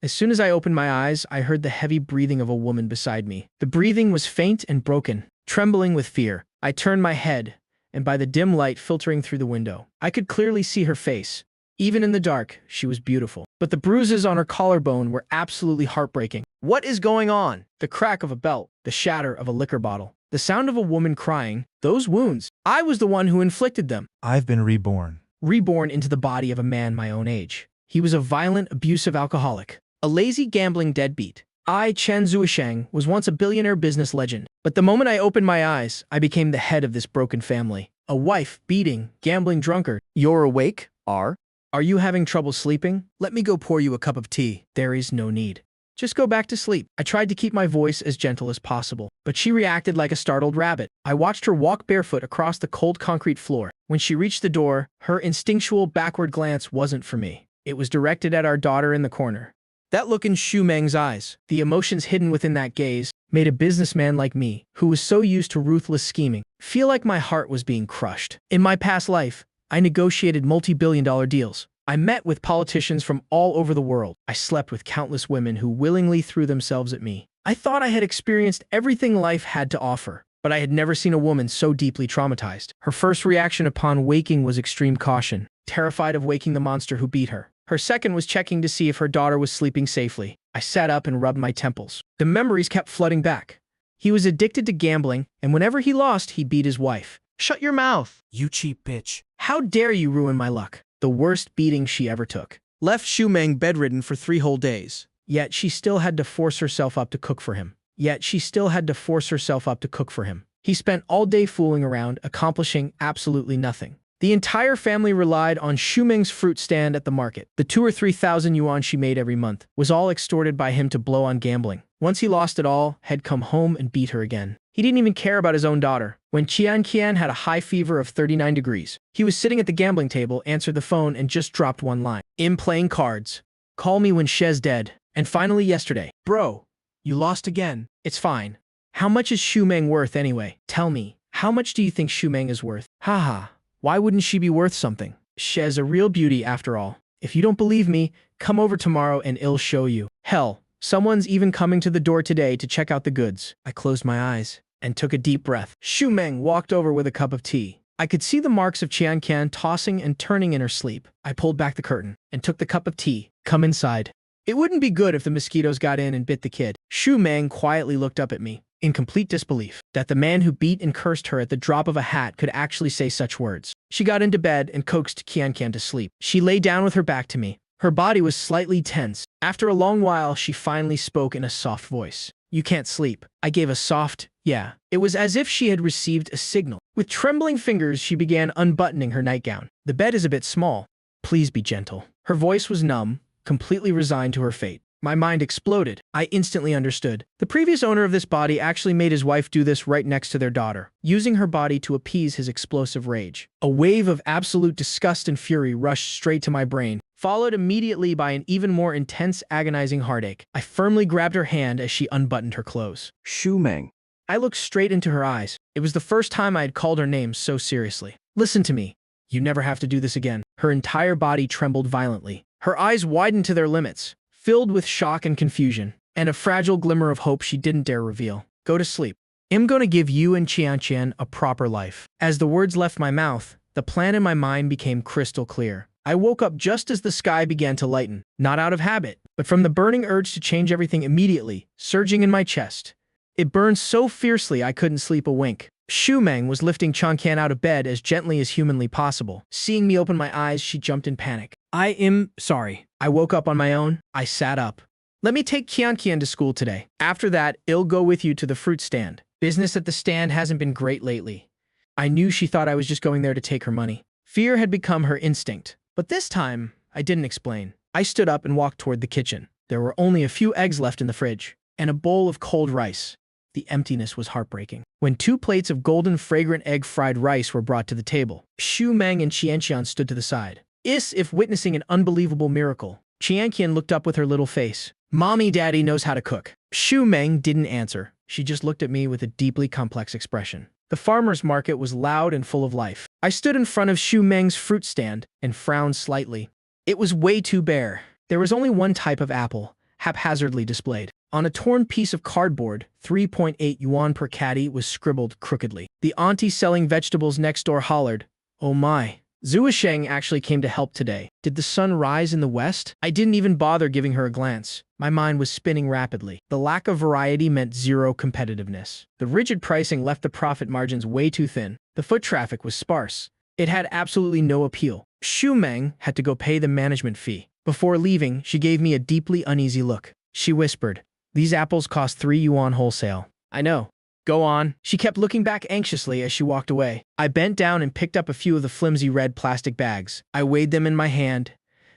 As soon as I opened my eyes, I heard the heavy breathing of a woman beside me. The breathing was faint and broken. Trembling with fear, I turned my head, and by the dim light filtering through the window, I could clearly see her face. Even in the dark, she was beautiful. But the bruises on her collarbone were absolutely heartbreaking. What is going on? The crack of a belt, the shatter of a liquor bottle, the sound of a woman crying. Those wounds. I was the one who inflicted them. I've been reborn. Reborn into the body of a man my own age. He was a violent, abusive alcoholic, a lazy, gambling deadbeat. I, Chen Zuisheng, was once a billionaire business legend. But the moment I opened my eyes, I became the head of this broken family. A wife, beating, gambling drunkard. You're awake? Are you having trouble sleeping? Let me go pour you a cup of tea. There is no need. Just go back to sleep. I tried to keep my voice as gentle as possible, but she reacted like a startled rabbit. I watched her walk barefoot across the cold concrete floor. When she reached the door, her instinctual backward glance wasn't for me. It was directed at our daughter in the corner. That look in Xu Meng's eyes, the emotions hidden within that gaze, made a businessman like me, who was so used to ruthless scheming, feel like my heart was being crushed. In my past life, I negotiated multi-billion-dollar deals. I met with politicians from all over the world. I slept with countless women who willingly threw themselves at me. I thought I had experienced everything life had to offer, but I had never seen a woman so deeply traumatized. Her first reaction upon waking was extreme caution, terrified of waking the monster who beat her. Her second was checking to see if her daughter was sleeping safely. I sat up and rubbed my temples. The memories kept flooding back. He was addicted to gambling, and whenever he lost, he beat his wife. Shut your mouth! You cheap bitch. How dare you ruin my luck? The worst beating she ever took. Left Xu Meng bedridden for 3 whole days. Yet she still had to force herself up to cook for him. He spent all day fooling around, accomplishing absolutely nothing. The entire family relied on Xu Meng's fruit stand at the market. The 2,000 or 3,000 yuan she made every month was all extorted by him to blow on gambling. Once he lost it all, had come home and beat her again. He didn't even care about his own daughter. When Qian had a high fever of 39 degrees, he was sitting at the gambling table, answered the phone, and just dropped one line. "I'm playing cards. Call me when She's dead." And finally yesterday. "Bro, you lost again." "It's fine. How much is Xu Meng worth anyway? Tell me, how much do you think Xu Meng is worth?" "Haha, why wouldn't she be worth something? She's a real beauty after all. If you don't believe me, come over tomorrow and I'll show you. Hell, someone's even coming to the door today to check out the goods." I closed my eyes and took a deep breath. Xu Meng walked over with a cup of tea. I could see the marks of Qian tossing and turning in her sleep. I pulled back the curtain and took the cup of tea. "Come inside. It wouldn't be good if the mosquitoes got in and bit the kid." Xu Meng quietly looked up at me, in complete disbelief that the man who beat and cursed her at the drop of a hat could actually say such words. She got into bed and coaxed Qian to sleep. She lay down with her back to me. Her body was slightly tense. After a long while, she finally spoke in a soft voice. "You can't sleep." I gave a soft, "yeah." It was as if she had received a signal. With trembling fingers, she began unbuttoning her nightgown. "The bed is a bit small. Please be gentle." Her voice was numb, completely resigned to her fate. My mind exploded. I instantly understood. The previous owner of this body actually made his wife do this right next to their daughter, using her body to appease his explosive rage. A wave of absolute disgust and fury rushed straight to my brain, followed immediately by an even more intense, agonizing heartache. I firmly grabbed her hand as she unbuttoned her clothes. "Xu Meng." I looked straight into her eyes. It was the first time I had called her name so seriously. "Listen to me. You never have to do this again." Her entire body trembled violently. Her eyes widened to their limits, filled with shock and confusion, and a fragile glimmer of hope she didn't dare reveal. "Go to sleep. I'm gonna give you and Qian a proper life." As the words left my mouth, the plan in my mind became crystal clear. I woke up just as the sky began to lighten, not out of habit, but from the burning urge to change everything immediately, surging in my chest. It burned so fiercely I couldn't sleep a wink. Xu Meng was lifting Qian out of bed as gently as humanly possible. Seeing me open my eyes, she jumped in panic. "I am sorry." I woke up on my own. I sat up. "Let me take Qian to school today. After that, I'll go with you to the fruit stand. Business at the stand hasn't been great lately." I knew she thought I was just going there to take her money. Fear had become her instinct. But this time, I didn't explain. I stood up and walked toward the kitchen. There were only a few eggs left in the fridge, and a bowl of cold rice. The emptiness was heartbreaking. When 2 plates of golden, fragrant egg fried rice were brought to the table, Xu Meng and Qian stood to the side. If witnessing an unbelievable miracle. Qian looked up with her little face. "Mommy, Daddy knows how to cook." Xu Meng didn't answer. She just looked at me with a deeply complex expression. The farmer's market was loud and full of life. I stood in front of Xu Meng's fruit stand and frowned slightly. It was way too bare. There was only one type of apple, haphazardly displayed. On a torn piece of cardboard, 3.8 yuan per caddy was scribbled crookedly. The auntie selling vegetables next door hollered, "Oh my." Zuosheng actually came to help today. Did the sun rise in the west? I didn't even bother giving her a glance. My mind was spinning rapidly. The lack of variety meant zero competitiveness. The rigid pricing left the profit margins way too thin. The foot traffic was sparse. It had absolutely no appeal. Xu Meng had to go pay the management fee. Before leaving, she gave me a deeply uneasy look. She whispered, "These apples cost 3 yuan wholesale." "I know. Go on." She kept looking back anxiously as she walked away. I bent down and picked up a few of the flimsy red plastic bags. I weighed them in my hand,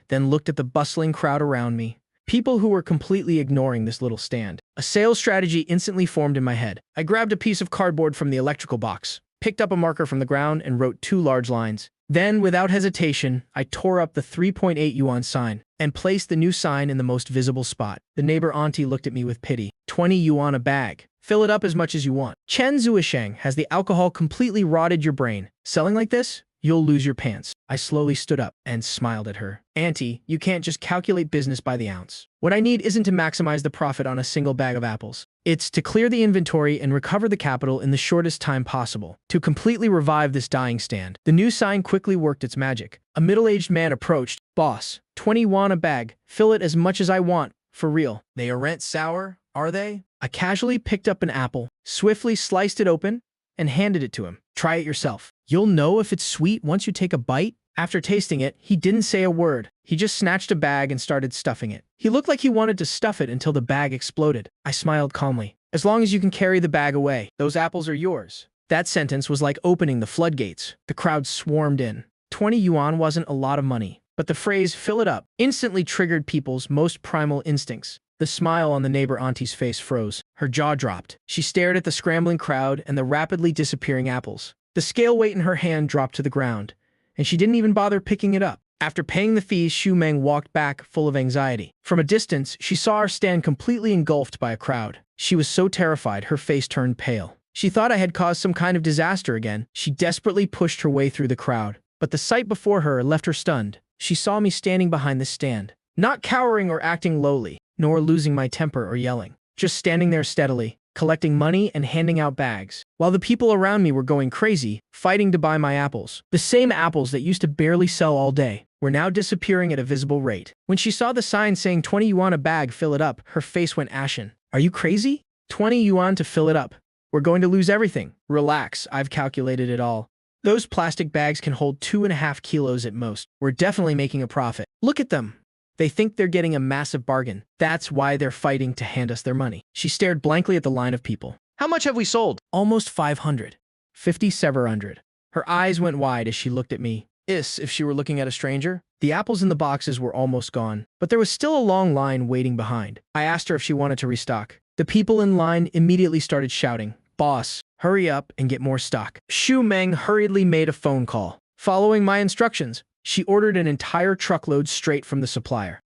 then looked at the bustling crowd around me. People who were completely ignoring this little stand. A sales strategy instantly formed in my head. I grabbed a piece of cardboard from the electrical box, picked up a marker from the ground, and wrote 2 large lines. Then, without hesitation, I tore up the 3.8 yuan sign and placed the new sign in the most visible spot. The neighbor auntie looked at me with pity. 20 yuan a bag. Fill it up as much as you want. Chen Zuosheng, has the alcohol completely rotted your brain? Selling like this? You'll lose your pants. I slowly stood up and smiled at her. Auntie, you can't just calculate business by the ounce. What I need isn't to maximize the profit on a single bag of apples. It's to clear the inventory and recover the capital in the shortest time possible. To completely revive this dying stand. The new sign quickly worked its magic. A middle-aged man approached. "Boss, 20 yuan a bag. Fill it as much as I want. For real." "They aren't sour, are they?" I casually picked up an apple, swiftly sliced it open, and handed it to him. "Try it yourself. You'll know if it's sweet once you take a bite." After tasting it, he didn't say a word. He just snatched a bag and started stuffing it. He looked like he wanted to stuff it until the bag exploded. I smiled calmly. "As long as you can carry the bag away, those apples are yours." That sentence was like opening the floodgates. The crowd swarmed in. 20 yuan wasn't a lot of money, but the phrase "fill it up" instantly triggered people's most primal instincts. The smile on the neighbor auntie's face froze. Her jaw dropped. She stared at the scrambling crowd and the rapidly disappearing apples. The scale weight in her hand dropped to the ground, and she didn't even bother picking it up. After paying the fees, Xu Meng walked back, full of anxiety. From a distance, she saw our stand completely engulfed by a crowd. She was so terrified, her face turned pale. She thought I had caused some kind of disaster again. She desperately pushed her way through the crowd. But the sight before her left her stunned. She saw me standing behind the stand, not cowering or acting lowly, nor losing my temper or yelling, just standing there steadily, collecting money and handing out bags, while the people around me were going crazy, fighting to buy my apples. The same apples that used to barely sell all day were now disappearing at a visible rate. When she saw the sign saying 20 yuan a bag, fill it up, her face went ashen. "Are you crazy? 20 yuan to fill it up? We're going to lose everything." "Relax, I've calculated it all. Those plastic bags can hold 2.5 kilos at most. We're definitely making a profit. Look at them. They think they're getting a massive bargain. That's why they're fighting to hand us their money." She stared blankly at the line of people. "How much have we sold?" "Almost 500. 5,700. Her eyes went wide as she looked at me. If she were looking at a stranger. The apples in the boxes were almost gone, but there was still a long line waiting behind. I asked her if she wanted to restock. The people in line immediately started shouting, "Boss, hurry up and get more stock." Xu Meng hurriedly made a phone call. Following my instructions, she ordered an entire truckload straight from the supplier.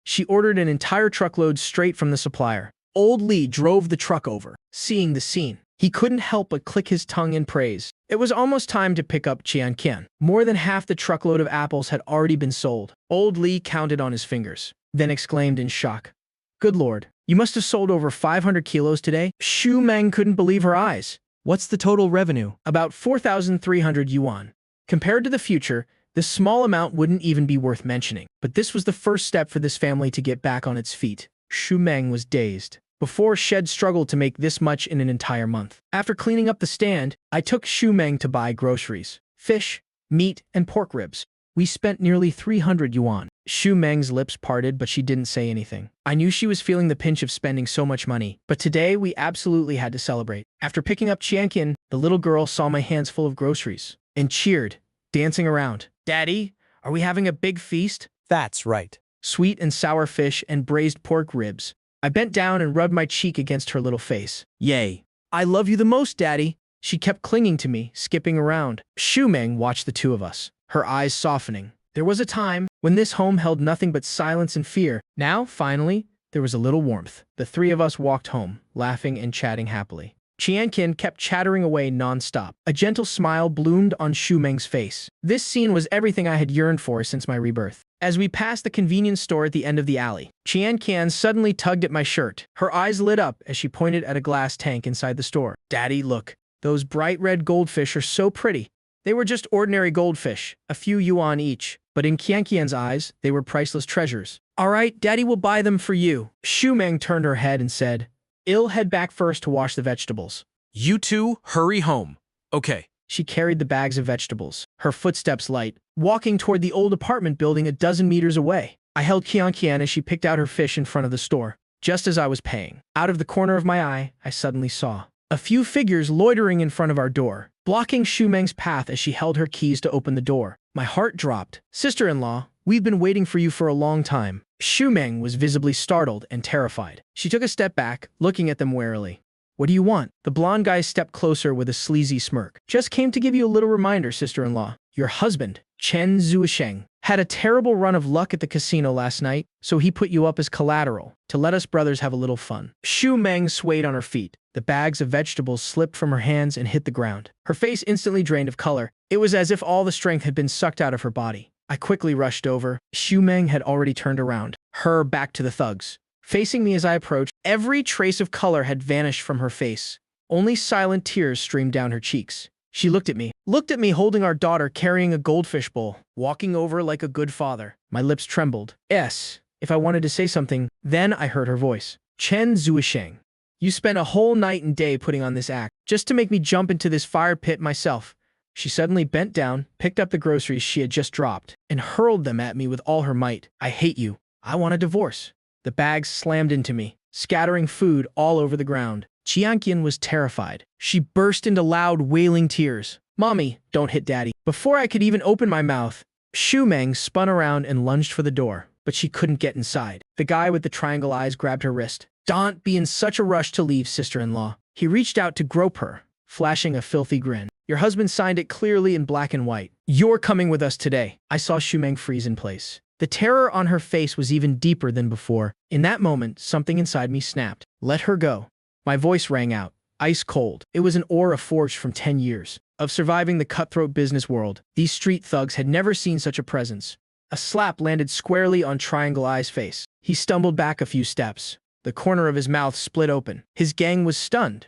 Old Lee drove the truck over. Seeing the scene, he couldn't help but click his tongue in praise. It was almost time to pick up Qianqian. More than half the truckload of apples had already been sold. Old Lee counted on his fingers, then exclaimed in shock, "Good Lord, you must have sold over 500 kilos today?" Xu Meng couldn't believe her eyes. What's the total revenue? About 4,300 yuan. Compared to the future, this small amount wouldn't even be worth mentioning. But this was the first step for this family to get back on its feet. Xu Meng was dazed. Before, Shed struggled to make this much in an entire month. After cleaning up the stand, I took Xu Meng to buy groceries. Fish, meat, and pork ribs. We spent nearly 300 yuan. Xu Meng's lips parted, but she didn't say anything. I knew she was feeling the pinch of spending so much money, but today we absolutely had to celebrate. After picking up Qianqian, the little girl saw my hands full of groceries and cheered, dancing around. "Daddy, are we having a big feast?" That's right. Sweet and sour fish and braised pork ribs. I bent down and rubbed my cheek against her little face. "Yay. I love you the most, Daddy." She kept clinging to me, skipping around. Xu Meng watched the two of us, her eyes softening. There was a time when this home held nothing but silence and fear. Now, finally, there was a little warmth. The three of us walked home, laughing and chatting happily. Qianqian kept chattering away non-stop. A gentle smile bloomed on Xu Meng's face. This scene was everything I had yearned for since my rebirth. As we passed the convenience store at the end of the alley, Qianqian suddenly tugged at my shirt. Her eyes lit up as she pointed at a glass tank inside the store. "Daddy, look. Those bright red goldfish are so pretty." They were just ordinary goldfish, a few yuan each, but in Qianqian's eyes, they were priceless treasures. "All right, Daddy will buy them for you." Xu Meng turned her head and said, "I'll head back first to wash the vegetables." You two, hurry home. Okay. She carried the bags of vegetables, her footsteps light, walking toward the old apartment building a dozen meters away. I held Qianqian as she picked out her fish in front of the store. Just as I was paying, out of the corner of my eye, I suddenly saw a few figures loitering in front of our door, blocking Xu Meng's path as she held her keys to open the door. My heart dropped. "Sister-in-law, we've been waiting for you for a long time." Xu Meng was visibly startled and terrified. She took a step back, looking at them warily. "What do you want?" The blonde guy stepped closer with a sleazy smirk. "Just came to give you a little reminder, sister-in-law. Your husband, Chen Zuisheng, had a terrible run of luck at the casino last night, so he put you up as collateral to let us brothers have a little fun." Xu Meng swayed on her feet. The bags of vegetables slipped from her hands and hit the ground. Her face instantly drained of color. It was as if all the strength had been sucked out of her body. I quickly rushed over. Xu Meng had already turned around, her back to the thugs. Facing me as I approached, every trace of color had vanished from her face. Only silent tears streamed down her cheeks. She looked at me holding our daughter carrying a goldfish bowl, walking over like a good father. My lips trembled. Yes, if I wanted to say something, then I heard her voice. "Chen Zuisheng, you spent a whole night and day putting on this act, just to make me jump into this fire pit myself." She suddenly bent down, picked up the groceries she had just dropped, and hurled them at me with all her might. "I hate you. I want a divorce." The bags slammed into me, scattering food all over the ground. Qianqian was terrified. She burst into loud, wailing tears. "Mommy, don't hit Daddy." Before I could even open my mouth, Xu Meng spun around and lunged for the door, but she couldn't get inside. The guy with the triangle eyes grabbed her wrist. "Don't be in such a rush to leave, sister-in-law." He reached out to grope her, flashing a filthy grin. "Your husband signed it clearly in black and white. You're coming with us today." I saw Xu Meng freeze in place. The terror on her face was even deeper than before. In that moment, something inside me snapped. "Let her go." My voice rang out, ice cold. It was an aura forged from 10 years of surviving the cutthroat business world. These street thugs had never seen such a presence. A slap landed squarely on Triangle Eye's face. He stumbled back a few steps. The corner of his mouth split open. His gang was stunned.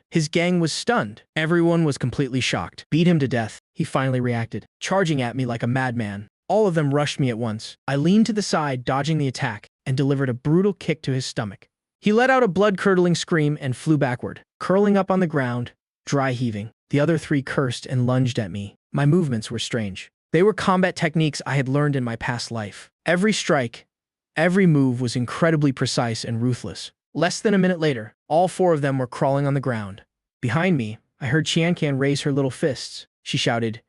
Everyone was completely shocked. "Beat him to death," he finally reacted, charging at me like a madman. All of them rushed me at once. I leaned to the side, dodging the attack, and delivered a brutal kick to his stomach. He let out a blood-curdling scream and flew backward, curling up on the ground, dry heaving. The other three cursed and lunged at me. My movements were strange. They were combat techniques I had learned in my past life. Every strike, every move was incredibly precise and ruthless. Less than a minute later, all four of them were crawling on the ground. Behind me, I heard Qianqian raise her little fists. She shouted,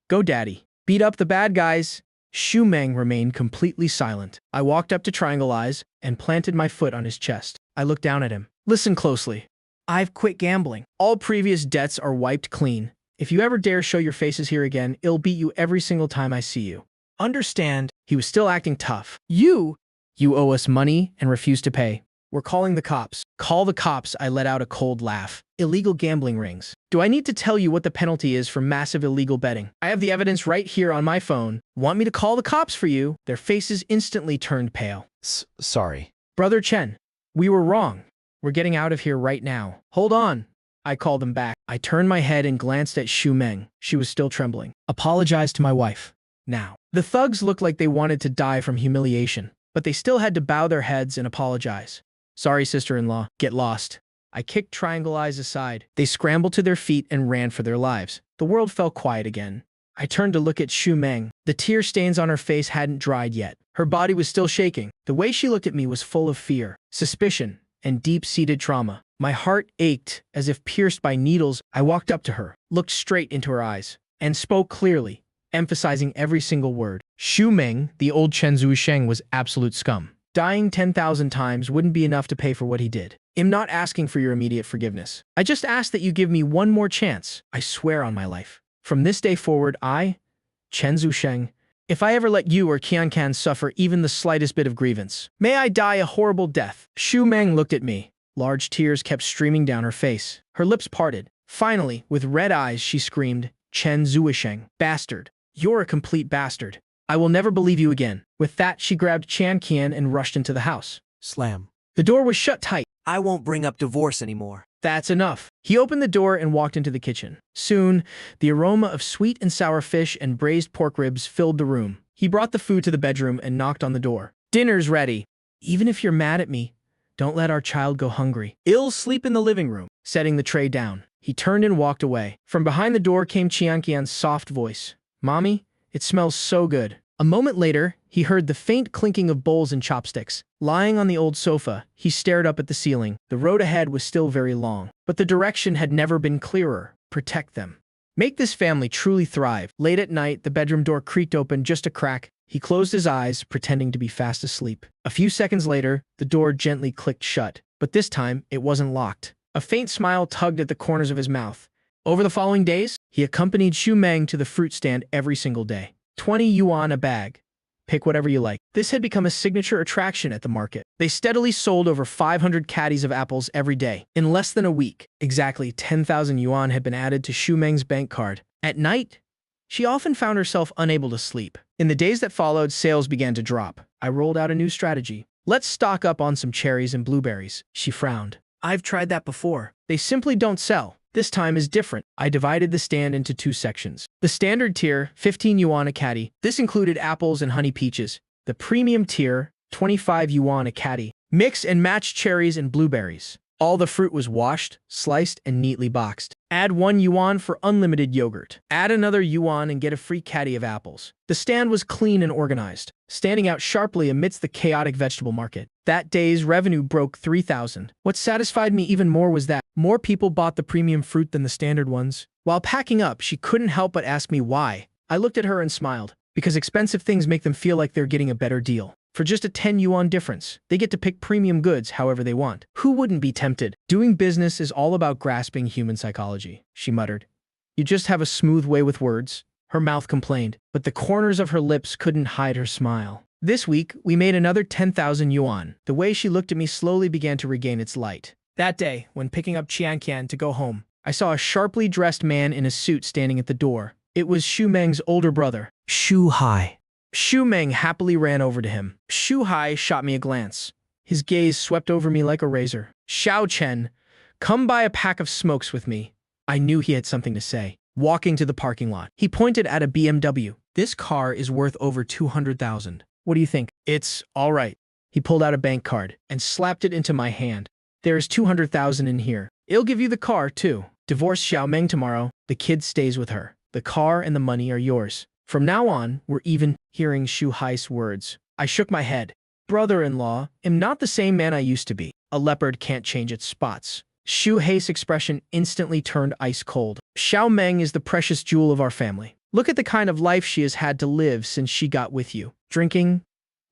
"Go, Daddy. Beat up the bad guys." Xu Meng remained completely silent. I walked up to Triangle Eyes and planted my foot on his chest. I looked down at him. "Listen closely. I've quit gambling. All previous debts are wiped clean. If you ever dare show your faces here again, I'll beat you every single time I see you. Understand?" He was still acting tough. You owe us money and refuse to pay. We're calling the cops." "Call the cops," I let out a cold laugh. "Illegal gambling rings. Do I need to tell you what the penalty is for massive illegal betting? I have the evidence right here on my phone. Want me to call the cops for you?" Their faces instantly turned pale. Sorry. "Brother Chen, we were wrong. We're getting out of here right now." "Hold on." I called them back. I turned my head and glanced at Xu Meng. She was still trembling. "Apologize to my wife. Now." The thugs looked like they wanted to die from humiliation, but they still had to bow their heads and apologize. "Sorry, sister-in-law. Get lost." I kicked Triangle Eyes aside. They scrambled to their feet and ran for their lives. The world fell quiet again. I turned to look at Xu Meng. The tear stains on her face hadn't dried yet. Her body was still shaking. The way she looked at me was full of fear, suspicion, and deep-seated trauma. My heart ached as if pierced by needles. I walked up to her, looked straight into her eyes, and spoke clearly, emphasizing every single word. "Xu Meng, the old Chen Zuisheng, was absolute scum. Dying 10,000 times wouldn't be enough to pay for what he did. I'm not asking for your immediate forgiveness. I just ask that you give me one more chance. I swear on my life. From this day forward, I, Chen Zuisheng, if I ever let you or Qianqian suffer even the slightest bit of grievance, may I die a horrible death." Xu Meng looked at me. Large tears kept streaming down her face. Her lips parted. Finally, with red eyes, she screamed, Chen Zuisheng, bastard. You're a complete bastard. I will never believe you again. With that, she grabbed Chan Qian and rushed into the house. Slam. The door was shut tight. I won't bring up divorce anymore. That's enough. He opened the door and walked into the kitchen. Soon, the aroma of sweet and sour fish and braised pork ribs filled the room. He brought the food to the bedroom and knocked on the door. Dinner's ready. Even if you're mad at me, don't let our child go hungry. I'll sleep in the living room. Setting the tray down, he turned and walked away. From behind the door came Qianqian's soft voice. Mommy, it smells so good. A moment later, he heard the faint clinking of bowls and chopsticks. Lying on the old sofa, he stared up at the ceiling. The road ahead was still very long, but the direction had never been clearer. Protect them. Make this family truly thrive. Late at night, the bedroom door creaked open just a crack. He closed his eyes, pretending to be fast asleep. A few seconds later, the door gently clicked shut, but this time it wasn't locked. A faint smile tugged at the corners of his mouth. Over the following days, he accompanied Xu Meng to the fruit stand every single day. 20 yuan a bag. Pick whatever you like. This had become a signature attraction at the market. They steadily sold over 500 caddies of apples every day. In less than a week, exactly 10,000 yuan had been added to Xu Meng's bank card. At night, she often found herself unable to sleep. In the days that followed, sales began to drop. I rolled out a new strategy. Let's stock up on some cherries and blueberries. She frowned. I've tried that before. They simply don't sell. This time is different. I divided the stand into two sections. The standard tier, 15 yuan a caddy. This included apples and honey peaches. The premium tier, 25 yuan a caddy. Mix and match cherries and blueberries. All the fruit was washed, sliced, and neatly boxed. Add 1 yuan for unlimited yogurt. Add another yuan and get a free caddy of apples. The stand was clean and organized, standing out sharply amidst the chaotic vegetable market. That day's revenue broke 3,000. What satisfied me even more was that more people bought the premium fruit than the standard ones. While packing up, she couldn't help but ask me why. I looked at her and smiled, because expensive things make them feel like they're getting a better deal. For just a 10 yuan difference, they get to pick premium goods however they want. Who wouldn't be tempted? Doing business is all about grasping human psychology, she muttered. You just have a smooth way with words. Her mouth complained, but the corners of her lips couldn't hide her smile. This week, we made another 10,000 yuan. The way she looked at me slowly began to regain its light. That day, when picking up Qianqian to go home, I saw a sharply dressed man in a suit standing at the door. It was Xu Meng's older brother, Xu Hai. Xu Meng happily ran over to him. Xu Hai shot me a glance. His gaze swept over me like a razor. Xiao Chen, come buy a pack of smokes with me. I knew he had something to say. Walking to the parking lot, he pointed at a BMW. This car is worth over 200,000. What do you think? It's all right. He pulled out a bank card and slapped it into my hand. There's 200,000 in here. I'll give you the car, too. Divorce Xiao Meng tomorrow. The kid stays with her. The car and the money are yours. From now on, we're even. Hearing Xu Hai's words, I shook my head. Brother-in-law, am not the same man I used to be. A leopard can't change its spots. Xu Hai's expression instantly turned ice cold. Xiao Meng is the precious jewel of our family. Look at the kind of life she has had to live since she got with you. Drinking,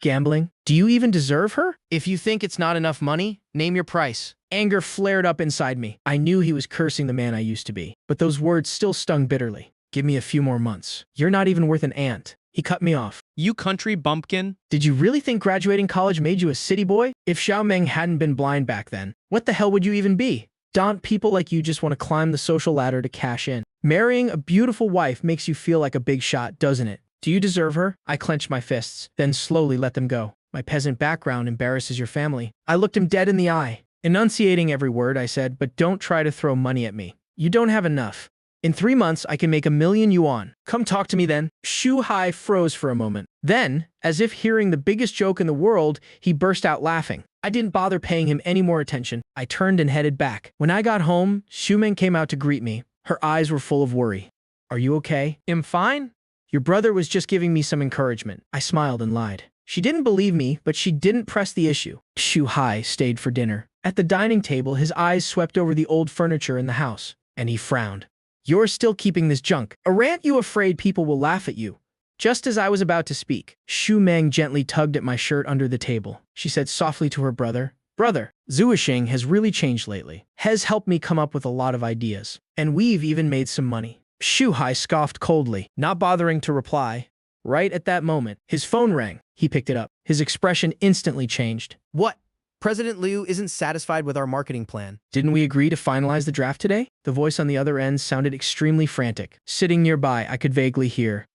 gambling. Do you even deserve her? If you think it's not enough money, name your price. Anger flared up inside me. I knew he was cursing the man I used to be, but those words still stung bitterly. Give me a few more months. You're not even worth an ant. He cut me off. You country bumpkin? Did you really think graduating college made you a city boy? If Xiao Meng hadn't been blind back then, what the hell would you even be? Don't people like you just want to climb the social ladder to cash in? Marrying a beautiful wife makes you feel like a big shot, doesn't it? Do you deserve her? I clenched my fists, then slowly let them go. My peasant background embarrasses your family. I looked him dead in the eye. Enunciating every word, I said, but don't try to throw money at me. You don't have enough. In 3 months, I can make 1,000,000 yuan. Come talk to me then. Xu Hai froze for a moment. Then, as if hearing the biggest joke in the world, he burst out laughing. I didn't bother paying him any more attention. I turned and headed back. When I got home, Xu Meng came out to greet me. Her eyes were full of worry. Are you okay? I'm fine. Your brother was just giving me some encouragement. I smiled and lied. She didn't believe me, but she didn't press the issue. Xu Hai stayed for dinner. At the dining table, his eyes swept over the old furniture in the house, and he frowned. You're still keeping this junk. Aren't you afraid people will laugh at you? Just as I was about to speak, Xu Meng gently tugged at my shirt under the table. She said softly to her brother, Brother, Zuisheng has really changed lately. Has helped me come up with a lot of ideas. And we've even made some money. Xu Hai scoffed coldly, not bothering to reply. Right at that moment, his phone rang. He picked it up. His expression instantly changed. What? President Liu isn't satisfied with our marketing plan. Didn't we agree to finalize the draft today? The voice on the other end sounded extremely frantic. Sitting nearby, I could vaguely hear.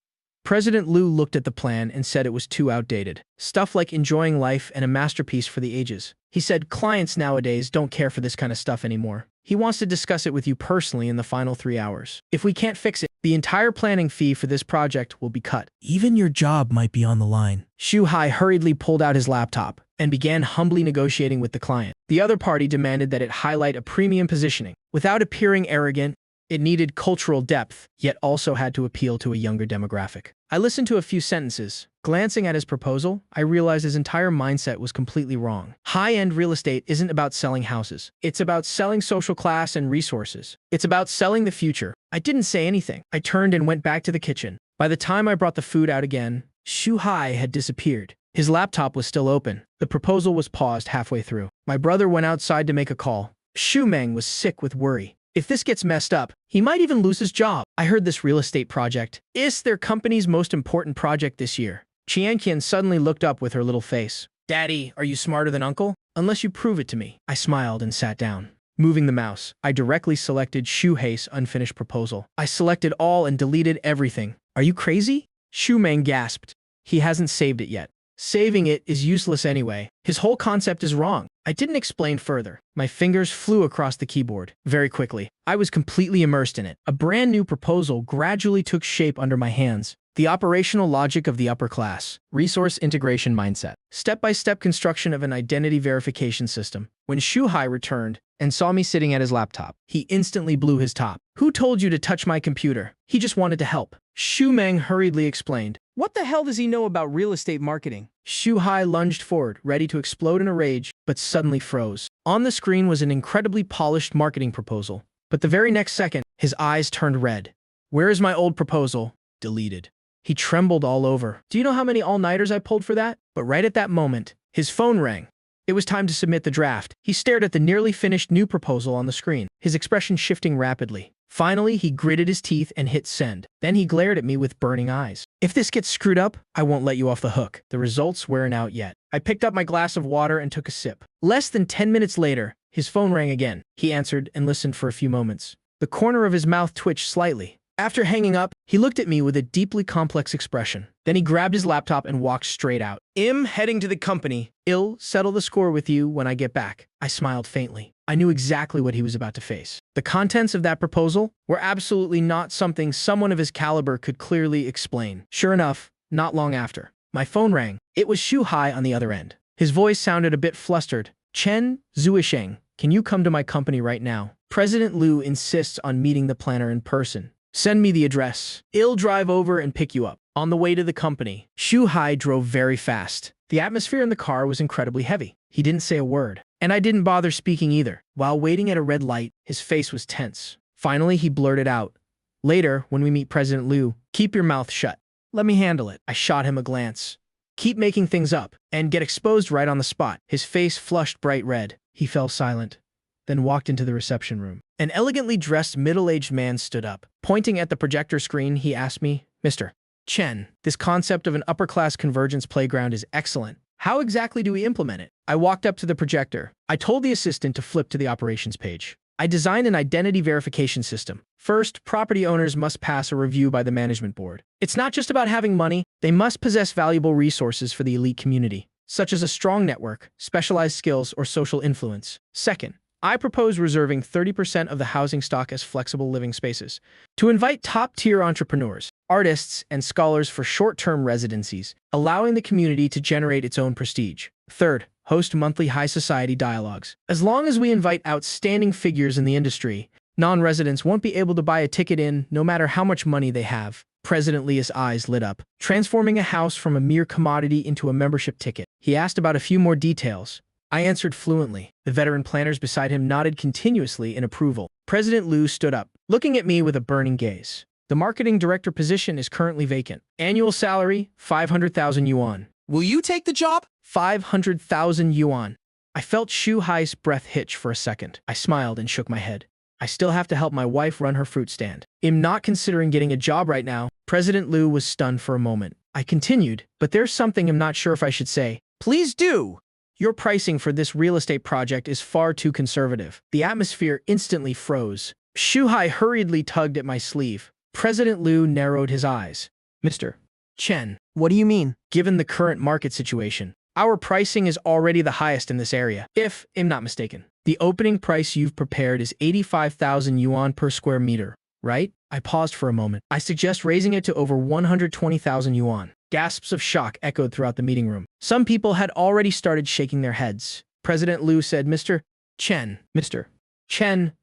President Liu looked at the plan and said it was too outdated. Stuff like enjoying life and a masterpiece for the ages. He said clients nowadays don't care for this kind of stuff anymore. He wants to discuss it with you personally in the final 3 hours. If we can't fix it, the entire planning fee for this project will be cut. Even your job might be on the line. Shu Hai hurriedly pulled out his laptop and began humbly negotiating with the client. The other party demanded that it highlight a premium positioning. Without appearing arrogant, it needed cultural depth, yet also had to appeal to a younger demographic. I listened to a few sentences. Glancing at his proposal, I realized his entire mindset was completely wrong. High-end real estate isn't about selling houses. It's about selling social class and resources. It's about selling the future. I didn't say anything. I turned and went back to the kitchen. By the time I brought the food out again, Shu Hai had disappeared. His laptop was still open. The proposal was paused halfway through. My brother went outside to make a call. Shu Meng was sick with worry. If this gets messed up, he might even lose his job. I heard this real estate project is their company's most important project this year. Qianqian suddenly looked up with her little face. Daddy, are you smarter than Uncle? Unless you prove it to me. I smiled and sat down. Moving the mouse, I directly selected Shu Hei's unfinished proposal. I selected all and deleted everything. Are you crazy? Shu Meng gasped. He hasn't saved it yet. Saving it is useless anyway. His whole concept is wrong. I didn't explain further. My fingers flew across the keyboard. Very quickly, I was completely immersed in it. A brand new proposal gradually took shape under my hands. The operational logic of the upper class. Resource integration mindset. Step-by-step construction of an identity verification system. When Shu Hai returned and saw me sitting at his laptop, he instantly blew his top. Who told you to touch my computer? He just wanted to help. Shu Meng hurriedly explained. What the hell does he know about real estate marketing? Shu Hai lunged forward, ready to explode in a rage, but suddenly froze. On the screen was an incredibly polished marketing proposal. But the very next second, his eyes turned red. Where is my old proposal? Deleted. He trembled all over. Do you know how many all-nighters I pulled for that? But right at that moment, his phone rang. It was time to submit the draft. He stared at the nearly finished new proposal on the screen, his expression shifting rapidly. Finally, he gritted his teeth and hit send. Then he glared at me with burning eyes. If this gets screwed up, I won't let you off the hook. The results weren't out yet. I picked up my glass of water and took a sip. Less than 10 minutes later, his phone rang again. He answered and listened for a few moments. The corner of his mouth twitched slightly. After hanging up, he looked at me with a deeply complex expression. Then he grabbed his laptop and walked straight out. Heading to the company. I'll settle the score with you when I get back. I smiled faintly. I knew exactly what he was about to face. The contents of that proposal were absolutely not something someone of his caliber could clearly explain. Sure enough, not long after, my phone rang. It was Shu Hai on the other end. His voice sounded a bit flustered. Chen Zuisheng, can you come to my company right now? President Liu insists on meeting the planner in person. Send me the address. I'll drive over and pick you up. On the way to the company, Shu Hai drove very fast. The atmosphere in the car was incredibly heavy. He didn't say a word, and I didn't bother speaking either. While waiting at a red light, his face was tense. Finally, he blurted out, Later, when we meet President Liu, keep your mouth shut. Let me handle it. I shot him a glance. Keep making things up, and get exposed right on the spot. His face flushed bright red. He fell silent, then walked into the reception room. An elegantly dressed middle-aged man stood up. Pointing at the projector screen, he asked me, Mr. Chen, this concept of an upper-class convergence playground is excellent. How exactly do we implement it? I walked up to the projector. I told the assistant to flip to the operations page. I designed an identity verification system. First, property owners must pass a review by the management board. It's not just about having money. They must possess valuable resources for the elite community, such as a strong network, specialized skills, or social influence. Second, I propose reserving 30% of the housing stock as flexible living spaces to invite top-tier entrepreneurs, artists, and scholars for short-term residencies, allowing the community to generate its own prestige. Third, host monthly high society dialogues. As long as we invite outstanding figures in the industry, non-residents won't be able to buy a ticket in no matter how much money they have. President Liu's eyes lit up, transforming a house from a mere commodity into a membership ticket. He asked about a few more details. I answered fluently. The veteran planners beside him nodded continuously in approval. President Liu stood up, looking at me with a burning gaze. The marketing director position is currently vacant. Annual salary, 500,000 yuan. Will you take the job? 500,000 yuan. I felt Shu Hai's breath hitch for a second. I smiled and shook my head. I still have to help my wife run her fruit stand. I'm not considering getting a job right now. President Liu was stunned for a moment. I continued, but there's something I'm not sure if I should say. Please do. Your pricing for this real estate project is far too conservative. The atmosphere instantly froze. Shuhai hurriedly tugged at my sleeve. President Liu narrowed his eyes. Mr. Chen, What do you mean? given the current market situation, our pricing is already the highest in this area, if I'm not mistaken. The opening price you've prepared is 85,000 yuan per square meter, right? I paused for a moment. I suggest raising it to over 120,000 yuan. Gasps of shock echoed throughout the meeting room. Some people had already started shaking their heads. President Liu said, Mr. Chen,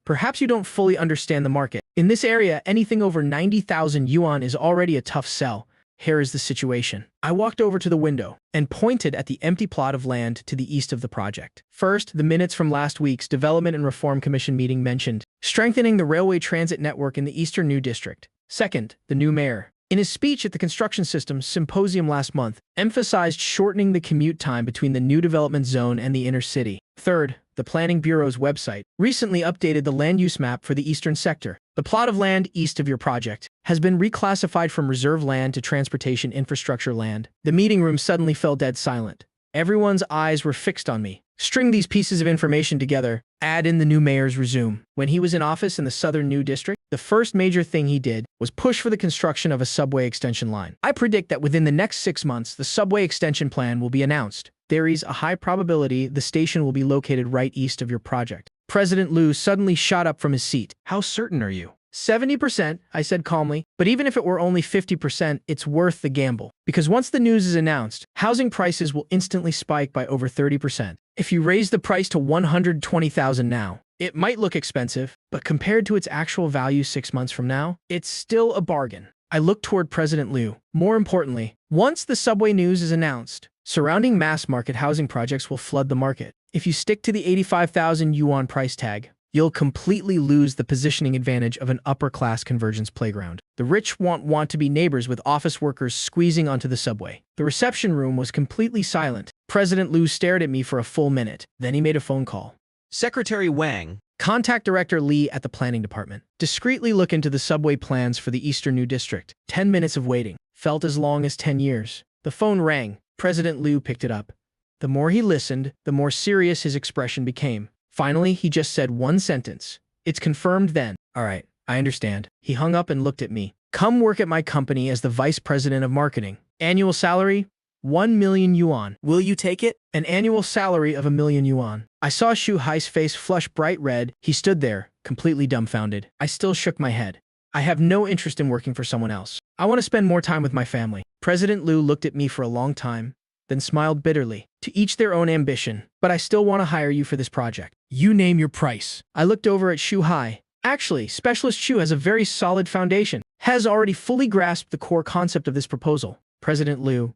perhaps you don't fully understand the market. In this area, anything over 90,000 yuan is already a tough sell. Here is the situation. I walked over to the window and pointed at the empty plot of land to the east of the project. First, the minutes from last week's Development and Reform Commission meeting mentioned strengthening the railway transit network in the Eastern New District. Second, the new mayor, in his speech at the Construction Systems Symposium last month, emphasized shortening the commute time between the new development zone and the inner city. Third, the Planning Bureau's website recently updated the land use map for the eastern sector. The plot of land east of your project has been reclassified from reserve land to transportation infrastructure land. The meeting room suddenly fell dead silent. Everyone's eyes were fixed on me. String these pieces of information together, add in the new mayor's resume. When he was in office in the Southern New District, the first major thing he did was push for the construction of a subway extension line. I predict that within the next 6 months, the subway extension plan will be announced. There is a high probability the station will be located right east of your project. President Liu suddenly shot up from his seat. How certain are you? 70%, I said calmly, but even if it were only 50%, it's worth the gamble. Because once the news is announced, housing prices will instantly spike by over 30%. If you raise the price to 120,000 now, it might look expensive, but compared to its actual value 6 months from now, it's still a bargain. I looked toward President Liu. More importantly, once the subway news is announced, surrounding mass market housing projects will flood the market. If you stick to the 85,000 yuan price tag, you'll completely lose the positioning advantage of an upper-class convergence playground. The rich won't want to be neighbors with office workers squeezing onto the subway. The reception room was completely silent. President Liu stared at me for a full minute. Then he made a phone call. Secretary Wang. Contact Director Li at the planning department. Discreetly look into the subway plans for the Eastern New District. 10 minutes of waiting. Felt as long as 10 years. The phone rang. President Liu picked it up. The more he listened, the more serious his expression became. Finally, he just said one sentence. It's confirmed then. All right, I understand. He hung up and looked at me. Come work at my company as the vice president of marketing. Annual salary? 1 million yuan. Will you take it? An annual salary of 1 million yuan. I saw Shu Hai's face flush bright red. He stood there, completely dumbfounded. I still shook my head. I have no interest in working for someone else. I want to spend more time with my family. President Liu looked at me for a long time, then smiled bitterly. To each their own ambition, but I still want to hire you for this project. You name your price. I looked over at Shu Hai. Actually, Specialist Shu has a very solid foundation, has already fully grasped the core concept of this proposal. President Liu,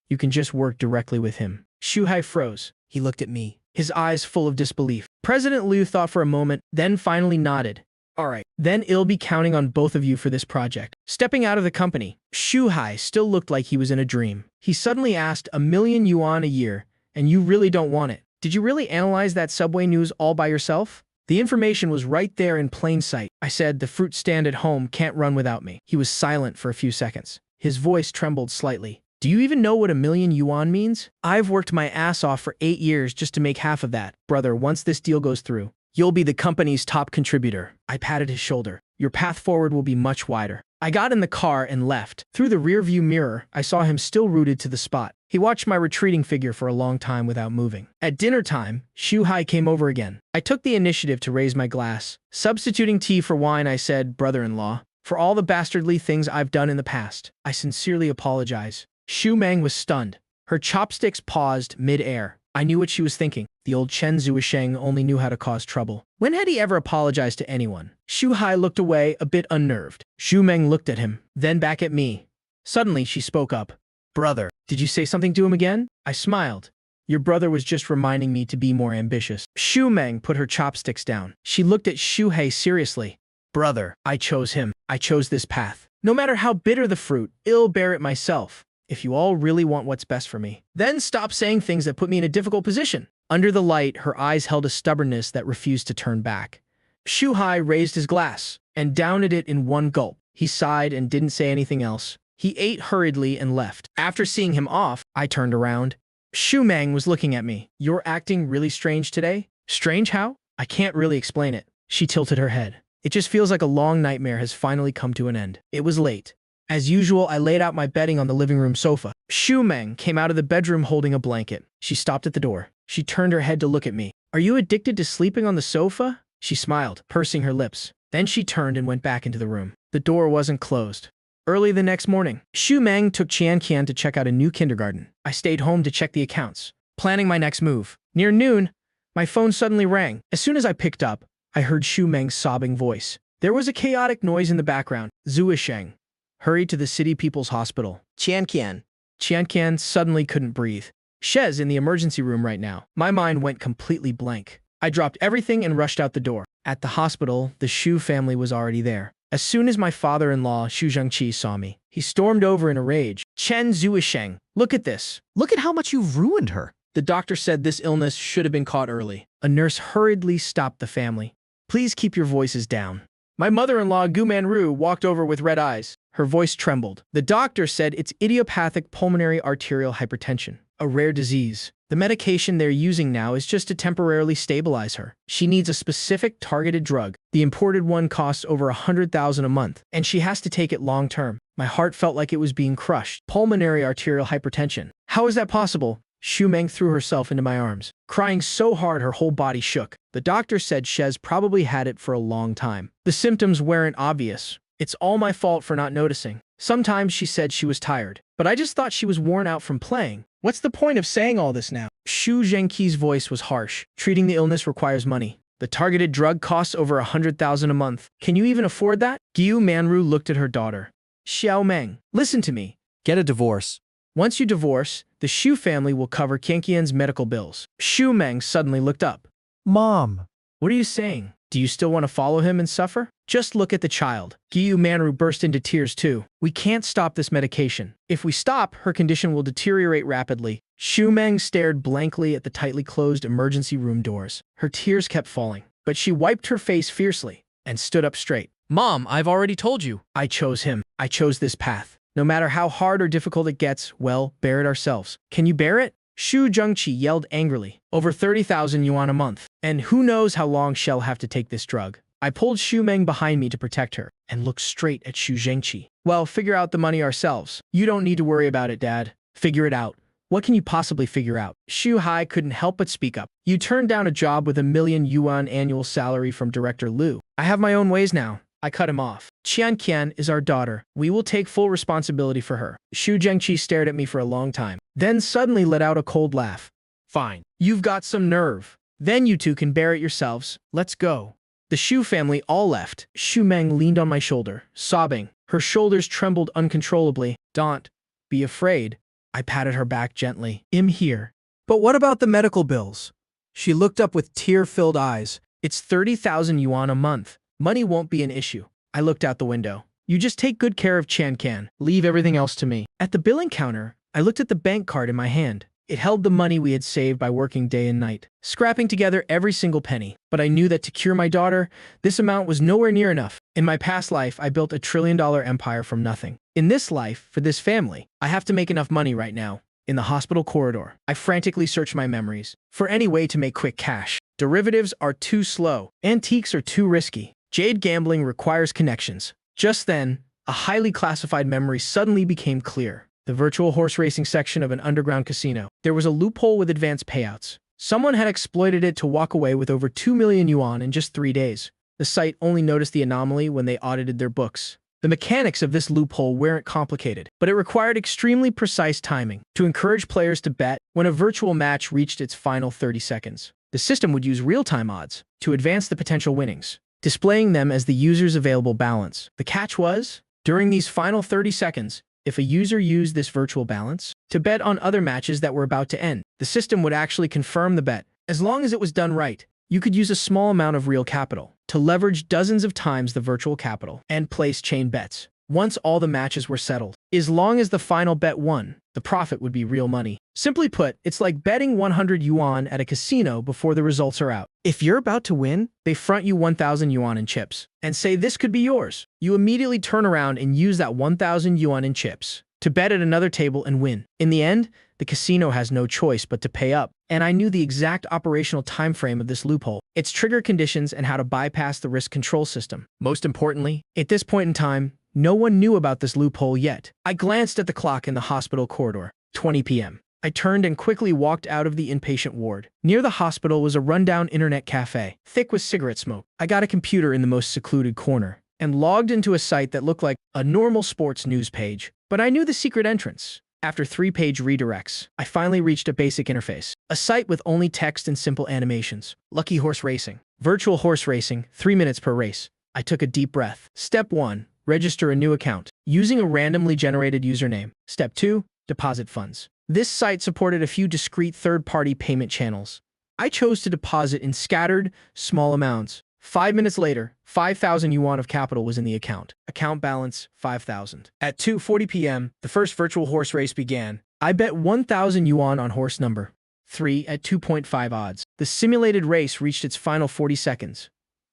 you can just work directly with him. Shu Hai froze. He looked at me, his eyes full of disbelief. President Liu thought for a moment, then finally nodded. All right, then I'll be counting on both of you for this project. Stepping out of the company, Shu Hai still looked like he was in a dream. He suddenly asked 1 million yuan a year, and you really don't want it. Did you really analyze that subway news all by yourself? The information was right there in plain sight. I said, the fruit stand at home can't run without me. He was silent for a few seconds. His voice trembled slightly. Do you even know what 1 million yuan means? I've worked my ass off for 8 years just to make half of that. Brother, once this deal goes through, you'll be the company's top contributor. I patted his shoulder. Your path forward will be much wider. I got in the car and left. Through the rearview mirror, I saw him still rooted to the spot. He watched my retreating figure for a long time without moving. At dinner time, Shu Hai came over again. I took the initiative to raise my glass. Substituting tea for wine, I said, brother-in-law, for all the bastardly things I've done in the past, I sincerely apologize. Shu Meng was stunned. Her chopsticks paused mid-air. I knew what she was thinking. The old Chen Zuisheng only knew how to cause trouble. When had he ever apologized to anyone? Shu Hai looked away, a bit unnerved. Shu Meng looked at him, then back at me. Suddenly, she spoke up. Brother, did you say something to him again? I smiled. Your brother was just reminding me to be more ambitious. Shu Meng put her chopsticks down. She looked at Shu Hai seriously. Brother, I chose him. I chose this path. No matter how bitter the fruit, I'll bear it myself. If you all really want what's best for me, then stop saying things that put me in a difficult position. Under the light, her eyes held a stubbornness that refused to turn back. Shu Hai raised his glass and downed it in one gulp. He sighed and didn't say anything else. He ate hurriedly and left. After seeing him off, I turned around. Shu Meng was looking at me. You're acting really strange today? Strange how? I can't really explain it. She tilted her head. It just feels like a long nightmare has finally come to an end. It was late. As usual, I laid out my bedding on the living room sofa. Shu Meng came out of the bedroom holding a blanket. She stopped at the door. She turned her head to look at me. Are you addicted to sleeping on the sofa? She smiled, pursing her lips. Then she turned and went back into the room. The door wasn't closed. Early the next morning, Shu Meng took Qian Qian to check out a new kindergarten. I stayed home to check the accounts, planning my next move. Near noon, my phone suddenly rang. As soon as I picked up, I heard Shu Meng's sobbing voice. There was a chaotic noise in the background. Zuisheng hurried to the city people's hospital. Qian Qian. Qian Qian suddenly couldn't breathe. Shez in the emergency room right now. My mind went completely blank. I dropped everything and rushed out the door. At the hospital, the Shu family was already there. As soon as my father-in-law, Xu Zhengqi, saw me, he stormed over in a rage. Chen Zuisheng, look at this. Look at how much you've ruined her. The doctor said this illness should have been caught early. A nurse hurriedly stopped the family. Please keep your voices down. My mother-in-law, Gu Manru, walked over with red eyes. Her voice trembled. The doctor said it's idiopathic pulmonary arterial hypertension, a rare disease. The medication they're using now is just to temporarily stabilize her. She needs a specific targeted drug. The imported one costs over 100,000 a month, and she has to take it long-term. My heart felt like it was being crushed. Pulmonary arterial hypertension. How is that possible? Shu Meng threw herself into my arms, crying so hard her whole body shook. The doctor said Shez probably had it for a long time. The symptoms weren't obvious. It's all my fault for not noticing. Sometimes she said she was tired, but I just thought she was worn out from playing. What's the point of saying all this now? Xu Zhengqi's voice was harsh. Treating the illness requires money. The targeted drug costs over 100,000 a month. Can you even afford that? Gu Manru looked at her daughter. Xiao Meng, listen to me. Get a divorce. Once you divorce, the Shu family will cover Qianqian's medical bills. Shu Meng suddenly looked up. Mom. What are you saying? Do you still want to follow him and suffer? Just look at the child. Gu Manru burst into tears too. We can't stop this medication. If we stop, her condition will deteriorate rapidly. Shu Meng stared blankly at the tightly closed emergency room doors. Her tears kept falling, but she wiped her face fiercely and stood up straight. Mom, I've already told you. I chose him. I chose this path. No matter how hard or difficult it gets, well, bear it ourselves. Can you bear it? Xu Zhengqi yelled angrily. Over 30,000 yuan a month. And who knows how long she'll have to take this drug. I pulled Shu Meng behind me to protect her and looked straight at Xu Zhengqi. Well, figure out the money ourselves. You don't need to worry about it, Dad. Figure it out. What can you possibly figure out? Xu Hai couldn't help but speak up. You turned down a job with 1 million yuan annual salary from Director Liu. I have my own ways now. I cut him off. Qian Qian is our daughter. We will take full responsibility for her. Xu Zhengqi stared at me for a long time, then suddenly let out a cold laugh. Fine. You've got some nerve. Then you two can bear it yourselves. Let's go. The Shu family all left. Shu Meng leaned on my shoulder, sobbing. Her shoulders trembled uncontrollably. Don't be afraid. I patted her back gently. I'm here. But what about the medical bills? She looked up with tear-filled eyes. It's 30,000 yuan a month. Money won't be an issue. I looked out the window. You just take good care of Qian Qian. Leave everything else to me. At the billing counter, I looked at the bank card in my hand. It held the money we had saved by working day and night, scrapping together every single penny. But I knew that to cure my daughter, this amount was nowhere near enough. In my past life, I built $1 trillion empire from nothing. In this life, for this family, I have to make enough money right now. In the hospital corridor, I frantically searched my memories for any way to make quick cash. Derivatives are too slow. Antiques are too risky. Jade gambling requires connections. Just then, a highly classified memory suddenly became clear. The virtual horse racing section of an underground casino. There was a loophole with advanced payouts. Someone had exploited it to walk away with over 2 million yuan in just 3 days. The site only noticed the anomaly when they audited their books. The mechanics of this loophole weren't complicated, but it required extremely precise timing to encourage players to bet when a virtual match reached its final 30 seconds. The system would use real-time odds to advance the potential winnings, displaying them as the user's available balance. The catch was, during these final 30 seconds, if a user used this virtual balance to bet on other matches that were about to end, the system would actually confirm the bet. As long as it was done right, you could use a small amount of real capital to leverage dozens of times the virtual capital and place chain bets. Once all the matches were settled, as long as the final bet won, the profit would be real money. Simply put, it's like betting 100 yuan at a casino before the results are out. If you're about to win, they front you 1,000 yuan in chips and say this could be yours. You immediately turn around and use that 1,000 yuan in chips to bet at another table and win. In the end, the The casino has no choice but to pay up, and I knew the exact operational time frame of this loophole, its trigger conditions, and how to bypass the risk control system. Most importantly, at this point in time, no one knew about this loophole yet. I glanced at the clock in the hospital corridor. 20 p.m. I turned and quickly walked out of the inpatient ward. Near the hospital was a rundown internet cafe, thick with cigarette smoke. I got a computer in the most secluded corner and logged into a site that looked like a normal sports news page. But I knew the secret entrance. After 3-page redirects, I finally reached a basic interface. A site with only text and simple animations. Lucky Horse Racing. Virtual horse racing, 3 minutes per race. I took a deep breath. Step 1. Register a new account using a randomly generated username. Step 2. Deposit funds. This site supported a few discrete third-party payment channels. I chose to deposit in scattered, small amounts. 5 minutes later, 5,000 yuan of capital was in the account. Account balance, 5,000. At 2:40 p.m., the first virtual horse race began. I bet 1,000 yuan on horse number 3 at 2.5 odds. The simulated race reached its final 40 seconds.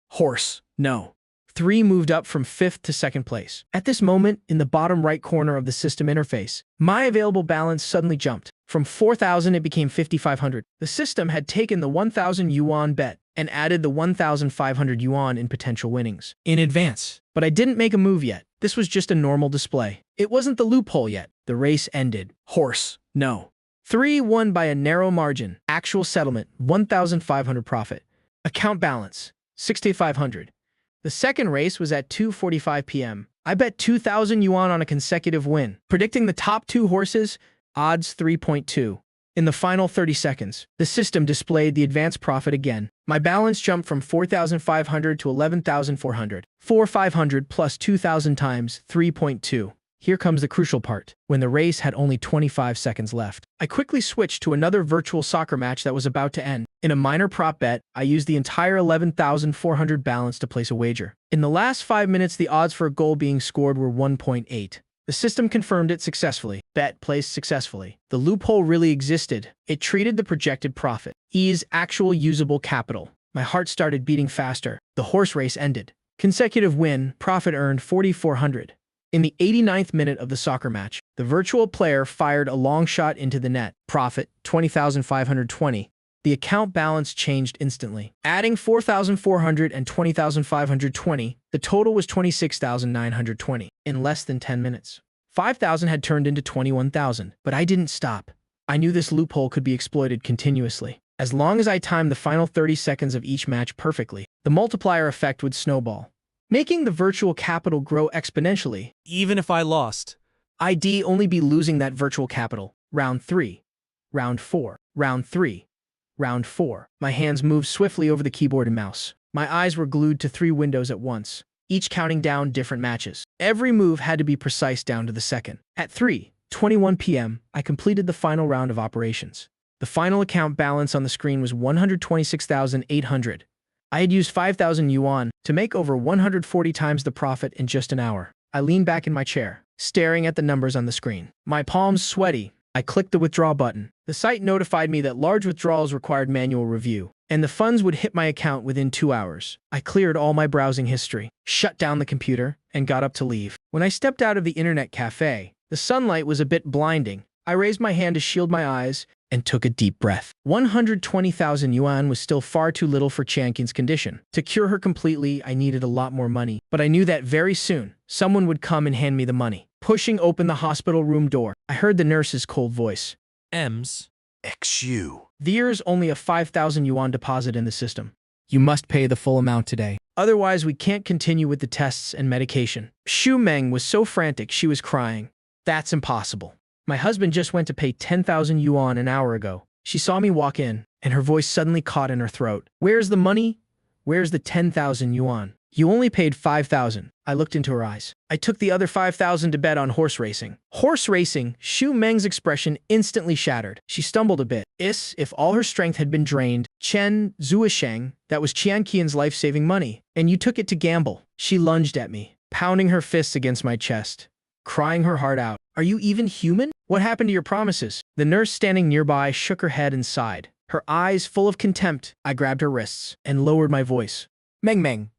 Horse, no. 3 moved up from 5th to 2nd place. At this moment, in the bottom right corner of the system interface, my available balance suddenly jumped. From 4,000, it became 5,500. The system had taken the 1,000 yuan bet and added the 1,500 yuan in potential winnings in advance. But I didn't make a move yet. This was just a normal display. It wasn't the loophole yet. The race ended. Horse, no. 3 won by a narrow margin. Actual settlement, 1,500 profit. Account balance, 6,500. The second race was at 2:45 p.m. I bet 2,000 yuan on a consecutive win. Predicting the top 2 horses, odds 3.2. In the final 30 seconds, the system displayed the advanced profit again. My balance jumped from 4,500 to 11,400. 4,500 plus 2,000 times 3.2. Here comes the crucial part. When the race had only 25 seconds left, I quickly switched to another virtual soccer match that was about to end. In a minor prop bet, I used the entire 11,400 balance to place a wager. In the last 5 minutes, the odds for a goal being scored were 1.8. The system confirmed it successfully. Bet placed successfully. The loophole really existed. It treated the projected profit as actual usable capital. My heart started beating faster. The horse race ended. Consecutive win, profit earned 4,400. In the 89th minute of the soccer match, the virtual player fired a long shot into the net. Profit, 20,520. The account balance changed instantly. Adding 4,400 and 20,520, the total was 26,920 in less than 10 minutes. 5,000 had turned into 21,000, but I didn't stop. I knew this loophole could be exploited continuously. As long as I timed the final 30 seconds of each match perfectly, the multiplier effect would snowball, making the virtual capital grow exponentially. Even if I lost, I'd only be losing that virtual capital. Round 3. Round 4. Round 3. Round 4. My hands moved swiftly over the keyboard and mouse. My eyes were glued to 3 windows at once, each counting down different matches. Every move had to be precise down to the second. At 3:21 p.m., I completed the final round of operations. The final account balance on the screen was 126,800. I had used 5,000 yuan to make over 140 times the profit in just an hour. I leaned back in my chair, staring at the numbers on the screen. My palms sweaty. I clicked the withdraw button. The site notified me that large withdrawals required manual review, and the funds would hit my account within 2 hours. I cleared all my browsing history, shut down the computer, and got up to leave. When I stepped out of the internet cafe, the sunlight was a bit blinding. I raised my hand to shield my eyes and took a deep breath. 120,000 yuan was still far too little for Chankin's condition. To cure her completely, I needed a lot more money, but I knew that very soon, someone would come and hand me the money. Pushing open the hospital room door, I heard the nurse's cold voice. Ems. XU. There's only a 5,000 yuan deposit in the system. You must pay the full amount today. Otherwise, we can't continue with the tests and medication. Xu Meng was so frantic she was crying. That's impossible. My husband just went to pay 10,000 yuan an hour ago. She saw me walk in, and her voice suddenly caught in her throat. Where's the money? Where's the 10,000 yuan? You only paid 5,000. I looked into her eyes. I took the other 5,000 to bet on horse racing. Horse racing? Xu Meng's expression instantly shattered. She stumbled a bit. If all her strength had been drained, Chen Zuisheng, that was Qian Qian's life-saving money, and you took it to gamble. She lunged at me, pounding her fists against my chest, crying her heart out. Are you even human? What happened to your promises? The nurse standing nearby shook her head and sighed, her eyes full of contempt. I grabbed her wrists and lowered my voice. Meng,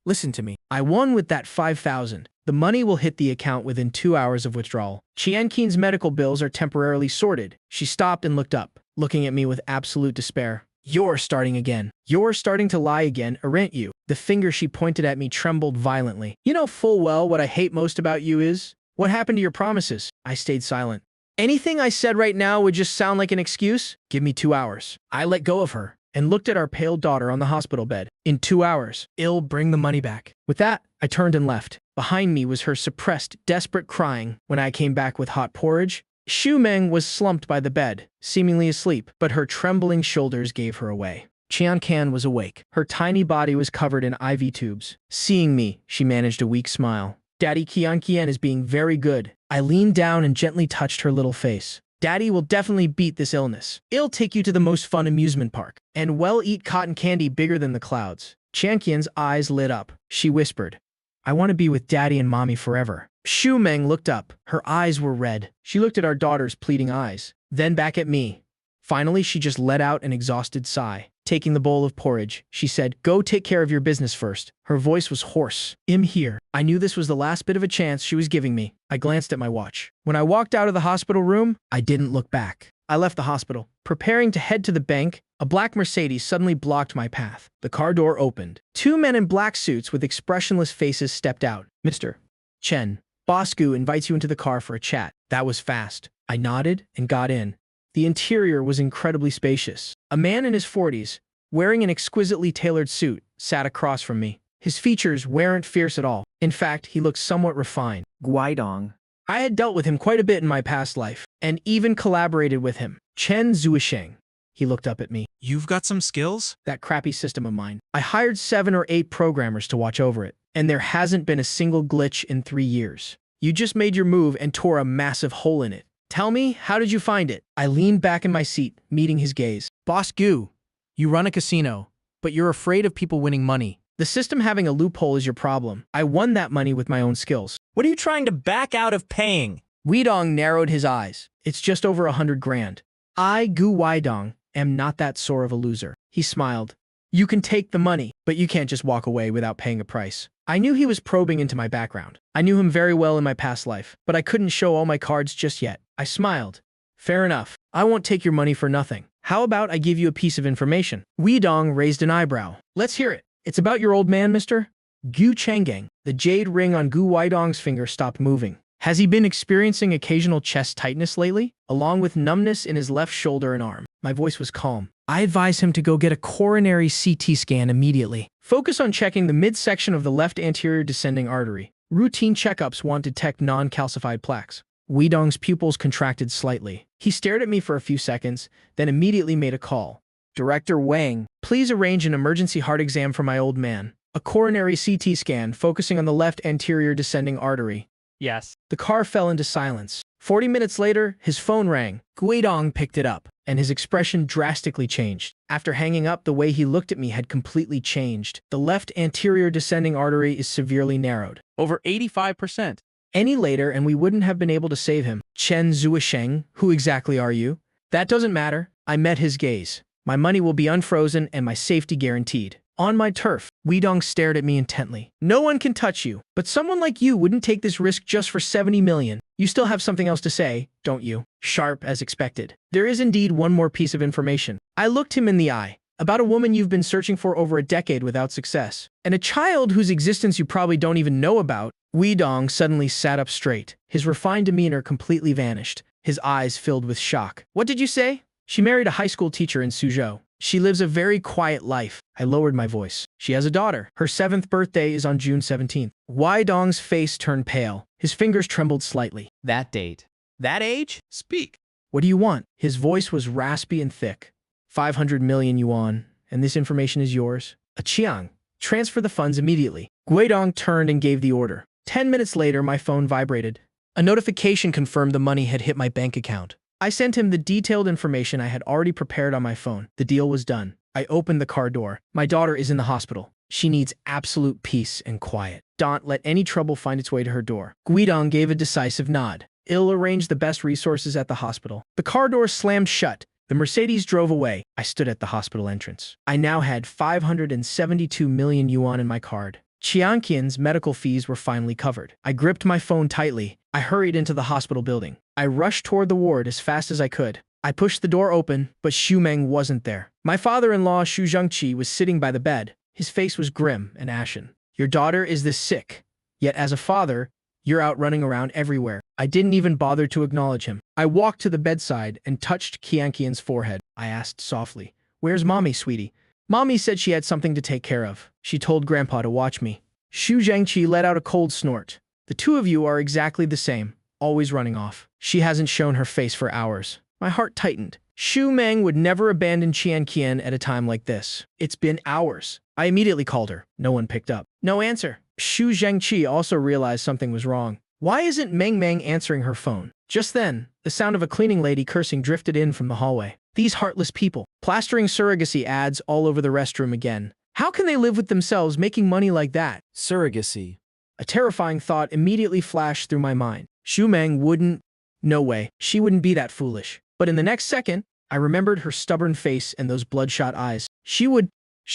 Listen to me. I won with that 5,000. The money will hit the account within 2 hours of withdrawal. Qianqian's medical bills are temporarily sorted. She stopped and looked up, looking at me with absolute despair. You're starting again. You're starting to lie again, aren't you? The finger she pointed at me trembled violently. You know full well what I hate most about you is? What happened to your promises? I stayed silent. Anything I said right now would just sound like an excuse? Give me 2 hours. I let go of her and looked at our pale daughter on the hospital bed. In 2 hours, I'll bring the money back. With that, I turned and left. Behind me was her suppressed, desperate crying. When I came back with hot porridge, Xu Meng was slumped by the bed, seemingly asleep, but her trembling shoulders gave her away. Qianqian was awake. Her tiny body was covered in IV tubes. Seeing me, she managed a weak smile. Daddy, Qianqian is being very good. I leaned down and gently touched her little face. Daddy will definitely beat this illness. I'll take you to the most fun amusement park, and eat cotton candy bigger than the clouds. Qianqian's eyes lit up. She whispered, I want to be with Daddy and Mommy forever. Xu Meng looked up. Her eyes were red. She looked at our daughter's pleading eyes, then back at me. Finally, she just let out an exhausted sigh. Taking the bowl of porridge, she said, Go take care of your business first. Her voice was hoarse. I'm here. I knew this was the last bit of a chance she was giving me. I glanced at my watch. When I walked out of the hospital room, I didn't look back. I left the hospital. Preparing to head to the bank, a black Mercedes suddenly blocked my path. The car door opened. 2 men in black suits with expressionless faces stepped out. Mr. Chen, Boss Gu invites you into the car for a chat. That was fast. I nodded and got in. The interior was incredibly spacious. A man in his 40s, wearing an exquisitely tailored suit, sat across from me. His features weren't fierce at all. In fact, he looked somewhat refined. Guidong. I had dealt with him quite a bit in my past life, and even collaborated with him. Chen Zuisheng. He looked up at me. You've got some skills? That crappy system of mine. I hired 7 or 8 programmers to watch over it, and there hasn't been a single glitch in 3 years. You just made your move and tore a massive hole in it. Tell me, how did you find it? I leaned back in my seat, meeting his gaze. Boss Gu, you run a casino, but you're afraid of people winning money. The system having a loophole is your problem. I won that money with my own skills. What are you trying to back out of paying? Weidong narrowed his eyes. It's just over 100 grand. I, Gu Weidong, am not that sore of a loser. He smiled. You can take the money, but you can't just walk away without paying a price. I knew he was probing into my background. I knew him very well in my past life, but I couldn't show all my cards just yet. I smiled. Fair enough. I won't take your money for nothing. How about I give you a piece of information? Weidong raised an eyebrow. Let's hear it. It's about your old man, mister? Gu Chenggang. The jade ring on Gu Weidong's finger stopped moving. Has he been experiencing occasional chest tightness lately, along with numbness in his left shoulder and arm? My voice was calm. I advise him to go get a coronary CT scan immediately. Focus on checking the midsection of the left anterior descending artery. Routine checkups won't detect non-calcified plaques. Weidong's pupils contracted slightly. He stared at me for a few seconds, then immediately made a call. Director Wang, please arrange an emergency heart exam for my old man. A coronary CT scan focusing on the left anterior descending artery. Yes. The car fell into silence. 40 minutes later, his phone rang. Guidong picked it up, and his expression drastically changed. After hanging up, the way he looked at me had completely changed. The left anterior descending artery is severely narrowed. Over 85%. Any later, and we wouldn't have been able to save him. Chen Zuisheng, who exactly are you? That doesn't matter. I met his gaze. My money will be unfrozen and my safety guaranteed. On my turf, Weidong stared at me intently. No one can touch you, but someone like you wouldn't take this risk just for 70 million. You still have something else to say, don't you? Sharp as expected. There is indeed one more piece of information. I looked him in the eye. About a woman you've been searching for over a decade without success. And a child whose existence you probably don't even know about. Weidong suddenly sat up straight. His refined demeanor completely vanished. His eyes filled with shock. What did you say? She married a high school teacher in Suzhou. She lives a very quiet life. I lowered my voice. She has a daughter. Her 7th birthday is on June 17th. Weidong's face turned pale. His fingers trembled slightly. That date. That age? Speak. What do you want? His voice was raspy and thick. 500 million yuan, and this information is yours. A Chiang. Transfer the funds immediately. Guidong turned and gave the order. 10 minutes later, my phone vibrated. A notification confirmed the money had hit my bank account. I sent him the detailed information I had already prepared on my phone. The deal was done. I opened the car door. My daughter is in the hospital. She needs absolute peace and quiet. Don't let any trouble find its way to her door. Guidong gave a decisive nod. I'll arrange the best resources at the hospital. The car door slammed shut. The Mercedes drove away. I stood at the hospital entrance. I now had 572 million yuan in my card. Qianqian's medical fees were finally covered. I gripped my phone tightly. I hurried into the hospital building. I rushed toward the ward as fast as I could. I pushed the door open, but Xu Meng wasn't there. My father-in-law, Xu Zhengqi, was sitting by the bed. His face was grim and ashen. Your daughter is this sick. Yet as a father, you're out running around everywhere. I didn't even bother to acknowledge him. I walked to the bedside and touched Qianqian's forehead. I asked softly, "Where's Mommy, sweetie?" Mommy said she had something to take care of. She told Grandpa to watch me. Xu Zhengqi let out a cold snort. The two of you are exactly the same, always running off. She hasn't shown her face for hours. My heart tightened. Xu Meng would never abandon Qianqian at a time like this. It's been hours. I immediately called her. No one picked up. No answer. Xu Zhengqi also realized something was wrong. Why isn't Meng Meng answering her phone? Just then, the sound of a cleaning lady cursing drifted in from the hallway. These heartless people, plastering surrogacy ads all over the restroom again. How can they live with themselves making money like that? Surrogacy. A terrifying thought immediately flashed through my mind. Xu Meng wouldn't. No way. She wouldn't be that foolish. But in the next second, I remembered her stubborn face and those bloodshot eyes. She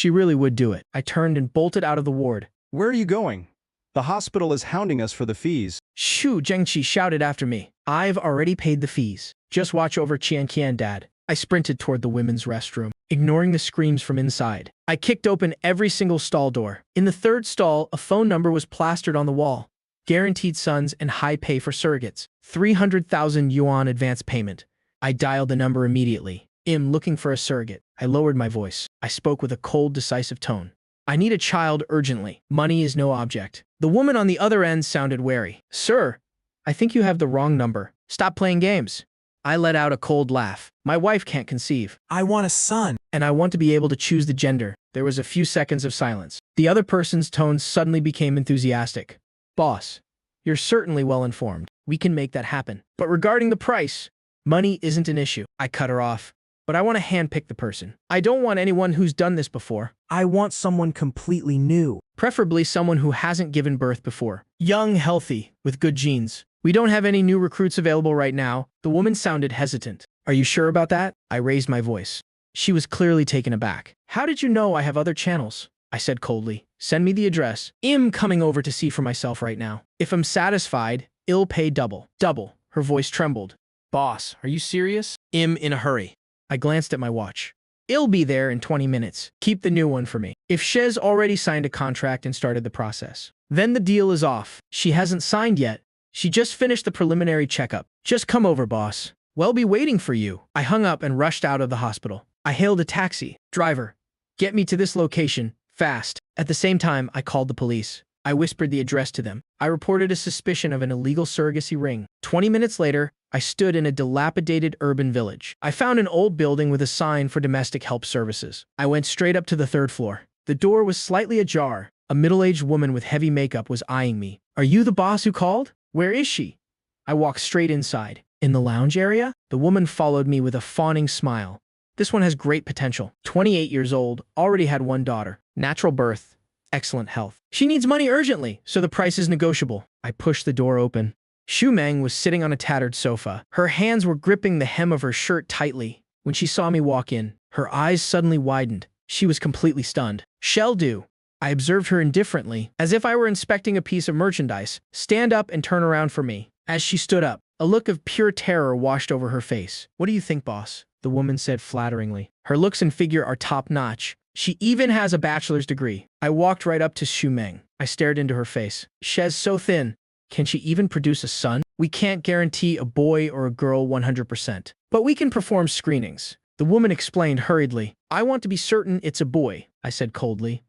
really would do it. I turned and bolted out of the ward. Where are you going? The hospital is hounding us for the fees. Xu Zhengqi shouted after me. I've already paid the fees. Just watch over Qianqian, Dad. I sprinted toward the women's restroom, ignoring the screams from inside. I kicked open every single stall door. In the third stall, a phone number was plastered on the wall. Guaranteed sons and high pay for surrogates. 300,000 yuan advance payment. I dialed the number immediately. Looking for a surrogate. I lowered my voice. I spoke with a cold, decisive tone. I need a child urgently. Money is no object. The woman on the other end sounded wary. Sir, I think you have the wrong number. Stop playing games. I let out a cold laugh. My wife can't conceive. I want a son. And I want to be able to choose the gender. There was a few seconds of silence. The other person's tone suddenly became enthusiastic. Boss, you're certainly well informed. We can make that happen. But regarding the price, money isn't an issue. I cut her off. But I want to handpick the person. I don't want anyone who's done this before. I want someone completely new. Preferably someone who hasn't given birth before. Young, healthy, with good genes. We don't have any new recruits available right now. The woman sounded hesitant. Are you sure about that? I raised my voice. She was clearly taken aback. How did you know I have other channels? I said coldly. Send me the address. I'm coming over to see for myself right now. If I'm satisfied, I'll pay double. Double. Her voice trembled. Boss, are you serious? I'm in a hurry. I glanced at my watch. I'll be there in 20 minutes. Keep the new one for me. If Shez already signed a contract and started the process, then the deal is off. She hasn't signed yet. She just finished the preliminary checkup. Just come over, boss. We'll be waiting for you. I hung up and rushed out of the hospital. I hailed a taxi. Driver, get me to this location, fast. At the same time, I called the police. I whispered the address to them. I reported a suspicion of an illegal surrogacy ring. 20 minutes later, I stood in a dilapidated urban village. I found an old building with a sign for domestic help services. I went straight up to the third floor. The door was slightly ajar. A middle-aged woman with heavy makeup was eyeing me. Are you the boss who called? Where is she? I walked straight inside. In the lounge area? The woman followed me with a fawning smile. This one has great potential. 28 years old, already had one daughter. Natural birth, excellent health. She needs money urgently, so the price is negotiable. I pushed the door open. Xu Meng was sitting on a tattered sofa. Her hands were gripping the hem of her shirt tightly. When she saw me walk in, her eyes suddenly widened. She was completely stunned. Shall do. I observed her indifferently, as if I were inspecting a piece of merchandise. Stand up and turn around for me. As she stood up, a look of pure terror washed over her face. What do you think, boss? The woman said flatteringly. Her looks and figure are top-notch. She even has a bachelor's degree. I walked right up to Xu Meng. I stared into her face. She's so thin. Can she even produce a son? We can't guarantee a boy or a girl 100%. But we can perform screenings. The woman explained hurriedly. I want to be certain it's a boy, I said coldly.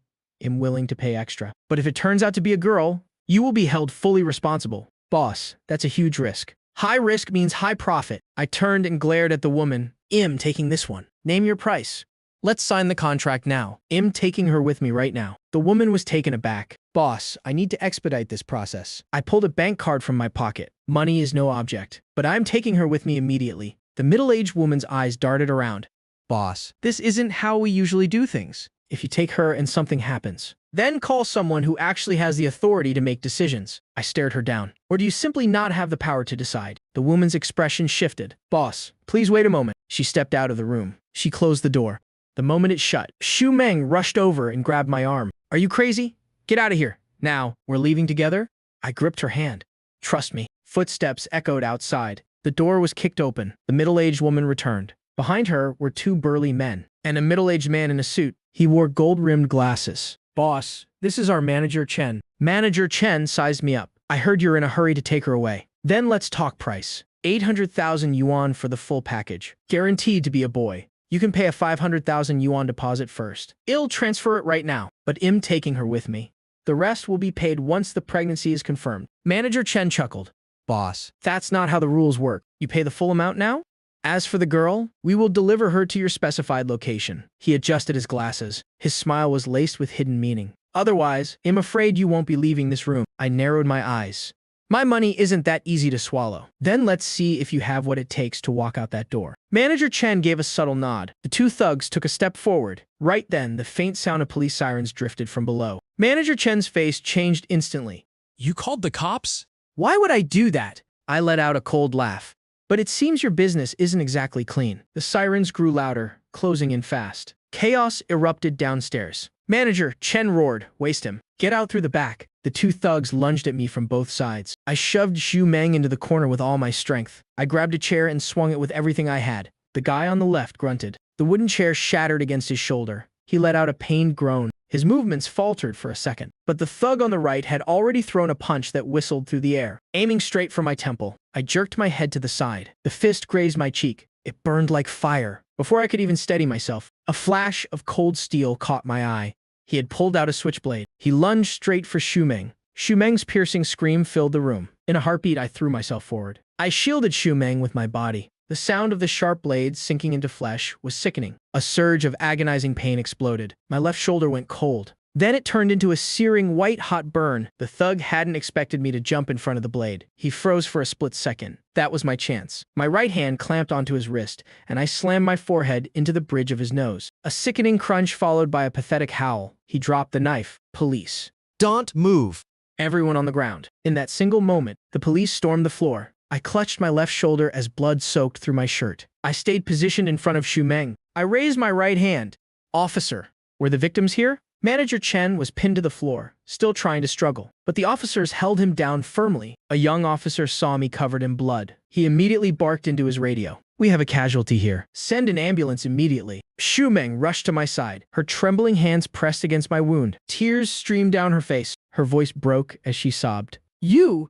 I'm willing to pay extra. But if it turns out to be a girl, you will be held fully responsible. Boss, that's a huge risk. High risk means high profit. I turned and glared at the woman. I'm taking this one. Name your price. Let's sign the contract now. I'm taking her with me right now. The woman was taken aback. Boss, I need to expedite this process. I pulled a bank card from my pocket. Money is no object. But I'm taking her with me immediately. The middle-aged woman's eyes darted around. Boss, this isn't how we usually do things. If you take her and something happens, then call someone who actually has the authority to make decisions. I stared her down. Or do you simply not have the power to decide? The woman's expression shifted. Boss, please wait a moment. She stepped out of the room. She closed the door. The moment it shut, Xu Meng rushed over and grabbed my arm. Are you crazy? Get out of here. Now, we're leaving together? I gripped her hand. Trust me. Footsteps echoed outside. The door was kicked open. The middle-aged woman returned. Behind her were two burly men, and a middle-aged man in a suit. He wore gold-rimmed glasses. Boss, this is our manager Chen. Manager Chen sized me up. I heard you're in a hurry to take her away. Then let's talk price. 800,000 yuan for the full package. Guaranteed to be a boy. You can pay a 500,000 yuan deposit first. I'll transfer it right now, but I'm taking her with me. The rest will be paid once the pregnancy is confirmed. Manager Chen chuckled. Boss, that's not how the rules work. You pay the full amount now? As for the girl, we will deliver her to your specified location. He adjusted his glasses. His smile was laced with hidden meaning. Otherwise, I'm afraid you won't be leaving this room. I narrowed my eyes. My money isn't that easy to swallow. Then let's see if you have what it takes to walk out that door. Manager Chen gave a subtle nod. The two thugs took a step forward. Right then, the faint sound of police sirens drifted from below. Manager Chen's face changed instantly. You called the cops? Why would I do that? I let out a cold laugh. But it seems your business isn't exactly clean. The sirens grew louder, closing in fast. Chaos erupted downstairs. Manager Chen roared, "Waste him. Get out through the back." The two thugs lunged at me from both sides. I shoved Xu Meng into the corner with all my strength. I grabbed a chair and swung it with everything I had. The guy on the left grunted. The wooden chair shattered against his shoulder. He let out a pained groan. His movements faltered for a second. But the thug on the right had already thrown a punch that whistled through the air, aiming straight for my temple. I jerked my head to the side. The fist grazed my cheek. It burned like fire. Before I could even steady myself, a flash of cold steel caught my eye. He had pulled out a switchblade. He lunged straight for Xu Meng. Xu Meng's piercing scream filled the room. In a heartbeat, I threw myself forward. I shielded Xu Meng with my body. The sound of the sharp blades sinking into flesh was sickening. A surge of agonizing pain exploded. My left shoulder went cold. Then it turned into a searing white-hot burn. The thug hadn't expected me to jump in front of the blade. He froze for a split second. That was my chance. My right hand clamped onto his wrist, and I slammed my forehead into the bridge of his nose. A sickening crunch followed by a pathetic howl. He dropped the knife. Police. Don't move. Everyone on the ground. In that single moment, the police stormed the floor. I clutched my left shoulder as blood soaked through my shirt. I stayed positioned in front of Xu Meng. I raised my right hand. Officer, were the victims here? Manager Chen was pinned to the floor, still trying to struggle. But the officers held him down firmly. A young officer saw me covered in blood. He immediately barked into his radio. "We have a casualty here. Send an ambulance immediately." Xu Meng rushed to my side. Her trembling hands pressed against my wound. Tears streamed down her face. Her voice broke as she sobbed. You're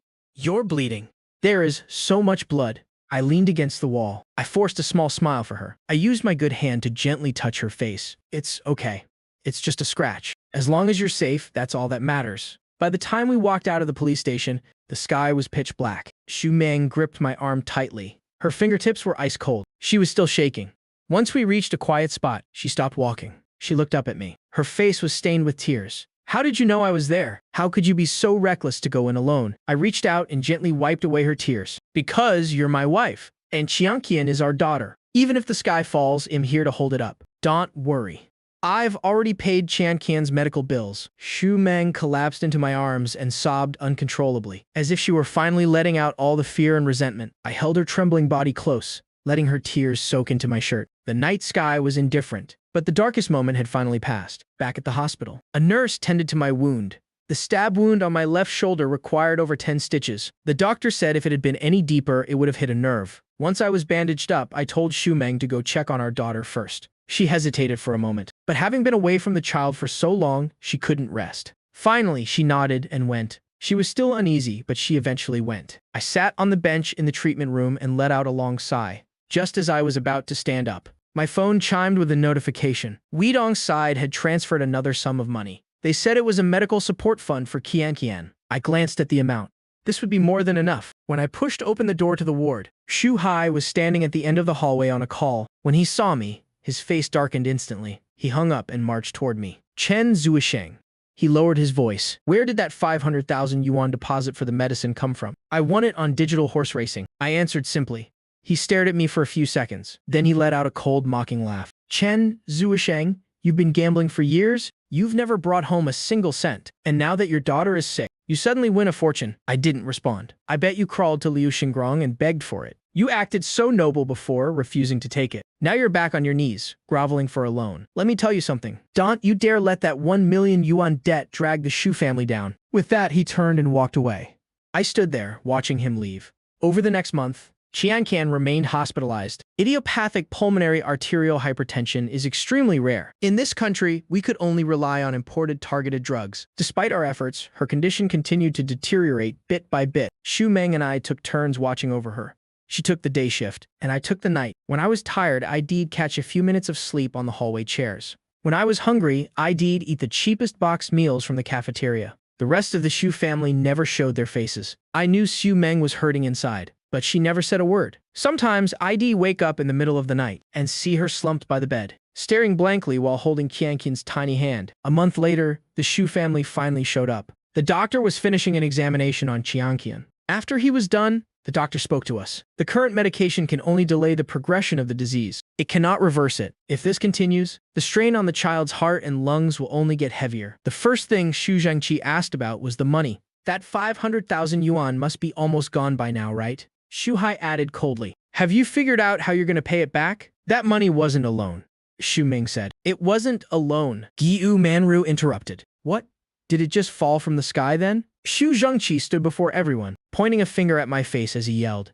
bleeding. There is so much blood." I leaned against the wall. I forced a small smile for her. I used my good hand to gently touch her face. "It's okay. It's just a scratch. As long as you're safe, that's all that matters." By the time we walked out of the police station, the sky was pitch black. Xu Meng gripped my arm tightly. Her fingertips were ice cold. She was still shaking. Once we reached a quiet spot, she stopped walking. She looked up at me. Her face was stained with tears. "How did you know I was there? How could you be so reckless to go in alone?" I reached out and gently wiped away her tears. "Because you're my wife, and Qianqian is our daughter. Even if the sky falls, I'm here to hold it up. Don't worry. I've already paid Qianqian's medical bills." Xu Meng collapsed into my arms and sobbed uncontrollably, as if she were finally letting out all the fear and resentment. I held her trembling body close, letting her tears soak into my shirt. The night sky was indifferent, but the darkest moment had finally passed. Back at the hospital, a nurse tended to my wound. The stab wound on my left shoulder required over 10 stitches. The doctor said if it had been any deeper, it would have hit a nerve. Once I was bandaged up, I told Xu Meng to go check on our daughter first. She hesitated for a moment, but having been away from the child for so long, she couldn't rest. Finally, she nodded and went. She was still uneasy, but she eventually went. I sat on the bench in the treatment room and let out a long sigh. Just as I was about to stand up, my phone chimed with a notification. Weidong's side had transferred another sum of money. They said it was a medical support fund for Qianqian. I glanced at the amount. This would be more than enough. When I pushed open the door to the ward, Xu Hai was standing at the end of the hallway on a call. When he saw me, his face darkened instantly. He hung up and marched toward me. "Chen Zuisheng." He lowered his voice. "Where did that 500,000 yuan deposit for the medicine come from?" "I won it on digital horse racing," I answered simply. He stared at me for a few seconds. Then he let out a cold, mocking laugh. "Chen Zuisheng, you've been gambling for years? You've never brought home a single cent. And now that your daughter is sick, you suddenly win a fortune." I didn't respond. I bet you crawled to Liu Xingrong and begged for it. You acted so noble before, refusing to take it. Now you're back on your knees, groveling for a loan. Let me tell you something. Don't you dare let that 1 million yuan debt drag the Shu family down. With that, he turned and walked away. I stood there, watching him leave. Over the next month, Qianqian remained hospitalized. Idiopathic pulmonary arterial hypertension is extremely rare. In this country, we could only rely on imported targeted drugs. Despite our efforts, her condition continued to deteriorate bit by bit. Xu Meng and I took turns watching over her. She took the day shift, and I took the night. When I was tired, I'd catch a few minutes of sleep on the hallway chairs. When I was hungry, I'd eat the cheapest boxed meals from the cafeteria. The rest of the Xu family never showed their faces. I knew Xu Meng was hurting inside, but she never said a word. Sometimes I'd wake up in the middle of the night and see her slumped by the bed, staring blankly while holding Qianqian's tiny hand. A month later, the Xu family finally showed up. The doctor was finishing an examination on Qianqian. After he was done, the doctor spoke to us. The current medication can only delay the progression of the disease. It cannot reverse it. If this continues, the strain on the child's heart and lungs will only get heavier. The first thing Xu Zhengqi asked about was the money. That 500,000 yuan must be almost gone by now, right? Xu Hai added coldly. Have you figured out how you're going to pay it back? That money wasn't a loan, Xu Ming said. It wasn't a loan, Guiyu Manru interrupted. What? Did it just fall from the sky then? Xu Zhengqi stood before everyone, pointing a finger at my face as he yelled,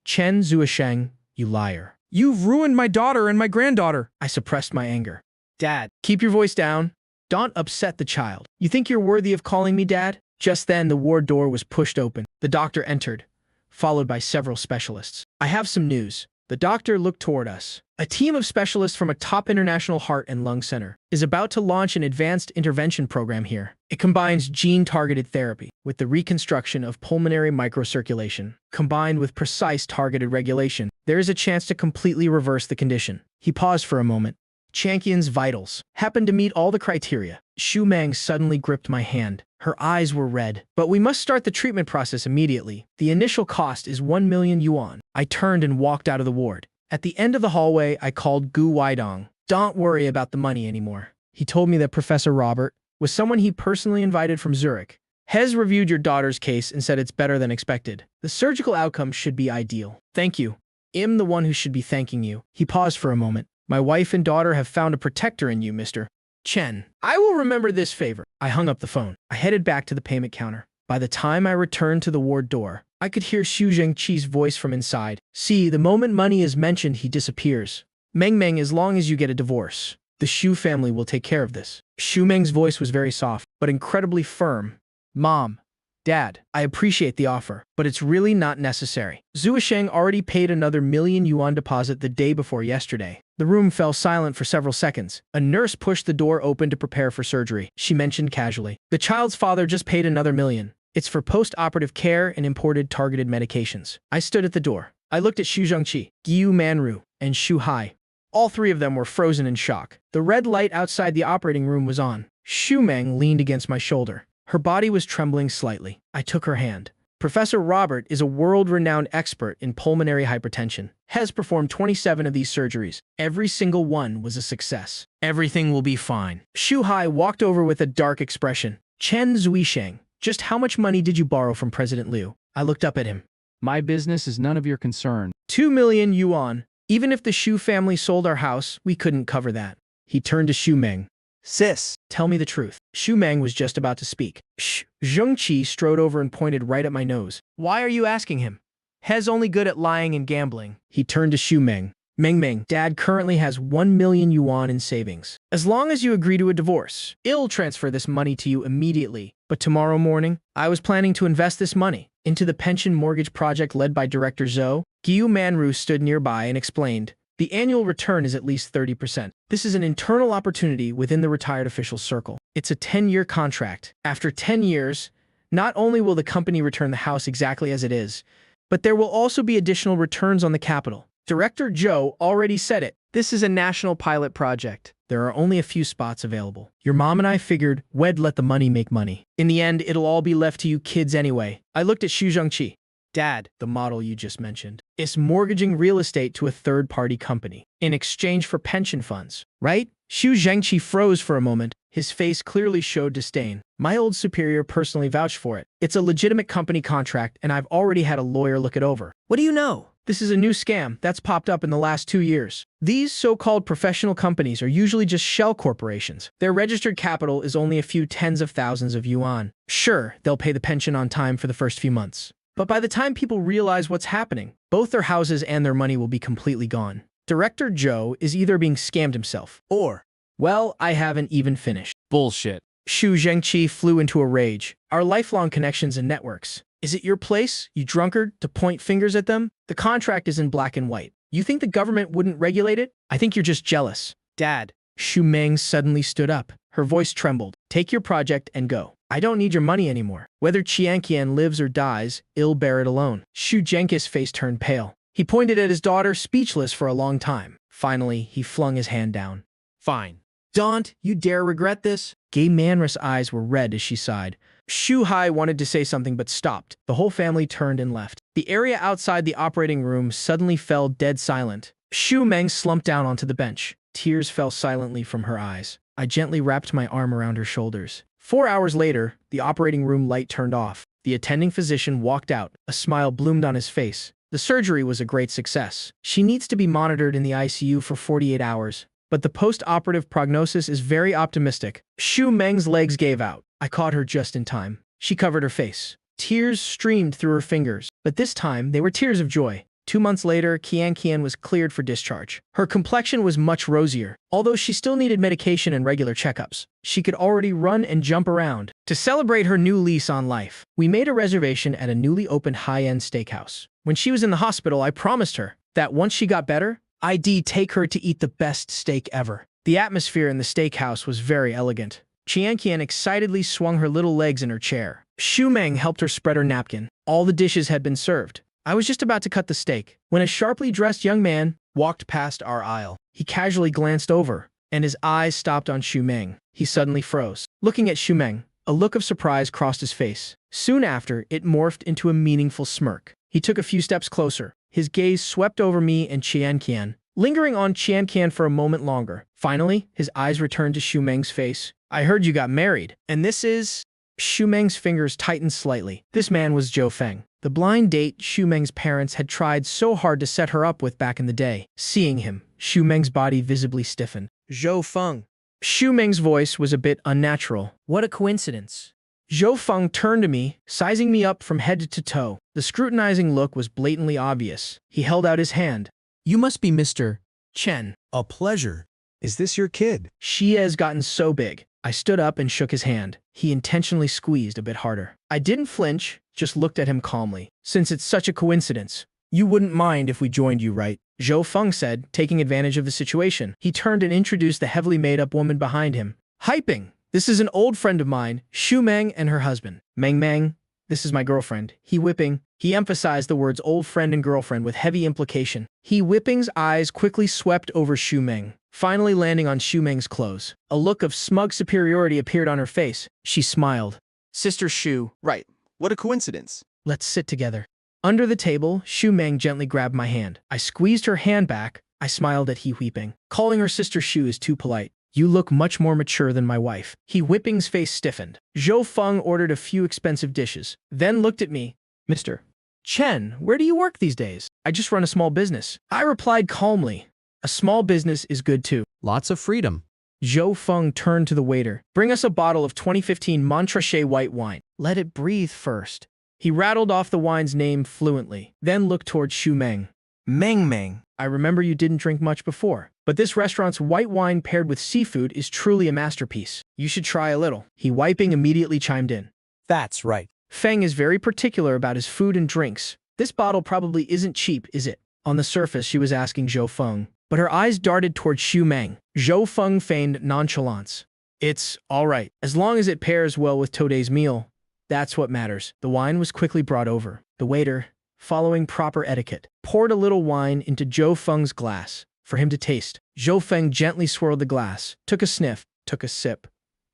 Chen Zuosheng, you liar. You've ruined my daughter and my granddaughter. I suppressed my anger. Dad. Keep your voice down. Don't upset the child. You think you're worthy of calling me dad? Just then, the ward door was pushed open. The doctor entered, followed by several specialists. I have some news. The doctor looked toward us. A team of specialists from a top international heart and lung center is about to launch an advanced intervention program here. It combines gene-targeted therapy with the reconstruction of pulmonary microcirculation. Combined with precise targeted regulation, there is a chance to completely reverse the condition. He paused for a moment. Qianqian's vitals happened to meet all the criteria. Xu Meng suddenly gripped my hand. Her eyes were red. But we must start the treatment process immediately. The initial cost is 1 million yuan. I turned and walked out of the ward. At the end of the hallway, I called Gu Weidong. Don't worry about the money anymore. He told me that Professor Robert was someone he personally invited from Zurich. Hez reviewed your daughter's case and said it's better than expected. The surgical outcome should be ideal. Thank you. I'm the one who should be thanking you. He paused for a moment. My wife and daughter have found a protector in you, Mr. Chen. I will remember this favor. I hung up the phone. I headed back to the payment counter. By the time I returned to the ward door, I could hear Xu Zhengqi's voice from inside. See, the moment money is mentioned, he disappears. Meng, as long as you get a divorce, the Xu family will take care of this. Xu Meng's voice was very soft, but incredibly firm. Mom, Dad, I appreciate the offer, but it's really not necessary. Zuosheng already paid another 1 million yuan deposit the day before yesterday. The room fell silent for several seconds. A nurse pushed the door open to prepare for surgery. She mentioned casually, the child's father just paid another 1 million. It's for post-operative care and imported targeted medications. I stood at the door. I looked at Xu Zhengqi, Guiyu Manru, and Xu Hai. All three of them were frozen in shock. The red light outside the operating room was on. Xu Meng leaned against my shoulder. Her body was trembling slightly. I took her hand. Professor Robert is a world-renowned expert in pulmonary hypertension. Has performed 27 of these surgeries. Every single one was a success. Everything will be fine. Xu Hai walked over with a dark expression. Chen Zuosheng, just how much money did you borrow from President Liu? I looked up at him. My business is none of your concern. 2 million yuan. Even if the Xu family sold our house, we couldn't cover that. He turned to Xu Meng. Sis. Tell me the truth. Xu Meng was just about to speak. Xu Zhengqi strode over and pointed right at my nose. Why are you asking him? Hez only good at lying and gambling. He turned to Xu Meng. Meng, Dad currently has 1 million yuan in savings. As long as you agree to a divorce, I'll transfer this money to you immediately. But tomorrow morning, I was planning to invest this money into the pension mortgage project led by Director Zhou. Guiyu Manru stood nearby and explained, the annual return is at least 30%. This is an internal opportunity within the retired officials' circle. It's a 10-year contract. After 10 years, not only will the company return the house exactly as it is, but there will also be additional returns on the capital. Director Zhou already said it. This is a national pilot project. There are only a few spots available. Your mom and I figured, we'd let the money make money. In the end, it'll all be left to you kids anyway. I looked at Xu Zhengqi. Dad, the model you just mentioned, is mortgaging real estate to a third-party company in exchange for pension funds, right? Xu Zhengqi froze for a moment. His face clearly showed disdain. My old superior personally vouched for it. It's a legitimate company contract, and I've already had a lawyer look it over. What do you know? This is a new scam that's popped up in the last 2 years. These so-called professional companies are usually just shell corporations. Their registered capital is only a few tens of thousands of yuan. Sure, they'll pay the pension on time for the first few months. But by the time people realize what's happening, both their houses and their money will be completely gone. Director Joe is either being scammed himself, or, well, I haven't even finished. Bullshit. Xu Zhengqi flew into a rage. Our lifelong connections and networks. Is it your place, you drunkard, to point fingers at them? The contract is in black and white. You think the government wouldn't regulate it? I think you're just jealous. Dad. Xu Meng suddenly stood up. Her voice trembled. Take your project and go. I don't need your money anymore. Whether Qianqian lives or dies, I'll bear it alone. Xu Zhengqi's face turned pale. He pointed at his daughter, speechless for a long time. Finally, he flung his hand down. Fine. Don't you dare regret this? Gay Manra's eyes were red as she sighed. Xu Hai wanted to say something but stopped. The whole family turned and left. The area outside the operating room suddenly fell dead silent. Xu Meng slumped down onto the bench. Tears fell silently from her eyes. I gently wrapped my arm around her shoulders. 4 hours later, the operating room light turned off. The attending physician walked out. A smile bloomed on his face. The surgery was a great success. She needs to be monitored in the ICU for 48 hours. But the post-operative prognosis is very optimistic. Xu Meng's legs gave out. I caught her just in time. She covered her face. Tears streamed through her fingers, but this time they were tears of joy. 2 months later, Qianqian was cleared for discharge. Her complexion was much rosier. Although she still needed medication and regular checkups, she could already run and jump around. To celebrate her new lease on life, we made a reservation at a newly opened high-end steakhouse. When she was in the hospital, I promised her that once she got better, I'd take her to eat the best steak ever. The atmosphere in the steakhouse was very elegant. Qianqian excitedly swung her little legs in her chair. Xu Meng helped her spread her napkin. All the dishes had been served. I was just about to cut the steak when a sharply dressed young man walked past our aisle. He casually glanced over, and his eyes stopped on Xu Meng. He suddenly froze. Looking at Xu Meng, a look of surprise crossed his face. Soon after, it morphed into a meaningful smirk. He took a few steps closer. His gaze swept over me and Qianqian, lingering on Qianqian for a moment longer. Finally, his eyes returned to Xu Meng's face. I heard you got married, and this is... Xu Meng's fingers tightened slightly. This man was Zhou Feng, the blind date Xu Meng's parents had tried so hard to set her up with back in the day. Seeing him, Xu Meng's body visibly stiffened. Zhou Feng. Xu Meng's voice was a bit unnatural. What a coincidence. Zhou Feng turned to me, sizing me up from head to toe. The scrutinizing look was blatantly obvious. He held out his hand. You must be Mr. Chen. A pleasure. Is this your kid? She has gotten so big. I stood up and shook his hand. He intentionally squeezed a bit harder. I didn't flinch, just looked at him calmly. Since it's such a coincidence, you wouldn't mind if we joined you, right? Zhou Feng said, taking advantage of the situation. He turned and introduced the heavily made-up woman behind him. Hyping! This is an old friend of mine, Xu Meng and her husband. Meng, this is my girlfriend. He whipping. He emphasized the words old friend and girlfriend with heavy implication. He whipping's eyes quickly swept over Xu Meng, finally landing on Xu Meng's clothes. A look of smug superiority appeared on her face. She smiled. Sister Xu. Right. What a coincidence. Let's sit together. Under the table, Xu Meng gently grabbed my hand. I squeezed her hand back. I smiled at he weeping. Calling her sister Xu is too polite. You look much more mature than my wife. He whipping's face stiffened. Zhou Feng ordered a few expensive dishes, then looked at me. Mr. Chen, where do you work these days? I just run a small business. I replied calmly. A small business is good too. Lots of freedom. Zhou Feng turned to the waiter. Bring us a bottle of 2015 Montrachet white wine. Let it breathe first. He rattled off the wine's name fluently, then looked toward Xu Meng. Meng, I remember you didn't drink much before, but this restaurant's white wine paired with seafood is truly a masterpiece. You should try a little. He wiping immediately chimed in. That's right. Feng is very particular about his food and drinks. This bottle probably isn't cheap, is it? On the surface, she was asking Zhou Feng, but her eyes darted toward Xu Meng. Zhou Feng feigned nonchalance. It's all right, as long as it pairs well with today's meal. That's what matters. The wine was quickly brought over. The waiter, following proper etiquette, poured a little wine into Zhou Feng's glass for him to taste. Zhou Feng gently swirled the glass, took a sniff, took a sip,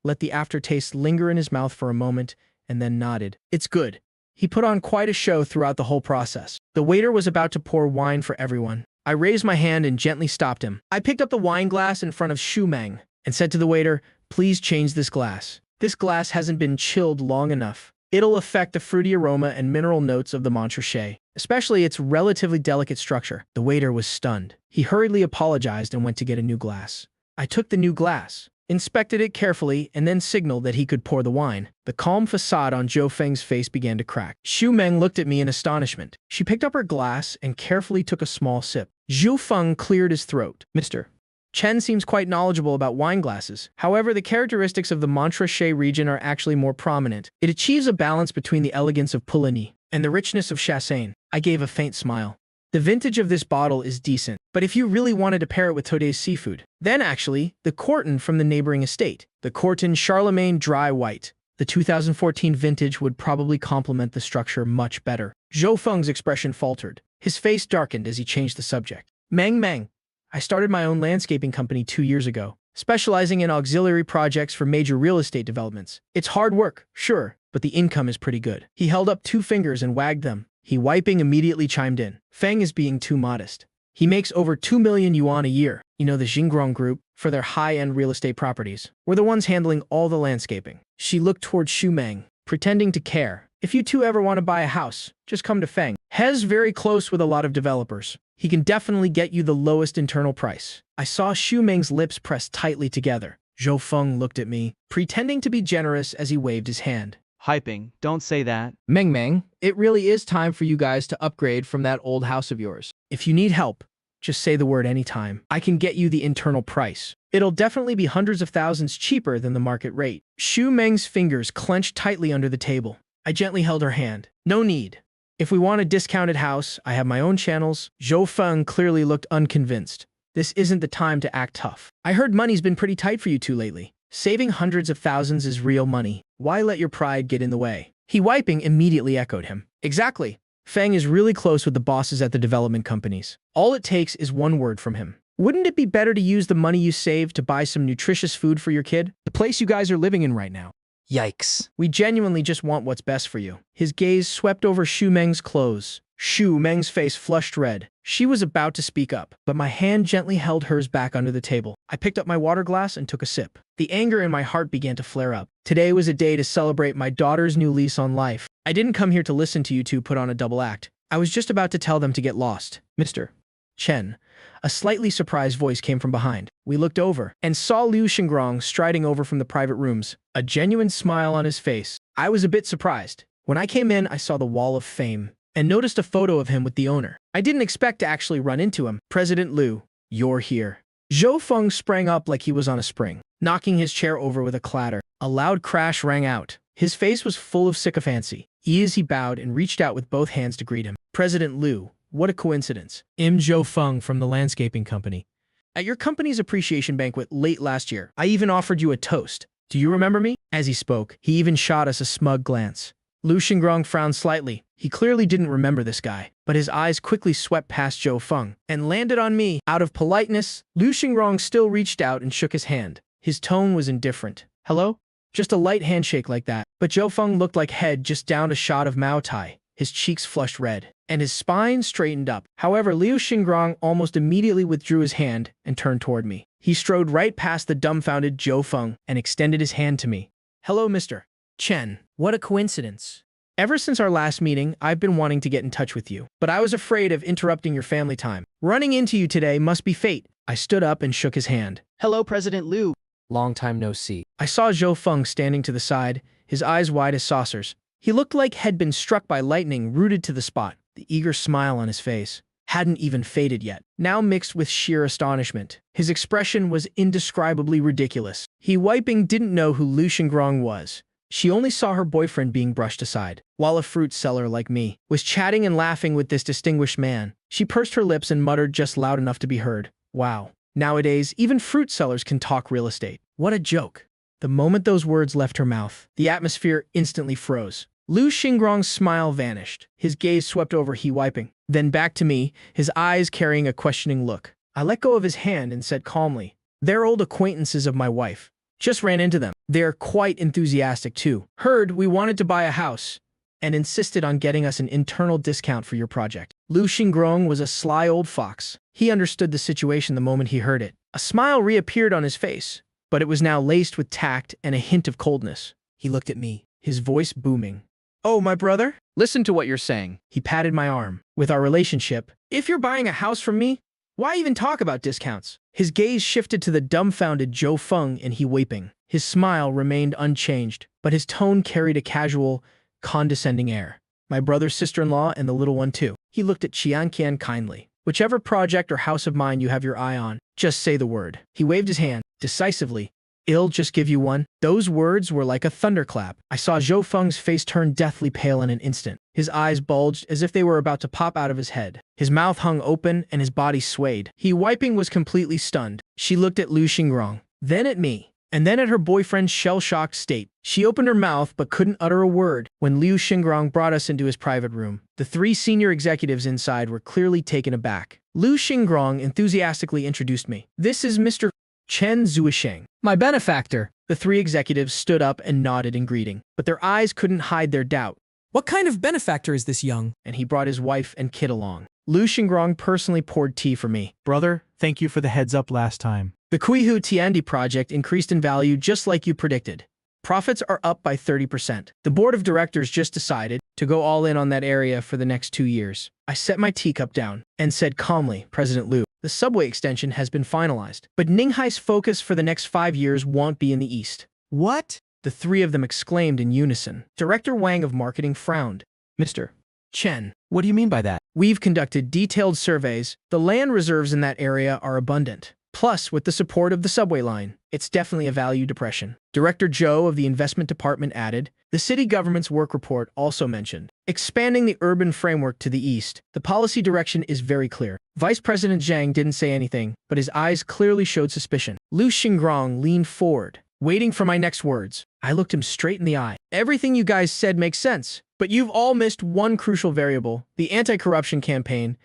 let the aftertaste linger in his mouth for a moment, and then nodded. It's good. He put on quite a show throughout the whole process. The waiter was about to pour wine for everyone. I raised my hand and gently stopped him. I picked up the wine glass in front of Xu Meng and said to the waiter, please change this glass. This glass hasn't been chilled long enough. It'll affect the fruity aroma and mineral notes of the Montrachet, especially its relatively delicate structure. The waiter was stunned. He hurriedly apologized and went to get a new glass. I took the new glass, inspected it carefully, and then signaled that he could pour the wine. The calm facade on Zhou Feng's face began to crack. Xu Meng looked at me in astonishment. She picked up her glass and carefully took a small sip. Zhou Feng cleared his throat. Mr. Chen seems quite knowledgeable about wine glasses. However, the characteristics of the Montrachet region are actually more prominent. It achieves a balance between the elegance of Pouligny and the richness of Chassagne. I gave a faint smile. The vintage of this bottle is decent, but if you really wanted to pair it with today's seafood, then actually, the Corton from the neighboring estate, the Corton Charlemagne Dry White, the 2014 vintage would probably complement the structure much better. Zhou Feng's expression faltered. His face darkened as he changed the subject. Meng, I started my own landscaping company 2 years ago, specializing in auxiliary projects for major real estate developments. It's hard work, sure, but the income is pretty good. He held up 2 fingers and wagged them. He wiping immediately chimed in. Feng is being too modest. He makes over 2 million yuan a year. You know, the Xingrong Group, for their high-end real estate properties, were the ones handling all the landscaping. She looked towards Xu Meng, pretending to care. If you two ever want to buy a house, just come to Feng. He's very close with a lot of developers. He can definitely get you the lowest internal price. I saw Xu Meng's lips pressed tightly together. Zhou Feng looked at me, pretending to be generous as he waved his hand. Hyping. Don't say that. Meng, it really is time for you guys to upgrade from that old house of yours. If you need help, just say the word anytime. I can get you the internal price. It'll definitely be hundreds of thousands cheaper than the market rate. Xu Meng's fingers clenched tightly under the table. I gently held her hand. No need. If we want a discounted house, I have my own channels. Zhou Feng clearly looked unconvinced. This isn't the time to act tough. I heard money's been pretty tight for you two lately. Saving hundreds of thousands is real money. Why let your pride get in the way? He wiping immediately echoed him. Exactly. Feng is really close with the bosses at the development companies. All it takes is one word from him. Wouldn't it be better to use the money you saved to buy some nutritious food for your kid? The place you guys are living in right now. Yikes. We genuinely just want what's best for you. His gaze swept over Xu Meng's clothes. Xu Meng's face flushed red. She was about to speak up, but my hand gently held hers back under the table. I picked up my water glass and took a sip. The anger in my heart began to flare up. Today was a day to celebrate my daughter's new lease on life. I didn't come here to listen to you two put on a double act. I was just about to tell them to get lost. Mr. Chen. A slightly surprised voice came from behind. We looked over and saw Liu Xingrong striding over from the private rooms, a genuine smile on his face. I was a bit surprised. When I came in, I saw the wall of fame and noticed a photo of him with the owner. I didn't expect to actually run into him. President Liu, you're here. Zhou Feng sprang up like he was on a spring, knocking his chair over with a clatter. A loud crash rang out. His face was full of sycophancy. He bowed and reached out with both hands to greet him. President Liu, what a coincidence. I'm Zhou Feng from the landscaping company. At your company's appreciation banquet late last year, I even offered you a toast. Do you remember me? As he spoke, he even shot us a smug glance. Liu Xingrong frowned slightly. He clearly didn't remember this guy, but his eyes quickly swept past Zhou Feng and landed on me. Out of politeness, Liu Xingrong still reached out and shook his hand. His tone was indifferent. Hello? Just a light handshake like that. But Zhou Feng looked like head just downed a shot of Mao Tai. His cheeks flushed red, and his spine straightened up. However, Liu Xingrong almost immediately withdrew his hand and turned toward me. He strode right past the dumbfounded Zhou Feng and extended his hand to me. Hello, Mr. Chen. What a coincidence. Ever since our last meeting, I've been wanting to get in touch with you, but I was afraid of interrupting your family time. Running into you today must be fate. I stood up and shook his hand. Hello, President Liu. Long time no see. I saw Zhou Feng standing to the side, his eyes wide as saucers. He looked like he'd been struck by lightning, rooted to the spot. The eager smile on his face hadn't even faded yet, now mixed with sheer astonishment. His expression was indescribably ridiculous. He wiping didn't know who Liu Xingrong was. She only saw her boyfriend being brushed aside, while a fruit seller like me was chatting and laughing with this distinguished man. She pursed her lips and muttered just loud enough to be heard. Wow. Nowadays, even fruit sellers can talk real estate. What a joke. The moment those words left her mouth, the atmosphere instantly froze. Liu Xingrong's smile vanished. His gaze swept over he wiping, then back to me, his eyes carrying a questioning look. I let go of his hand and said calmly, "They're old acquaintances of my wife. Just ran into them. They're quite enthusiastic too. Heard we wanted to buy a house and insisted on getting us an internal discount for your project." Liu Xingrong was a sly old fox. He understood the situation the moment he heard it. A smile reappeared on his face, but it was now laced with tact and a hint of coldness. He looked at me, his voice booming. Oh, my brother? Listen to what you're saying. He patted my arm. With our relationship, if you're buying a house from me, why even talk about discounts? His gaze shifted to the dumbfounded Zhou Feng and he weeping. His smile remained unchanged, but his tone carried a casual, condescending air. My brother's sister-in-law and the little one too. He looked at Qianqian kindly. Whichever project or house of mine you have your eye on, just say the word. He waved his hand, decisively. I'll just give you one. Those words were like a thunderclap. I saw Zhou Feng's face turn deathly pale in an instant. His eyes bulged as if they were about to pop out of his head. His mouth hung open and his body swayed. He wiping was completely stunned. She looked at Lu Xingrong, then at me, and then at her boyfriend's shell-shocked state. She opened her mouth but couldn't utter a word. When Liu Xingrong brought us into his private room, the three senior executives inside were clearly taken aback. Liu Xingrong enthusiastically introduced me. This is Mr. Chen Zuisheng, my benefactor. The three executives stood up and nodded in greeting, but their eyes couldn't hide their doubt. What kind of benefactor is this young? And he brought his wife and kid along. Lu Xingrong personally poured tea for me. Brother, thank you for the heads up last time. The Kuihu Tiandi project increased in value just like you predicted. Profits are up by 30%. The board of directors just decided to go all in on that area for the next 2 years. I set my teacup down and said calmly, President Liu, the subway extension has been finalized, but Ninghai's focus for the next 5 years won't be in the east. What? The three of them exclaimed in unison. Director Wang of marketing frowned. Mr. Chen, What do you mean by that? we've conducted detailed surveys. The land reserves in that area are abundant. Plus, with the support of the subway line, it's definitely a value depression. Director Zhou of the investment department added, the city government's work report also mentioned, expanding the urban framework to the east. The policy direction is very clear. Vice President Zhang didn't say anything, but his eyes clearly showed suspicion. Lu Xingrong leaned forward, waiting for my next words. I looked him straight in the eye. Everything you guys said makes sense, but you've all missed one crucial variable, the anti-corruption campaign.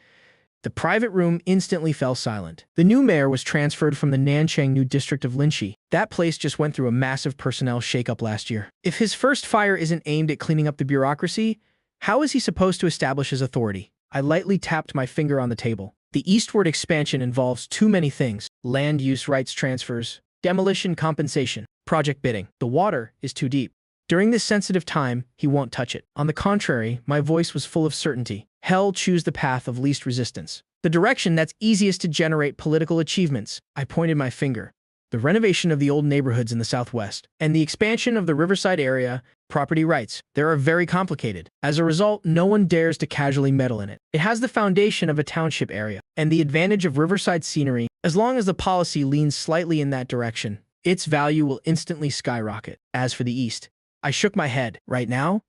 The private room instantly fell silent. The new mayor was transferred from the Nanchang New District of Linxi. That place just went through a massive personnel shakeup last year. If his first fire isn't aimed at cleaning up the bureaucracy, how is he supposed to establish his authority? I lightly tapped my finger on the table. The eastward expansion involves too many things. Land use rights transfers, demolition compensation, project bidding. The water is too deep. During this sensitive time, he won't touch it. On the contrary, my voice was full of certainty. Hell, choose the path of least resistance. The direction that's easiest to generate political achievements. I pointed my finger. The renovation of the old neighborhoods in the southwest and the expansion of the riverside area, property rights, they are very complicated. As a result, no one dares to casually meddle in it. It has the foundation of a township area and the advantage of riverside scenery. As long as the policy leans slightly in that direction, its value will instantly skyrocket. As for the east, I shook my head. Right now,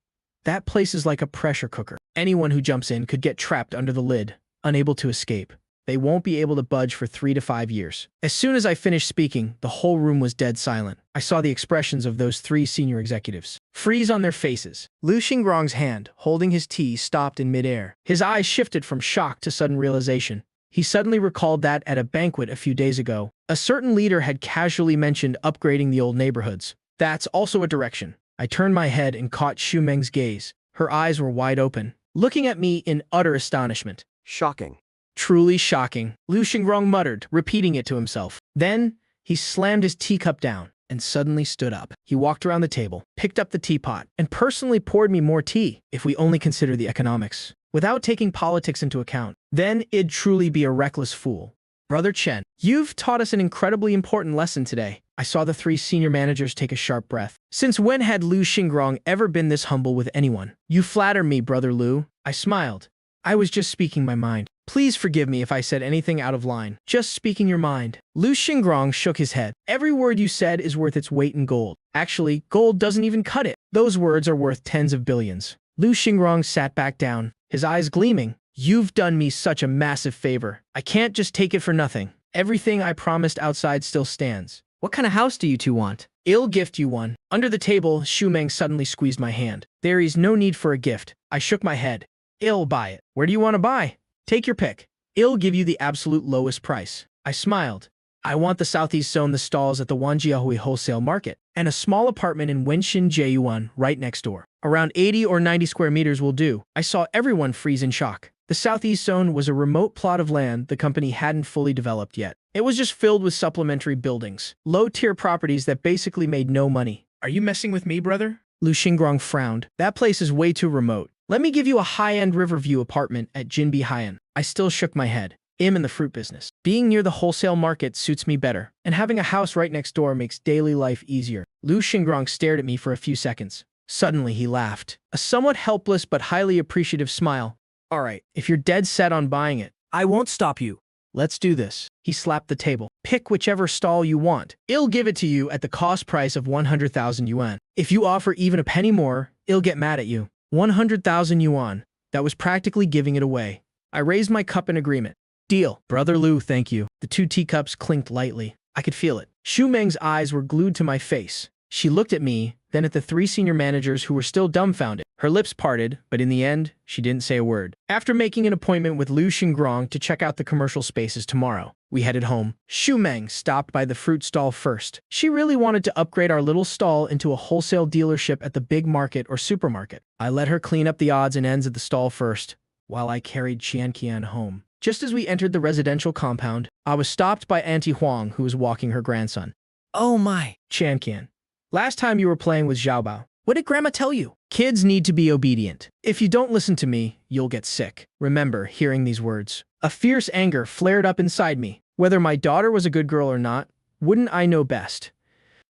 that place is like a pressure cooker. Anyone who jumps in could get trapped under the lid, unable to escape. They won't be able to budge for 3 to 5 years. As soon as I finished speaking, the whole room was dead silent. I saw the expressions of those three senior executives freeze on their faces. Lu Xingrong's hand, holding his tea, stopped in midair. His eyes shifted from shock to sudden realization. He suddenly recalled that at a banquet a few days ago, a certain leader had casually mentioned upgrading the old neighborhoods. That's also a direction. I turned my head and caught Xu Meng's gaze. Her eyes were wide open, looking at me in utter astonishment. Shocking. Truly shocking, Lu Xingrong muttered, repeating it to himself. Then, he slammed his teacup down and suddenly stood up. He walked around the table, picked up the teapot, and personally poured me more tea. If we only consider the economics, without taking politics into account, then it'd truly be a reckless fool. Brother Chen, you've taught us an incredibly important lesson today. I saw the three senior managers take a sharp breath. Since when had Lu Xingrong ever been this humble with anyone? You flatter me, Brother Lu. I smiled. I was just speaking my mind. Please forgive me if I said anything out of line. Just speaking your mind. Lu Xingrong shook his head. Every word you said is worth its weight in gold. Actually, gold doesn't even cut it. Those words are worth tens of billions. Lu Xingrong sat back down, his eyes gleaming. You've done me such a massive favor. I can't just take it for nothing. Everything I promised outside still stands. What kind of house do you two want? I'll gift you one. Under the table, Xu Meng suddenly squeezed my hand. There is no need for a gift. I shook my head. I'll buy it. Where do you want to buy? Take your pick. I'll give you the absolute lowest price. I smiled. I want the southeast zone, the stalls at the Wanjiahui wholesale market, and a small apartment in Wenshin Jiyuan right next door. Around 80 or 90 square meters will do. I saw everyone freeze in shock. The southeast zone was a remote plot of land the company hadn't fully developed yet. It was just filled with supplementary buildings, low-tier properties that basically made no money. Are you messing with me, brother? Lu Xingrong frowned. That place is way too remote. Let me give you a high-end Riverview apartment at Jinbi Haiyan. I still shook my head. I'm in the fruit business. Being near the wholesale market suits me better, and having a house right next door makes daily life easier. Lu Xingrong stared at me for a few seconds. Suddenly, he laughed. A somewhat helpless but highly appreciative smile. All right, if you're dead set on buying it, I won't stop you. let's do this. He slapped the table. Pick whichever stall you want. I'll give it to you at the cost price of 100,000 yuan. If you offer even a penny more, I'll get mad at you. 100,000 yuan. That was practically giving it away. I raised my cup in agreement. Deal. Brother Lu, thank you. The 2 teacups clinked lightly. I could feel it. Xu Meng's eyes were glued to my face. She looked at me, then at the 3 senior managers who were still dumbfounded. Her lips parted, but in the end, she didn't say a word. After making an appointment with Lu Xingrong to check out the commercial spaces tomorrow, we headed home. Xu Meng stopped by the fruit stall first. She really wanted to upgrade our little stall into a wholesale dealership at the big market or supermarket. I let her clean up the odds and ends of the stall first, while I carried Qianqian home. Just as we entered the residential compound, I was stopped by Auntie Huang, who was walking her grandson. Oh my. Qianqian, last time you were playing with Xiaobao. What did Grandma tell you? Kids need to be obedient. If you don't listen to me, you'll get sick. Remember hearing these words. A fierce anger flared up inside me. Whether my daughter was a good girl or not, wouldn't I know best?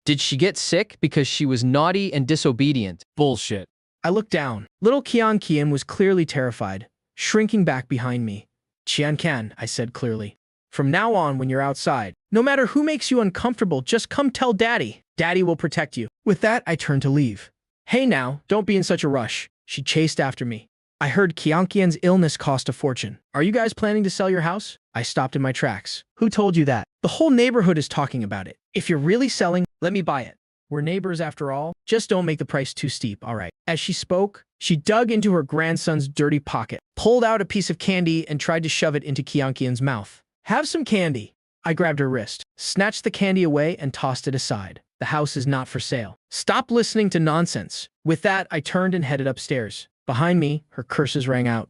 Did she get sick because she was naughty and disobedient? Bullshit. I looked down. Little Qian was clearly terrified, shrinking back behind me. Qian, I said clearly. From now on, when you're outside, no matter who makes you uncomfortable, just come tell Daddy. Daddy will protect you. With that, I turned to leave. Hey now, don't be in such a rush. She chased after me. I heard Qianqian's illness cost a fortune. Are you guys planning to sell your house? I stopped in my tracks. Who told you that? The whole neighborhood is talking about it. If you're really selling, let me buy it. We're neighbors after all. Just don't make the price too steep, all right? As she spoke, she dug into her grandson's dirty pocket, pulled out a piece of candy, and tried to shove it into Qianqian's mouth. Have some candy. I grabbed her wrist, snatched the candy away, and tossed it aside. The house is not for sale. Stop listening to nonsense. With that, I turned and headed upstairs. Behind me, her curses rang out.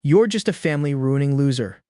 You're just a family-ruining loser.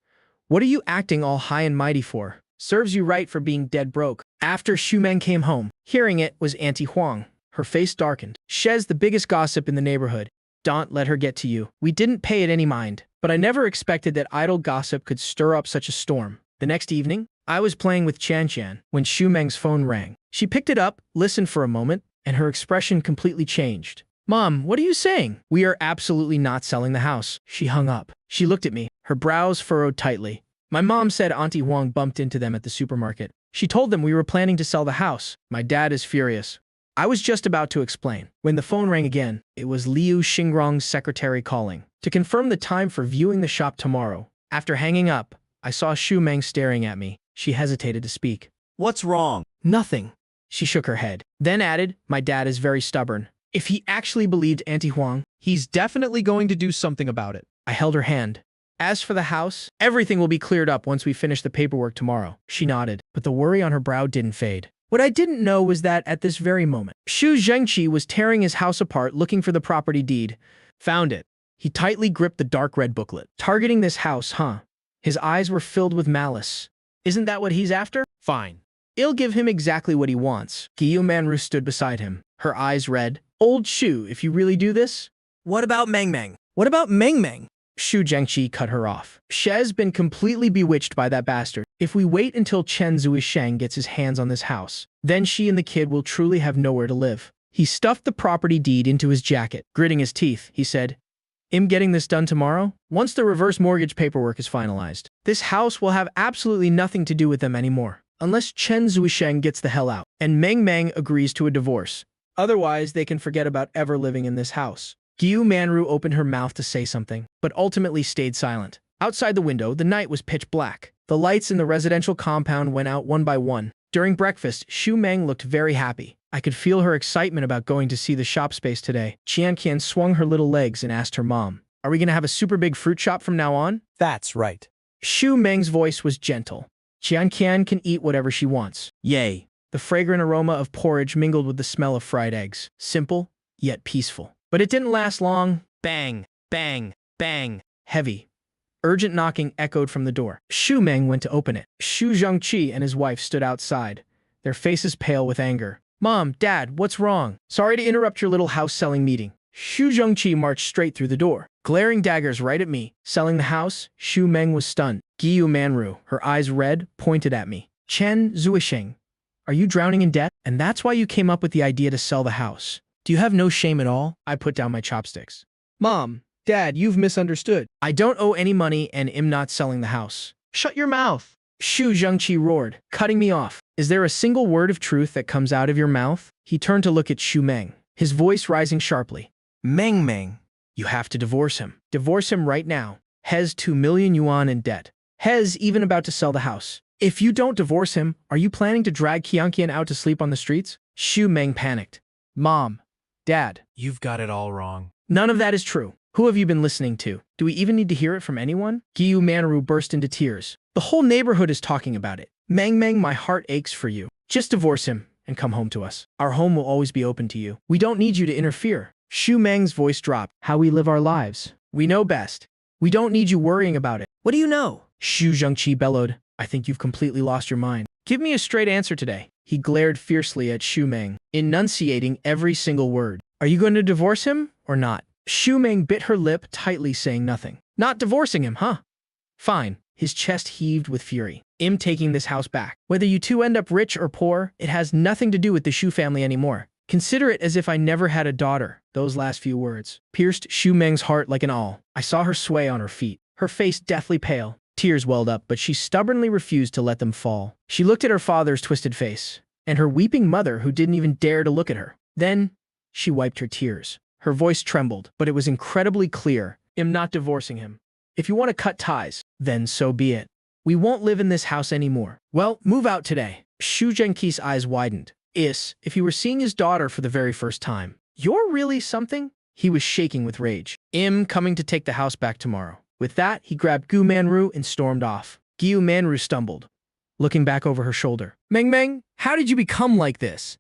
What are you acting all high and mighty for? Serves you right for being dead broke. After Xu Meng came home, hearing it was Auntie Huang. Her face darkened. She's the biggest gossip in the neighborhood. Don't let her get to you. We didn't pay it any mind, but I never expected that idle gossip could stir up such a storm. The next evening, I was playing with Qian when Xu Meng's phone rang. She picked it up, listened for a moment, and her expression completely changed. Mom, what are you saying? We are absolutely not selling the house. She hung up. She looked at me, her brows furrowed tightly. My mom said Auntie Huang bumped into them at the supermarket. She told them we were planning to sell the house. My dad is furious. I was just about to explain. When the phone rang again, it was Liu Xingrong's secretary calling to confirm the time for viewing the shop tomorrow. After hanging up, I saw Xu Meng staring at me. She hesitated to speak. What's wrong? Nothing. She shook her head, then added, my dad is very stubborn. If he actually believed Auntie Huang, He's definitely going to do something about it. I held her hand. As for the house, everything will be cleared up once we finish the paperwork tomorrow. She nodded, but the worry on her brow didn't fade. What I didn't know was that at this very moment, Xu Zhengqi was tearing his house apart looking for the property deed. Found it. He tightly gripped the dark red booklet. Targeting this house, huh? His eyes were filled with malice. Isn't that what he's after? Fine. I'll give him exactly what he wants. Guillaume Manru stood beside him, her eyes red. Old Xu, if you really do this? What about Meng Meng? What about Meng Meng? Xu Zhengqi cut her off. She's been completely bewitched by that bastard. If we wait until Chen Zuisheng gets his hands on this house, then she and the kid will truly have nowhere to live. He stuffed the property deed into his jacket. Gritting his teeth, he said, I'm getting this done tomorrow, once the reverse mortgage paperwork is finalized. This house will have absolutely nothing to do with them anymore, unless Chen Zuisheng gets the hell out, and Meng Meng agrees to a divorce. Otherwise, they can forget about ever living in this house. Guillaume Manru opened her mouth to say something, but ultimately stayed silent. Outside the window, the night was pitch black. The lights in the residential compound went out one by one. During breakfast, Xu Meng looked very happy. I could feel her excitement about going to see the shop space today. Qianqian swung her little legs and asked her mom, are we going to have a super big fruit shop from now on? That's right. Xu Meng's voice was gentle. Qianqian can eat whatever she wants. Yay. The fragrant aroma of porridge mingled with the smell of fried eggs. Simple, yet peaceful. But it didn't last long. Bang, bang, bang. Heavy, urgent knocking echoed from the door. Xu Meng went to open it. Xu Zhengqi and his wife stood outside, their faces pale with anger. Mom, Dad, what's wrong? Sorry to interrupt your little house-selling meeting. Xu Zhengqi marched straight through the door, glaring daggers right at me. Selling the house? Xu Meng was stunned. Giyu Manru, her eyes red, pointed at me. Chen Zuisheng, are you drowning in debt? And that's why you came up with the idea to sell the house? Do you have no shame at all? I put down my chopsticks. Mom, Dad, you've misunderstood. I don't owe any money and am not selling the house. Shut your mouth. Xu Zhengqi roared, cutting me off. Is there a single word of truth that comes out of your mouth? He turned to look at Xu Meng, his voice rising sharply. Meng, you have to divorce him. Divorce him right now. He's 2 million yuan in debt. He's even about to sell the house. If you don't divorce him, are you planning to drag Qianqian out to sleep on the streets? Xu Meng panicked. Mom, Dad, You've got it all wrong. none of that is true. Who have you been listening to? Do we even need to hear it from anyone? Giyu Manru burst into tears. The whole neighborhood is talking about it. Meng, my heart aches for you. Just divorce him and come home to us. Our home will always be open to you. We don't need you to interfere. Xu Meng's voice dropped. How we live our lives. We know best. We don't need you worrying about it. What do you know? Xu Zhengqi bellowed. I think you've completely lost your mind. Give me a straight answer today. He glared fiercely at Xu Meng, enunciating every single word. Are you going to divorce him or not? Xu Meng bit her lip tightly, saying nothing. Not divorcing him, huh? Fine. His chest heaved with fury. I'm taking this house back. Whether you two end up rich or poor, it has nothing to do with the Xu family anymore. Consider it as if I never had a daughter. Those last few words pierced Xu Meng's heart like an awl. I saw her sway on her feet, her face deathly pale. Tears welled up, but she stubbornly refused to let them fall. She looked at her father's twisted face, and her weeping mother who didn't even dare to look at her. Then, she wiped her tears. Her voice trembled, but it was incredibly clear. I'm not divorcing him. If you want to cut ties, then so be it. We won't live in this house anymore. Well, move out today. Xu Zhengqi's eyes widened. If he were seeing his daughter for the very first time. You're really something? He was shaking with rage. I'm coming to take the house back tomorrow. With that, he grabbed Giyu Manru and stormed off. Giyu Manru stumbled, looking back over her shoulder. Meng, how did you become like this?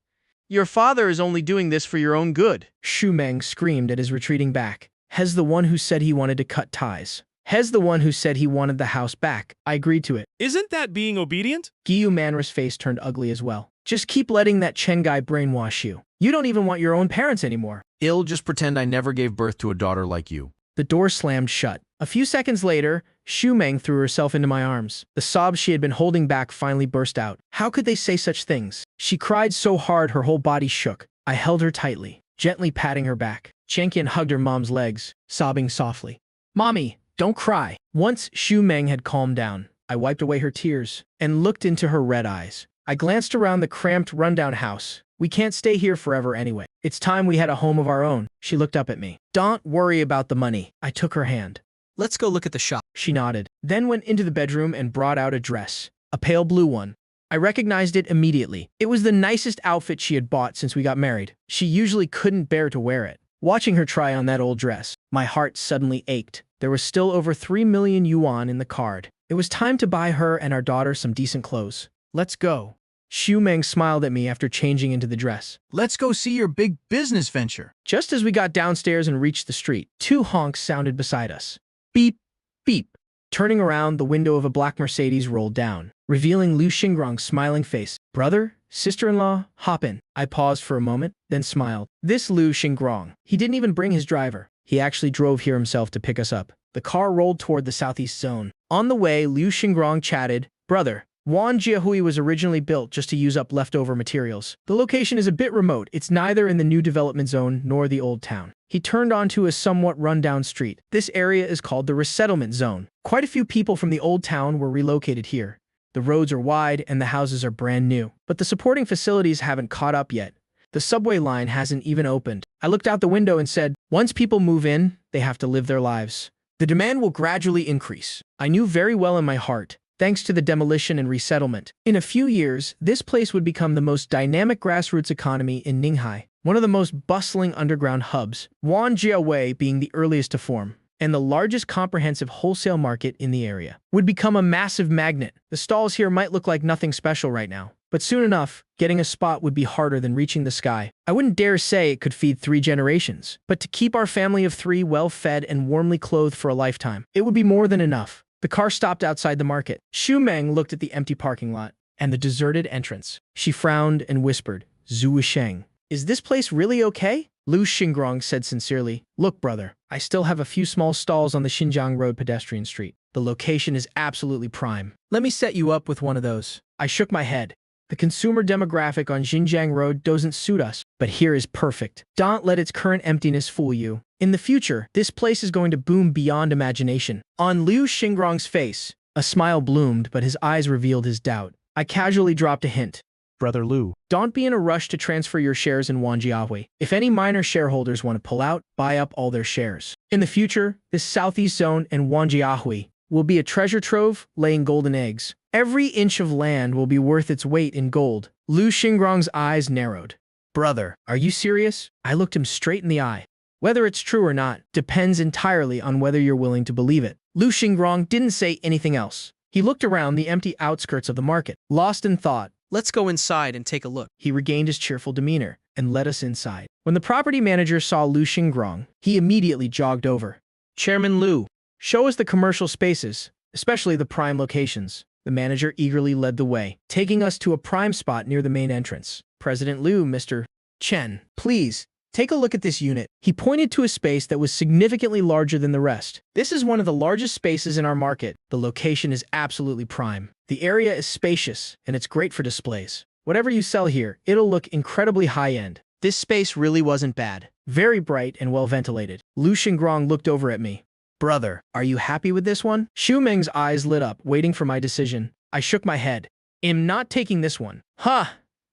Your father is only doing this for your own good. Xu Meng screamed at his retreating back. Hez the one who said he wanted to cut ties. Hez the one who said he wanted the house back. I agreed to it. Isn't that being obedient? Giyu Manru's face turned ugly as well. Just keep letting that Chen guy brainwash you. You don't even want your own parents anymore. Just pretend I never gave birth to a daughter like you. The door slammed shut. A few seconds later, Xu Meng threw herself into my arms. The sobs she had been holding back finally burst out. How could they say such things? She cried so hard her whole body shook. I held her tightly, gently patting her back. Qianqian hugged her mom's legs, sobbing softly. Mommy, don't cry. Once Xu Meng had calmed down, I wiped away her tears and looked into her red eyes. I glanced around the cramped, rundown house. We can't stay here forever anyway. It's time we had a home of our own. She looked up at me. Don't worry about the money. I took her hand. Let's go look at the shop. She nodded, then went into the bedroom and brought out a dress, a pale blue one. I recognized it immediately. It was the nicest outfit she had bought since we got married. She usually couldn't bear to wear it. Watching her try on that old dress, my heart suddenly ached. There was still over 3 million yuan in the card. It was time to buy her and our daughter some decent clothes. Let's go. Xu Meng smiled at me after changing into the dress. Let's go see your big business venture. Just as we got downstairs and reached the street, 2 honks sounded beside us. Beep, beep. Turning around, the window of a black Mercedes rolled down, revealing Liu Xingrong's smiling face. Brother? Sister-in-law? Hop in. I paused for a moment, then smiled. This Liu Xingrong. He didn't even bring his driver. He actually drove here himself to pick us up. The car rolled toward the southeast zone. On the way, Liu Xingrong chatted. Brother, Wanjiahui was originally built just to use up leftover materials. The location is a bit remote. It's neither in the new development zone nor the old town. He turned onto a somewhat run-down street. This area is called the resettlement zone. Quite a few people from the old town were relocated here. The roads are wide and the houses are brand new, but the supporting facilities haven't caught up yet. The subway line hasn't even opened. I looked out the window and said, once people move in, they have to live their lives. The demand will gradually increase. I knew very well in my heart, thanks to the demolition and resettlement. In a few years, this place would become the most dynamic grassroots economy in Ninghai, one of the most bustling underground hubs, Wanjiawei being the earliest to form, and the largest comprehensive wholesale market in the area. Would become a massive magnet. The stalls here might look like nothing special right now, but soon enough, getting a spot would be harder than reaching the sky. I wouldn't dare say it could feed 3 generations, but to keep our family of 3 well-fed and warmly clothed for a lifetime, it would be more than enough. The car stopped outside the market. Xu Meng looked at the empty parking lot and the deserted entrance. She frowned and whispered, Zhu Sheng. Is this place really okay? Lu Xingrong said sincerely. Look, brother, I still have a few small stalls on the Xinjiang Road pedestrian street. The location is absolutely prime. Let me set you up with one of those. I shook my head. The consumer demographic on Xinjiang Road doesn't suit us, but here is perfect. Don't let its current emptiness fool you. In the future, this place is going to boom beyond imagination. On Liu Xingrong's face, a smile bloomed, but his eyes revealed his doubt. I casually dropped a hint. Brother Lu. Don't be in a rush to transfer your shares in Wanjiahui. If any minor shareholders want to pull out, buy up all their shares. In the future, this southeast zone and Wanjiahui will be a treasure trove laying golden eggs. Every inch of land will be worth its weight in gold. Lu Xingrong's eyes narrowed. Brother, are you serious? I looked him straight in the eye. Whether it's true or not depends entirely on whether you're willing to believe it. Lu Xingrong didn't say anything else. He looked around the empty outskirts of the market, lost in thought. Let's go inside and take a look. He regained his cheerful demeanor and led us inside. When the property manager saw Lu Xingrong, he immediately jogged over. Chairman Lu, show us the commercial spaces, especially the prime locations. The manager eagerly led the way, taking us to a prime spot near the main entrance. President Lu, Mr. Chen, please, take a look at this unit. He pointed to a space that was significantly larger than the rest. This is one of the largest spaces in our market. The location is absolutely prime. The area is spacious, and it's great for displays. Whatever you sell here, it'll look incredibly high-end. This space really wasn't bad. Very bright and well-ventilated. Lu Xingrong looked over at me. Brother, are you happy with this one? Xu Meng's eyes lit up, waiting for my decision. I shook my head. I'm not taking this one. Huh!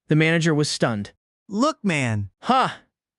The manager was stunned. Look, man. Huh!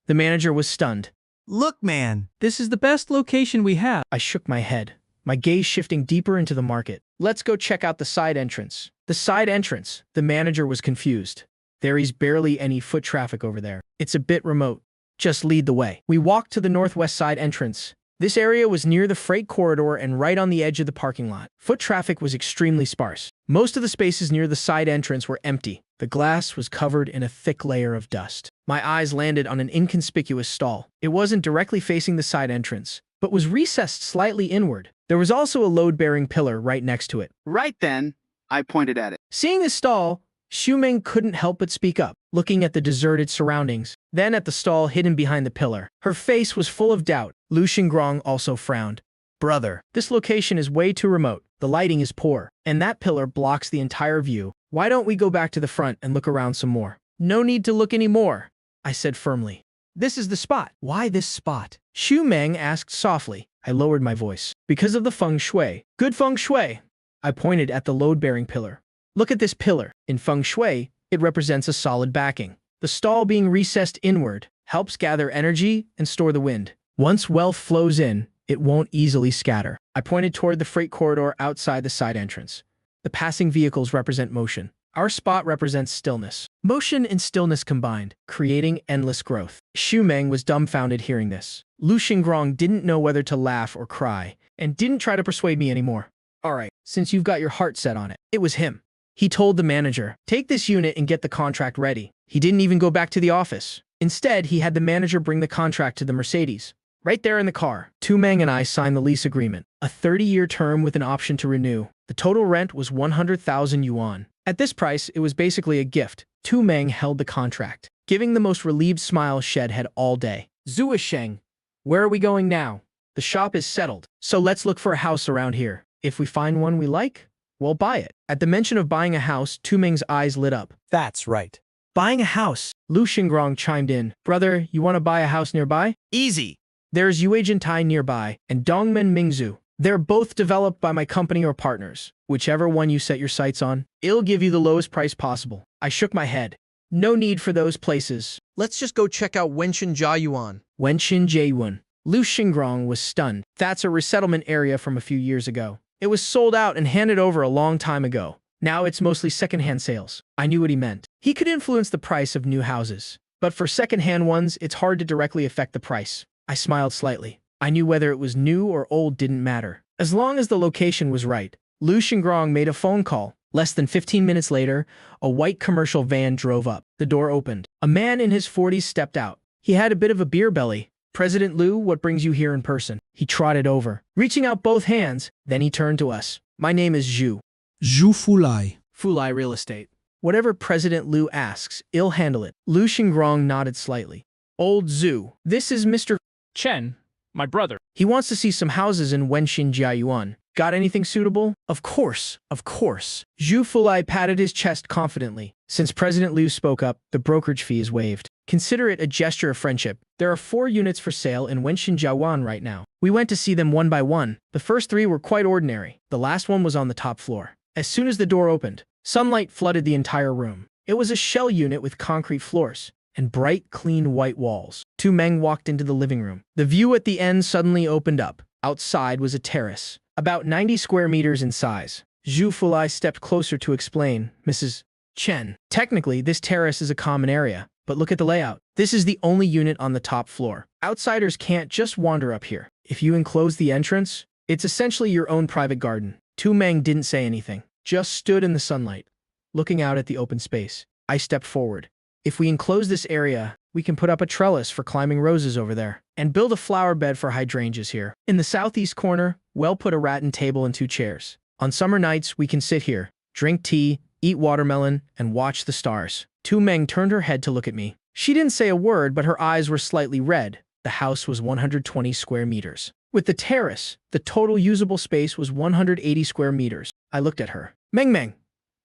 The manager was stunned. Look, man. This is the best location we have. I shook my head, my gaze shifting deeper into the market. Let's go check out the side entrance. The side entrance. The manager was confused. There is barely any foot traffic over there. It's a bit remote. Just lead the way. We walked to the northwest side entrance. This area was near the freight corridor and right on the edge of the parking lot. Foot traffic was extremely sparse. Most of the spaces near the side entrance were empty. The glass was covered in a thick layer of dust. My eyes landed on an inconspicuous stall. It wasn't directly facing the side entrance, but was recessed slightly inward. There was also a load-bearing pillar right next to it. Right then, I pointed at it. Seeing this stall, Xu Meng couldn't help but speak up, looking at the deserted surroundings, then at the stall hidden behind the pillar. Her face was full of doubt. Lu Xingrong also frowned. Brother, this location is way too remote. The lighting is poor, and that pillar blocks the entire view. Why don't we go back to the front and look around some more? No need to look anymore, I said firmly. This is the spot. Why this spot? Xu Meng asked softly. I lowered my voice. Because of the feng shui. Good feng shui. I pointed at the load-bearing pillar. Look at this pillar. In feng shui, it represents a solid backing. The stall being recessed inward helps gather energy and store the wind. Once wealth flows in, it won't easily scatter. I pointed toward the freight corridor outside the side entrance. The passing vehicles represent motion. Our spot represents stillness. Motion and stillness combined, creating endless growth. Xu Meng was dumbfounded hearing this. Lu Xingrong didn't know whether to laugh or cry, and didn't try to persuade me anymore. Alright, since you've got your heart set on it. It was him. He told the manager, take this unit and get the contract ready. He didn't even go back to the office. Instead, he had the manager bring the contract to the Mercedes. Right there in the car, Tu Meng and I signed the lease agreement. A 30-year term with an option to renew. The total rent was 100,000 yuan. At this price, it was basically a gift. Tu Meng held the contract, giving the most relieved smile Shed had all day. Zhu Sheng, where are we going now? The shop is settled, so let's look for a house around here. If we find one we like, we'll buy it. At the mention of buying a house, Tu Meng's eyes lit up. That's right. Buying a house. Lu Xingrong chimed in. Brother, you want to buy a house nearby? Easy. There's Yuejintai nearby, and Dongmen Mingzhu. They're both developed by my company or partners. Whichever one you set your sights on, it'll give you the lowest price possible. I shook my head. No need for those places. Let's just go check out Wenshin Jiayuan. Wenshin Jiayuan. Lu Xingrong was stunned. That's a resettlement area from a few years ago. It was sold out and handed over a long time ago. Now it's mostly secondhand sales. I knew what he meant. He could influence the price of new houses. But for secondhand ones, it's hard to directly affect the price. I smiled slightly. I knew whether it was new or old didn't matter. As long as the location was right. Lu Xingrong made a phone call. Less than 15 minutes later, a white commercial van drove up. The door opened. A man in his 40s stepped out. He had a bit of a beer belly. President Lu, what brings you here in person? He trotted over, reaching out both hands. Then he turned to us. My name is Zhu. Zhu Fulai. Fulai Real Estate. Whatever President Liu asks, he'll handle it. Lu Xingrong nodded slightly. Old Zhu, this is Mr. Chen, my brother. He wants to see some houses in Wenshin Jiayuan. Got anything suitable? Of course, of course. Zhu Fulai patted his chest confidently. Since President Liu spoke up, the brokerage fee is waived. Consider it a gesture of friendship. There are 4 units for sale in Wenshin Jiayuan right now. We went to see them one by one. The first 3 were quite ordinary. The last one was on the top floor. As soon as the door opened, sunlight flooded the entire room. It was a shell unit with concrete floors and bright, clean white walls. Tu Meng walked into the living room. The view at the end suddenly opened up. Outside was a terrace, about 90 square meters in size. Zhu Fulai stepped closer to explain, Mrs. Chen. Technically, this terrace is a common area, but look at the layout. This is the only unit on the top floor. Outsiders can't just wander up here. If you enclose the entrance, it's essentially your own private garden. Tu Meng didn't say anything, just stood in the sunlight, looking out at the open space. I stepped forward. If we enclose this area, we can put up a trellis for climbing roses over there, and build a flower bed for hydrangeas here. In the southeast corner, we'll put a rattan table and 2 chairs. On summer nights, we can sit here, drink tea, eat watermelon, and watch the stars. Tu Meng turned her head to look at me. She didn't say a word, but her eyes were slightly red. The house was 120 square meters. With the terrace, the total usable space was 180 square meters. I looked at her. Meng,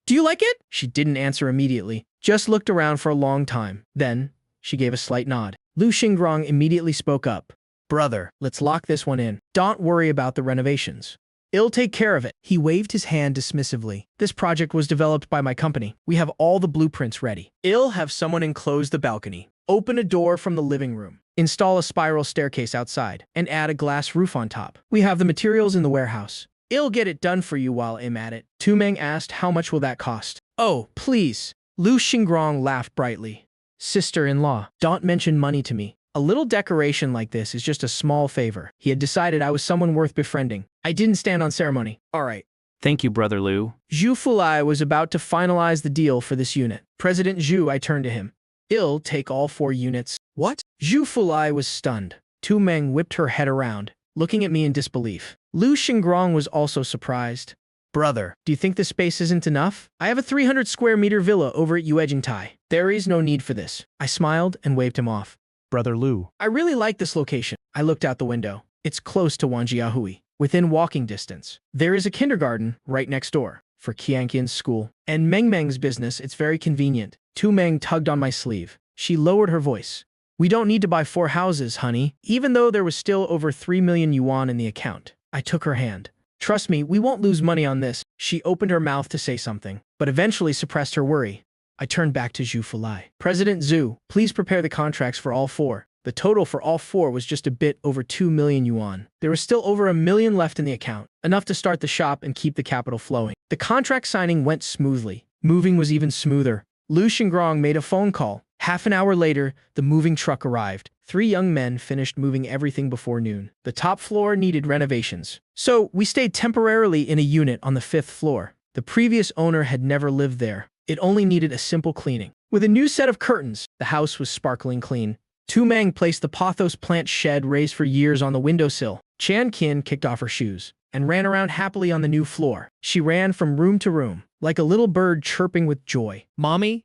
do you like it? She didn't answer immediately, just looked around for a long time. Then, she gave a slight nod. Lu Xingrong immediately spoke up. Brother, let's lock this one in. Don't worry about the renovations. I'll take care of it. He waved his hand dismissively. This project was developed by my company. We have all the blueprints ready. I'll have someone enclose the balcony, open a door from the living room, install a spiral staircase outside, and add a glass roof on top. We have the materials in the warehouse. I'll get it done for you while I'm at it. Tu Meng asked, how much will that cost? Oh, please. Lu Xingrong laughed brightly. Sister-in-law, don't mention money to me. A little decoration like this is just a small favor. He had decided I was someone worth befriending. I didn't stand on ceremony. All right. Thank you, Brother Liu. Zhu Fulai was about to finalize the deal for this unit. President Zhu, I turned to him. I'll take all 4 units. What? Zhu Fulai was stunned. Tu Meng whipped her head around, looking at me in disbelief. Lu Xingrong was also surprised. Brother, do you think this space isn't enough? I have a 300 square meter villa over at Yuejingtai. There is no need for this. I smiled and waved him off. Brother Liu. I really like this location. I looked out the window. It's close to Wanjiahui, within walking distance. There is a kindergarten right next door for Qianqian's school. And Meng's business, it's very convenient. Tu Meng tugged on my sleeve. She lowered her voice. We don't need to buy 4 houses, honey, even though there was still over 3 million yuan in the account. I took her hand. Trust me, we won't lose money on this. She opened her mouth to say something, but eventually suppressed her worry. I turned back to Zhu Fulai. President Zhu, please prepare the contracts for all 4. The total for all 4 was just a bit over 2 million yuan. There was still over 1 million left in the account, enough to start the shop and keep the capital flowing. The contract signing went smoothly. Moving was even smoother. Lu Xingrong made a phone call. Half an hour later, the moving truck arrived. 3 young men finished moving everything before noon. The top floor needed renovations. So, we stayed temporarily in a unit on the 5th floor. The previous owner had never lived there. It only needed a simple cleaning. With a new set of curtains, the house was sparkling clean. Tu Meng placed the pothos plant shed raised for years on the windowsill. Chan Qin kicked off her shoes and ran around happily on the new floor. She ran from room to room, like a little bird chirping with joy. Mommy,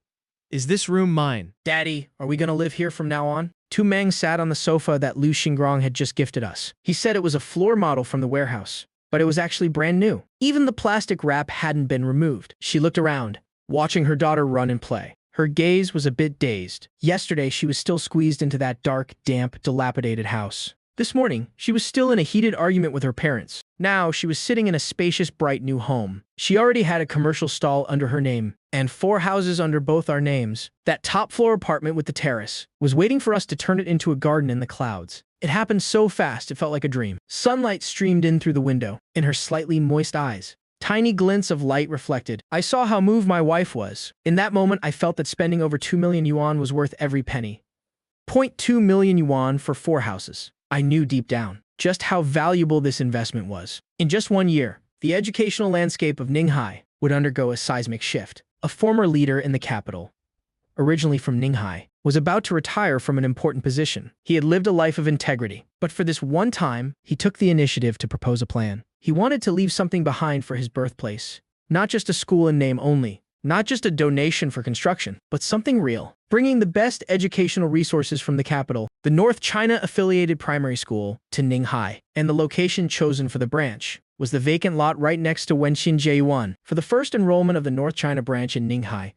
is this room mine? Daddy, are we gonna live here from now on? Tu Meng sat on the sofa that Lu Xingrong had just gifted us. He said it was a floor model from the warehouse, but it was actually brand new. Even the plastic wrap hadn't been removed. She looked around, watching her daughter run and play. Her gaze was a bit dazed. Yesterday, she was still squeezed into that dark, damp, dilapidated house. This morning, she was still in a heated argument with her parents. Now, she was sitting in a spacious, bright new home. She already had a commercial stall under her name, and 4 houses under both our names. That top-floor apartment with the terrace was waiting for us to turn it into a garden in the clouds. It happened so fast, it felt like a dream. Sunlight streamed in through the window, in her slightly moist eyes. Tiny glints of light reflected. I saw how moved my wife was. In that moment, I felt that spending over 2 million yuan was worth every penny. 0.2 million yuan for 4 houses. I knew deep down just how valuable this investment was. In just 1 year, the educational landscape of Ninghai would undergo a seismic shift. A former leader in the capital, originally from Ninghai, was about to retire from an important position. He had lived a life of integrity, but for this one time, he took the initiative to propose a plan. He wanted to leave something behind for his birthplace, not just a school in name only, Not just a donation for construction, but something real. Bringing the best educational resources from the capital, the North China-affiliated primary school, to Ninghai. And the location chosen for the branch was the vacant lot right next to Wenxin Jiayuan. For the first enrollment of the North China branch in Ninghai,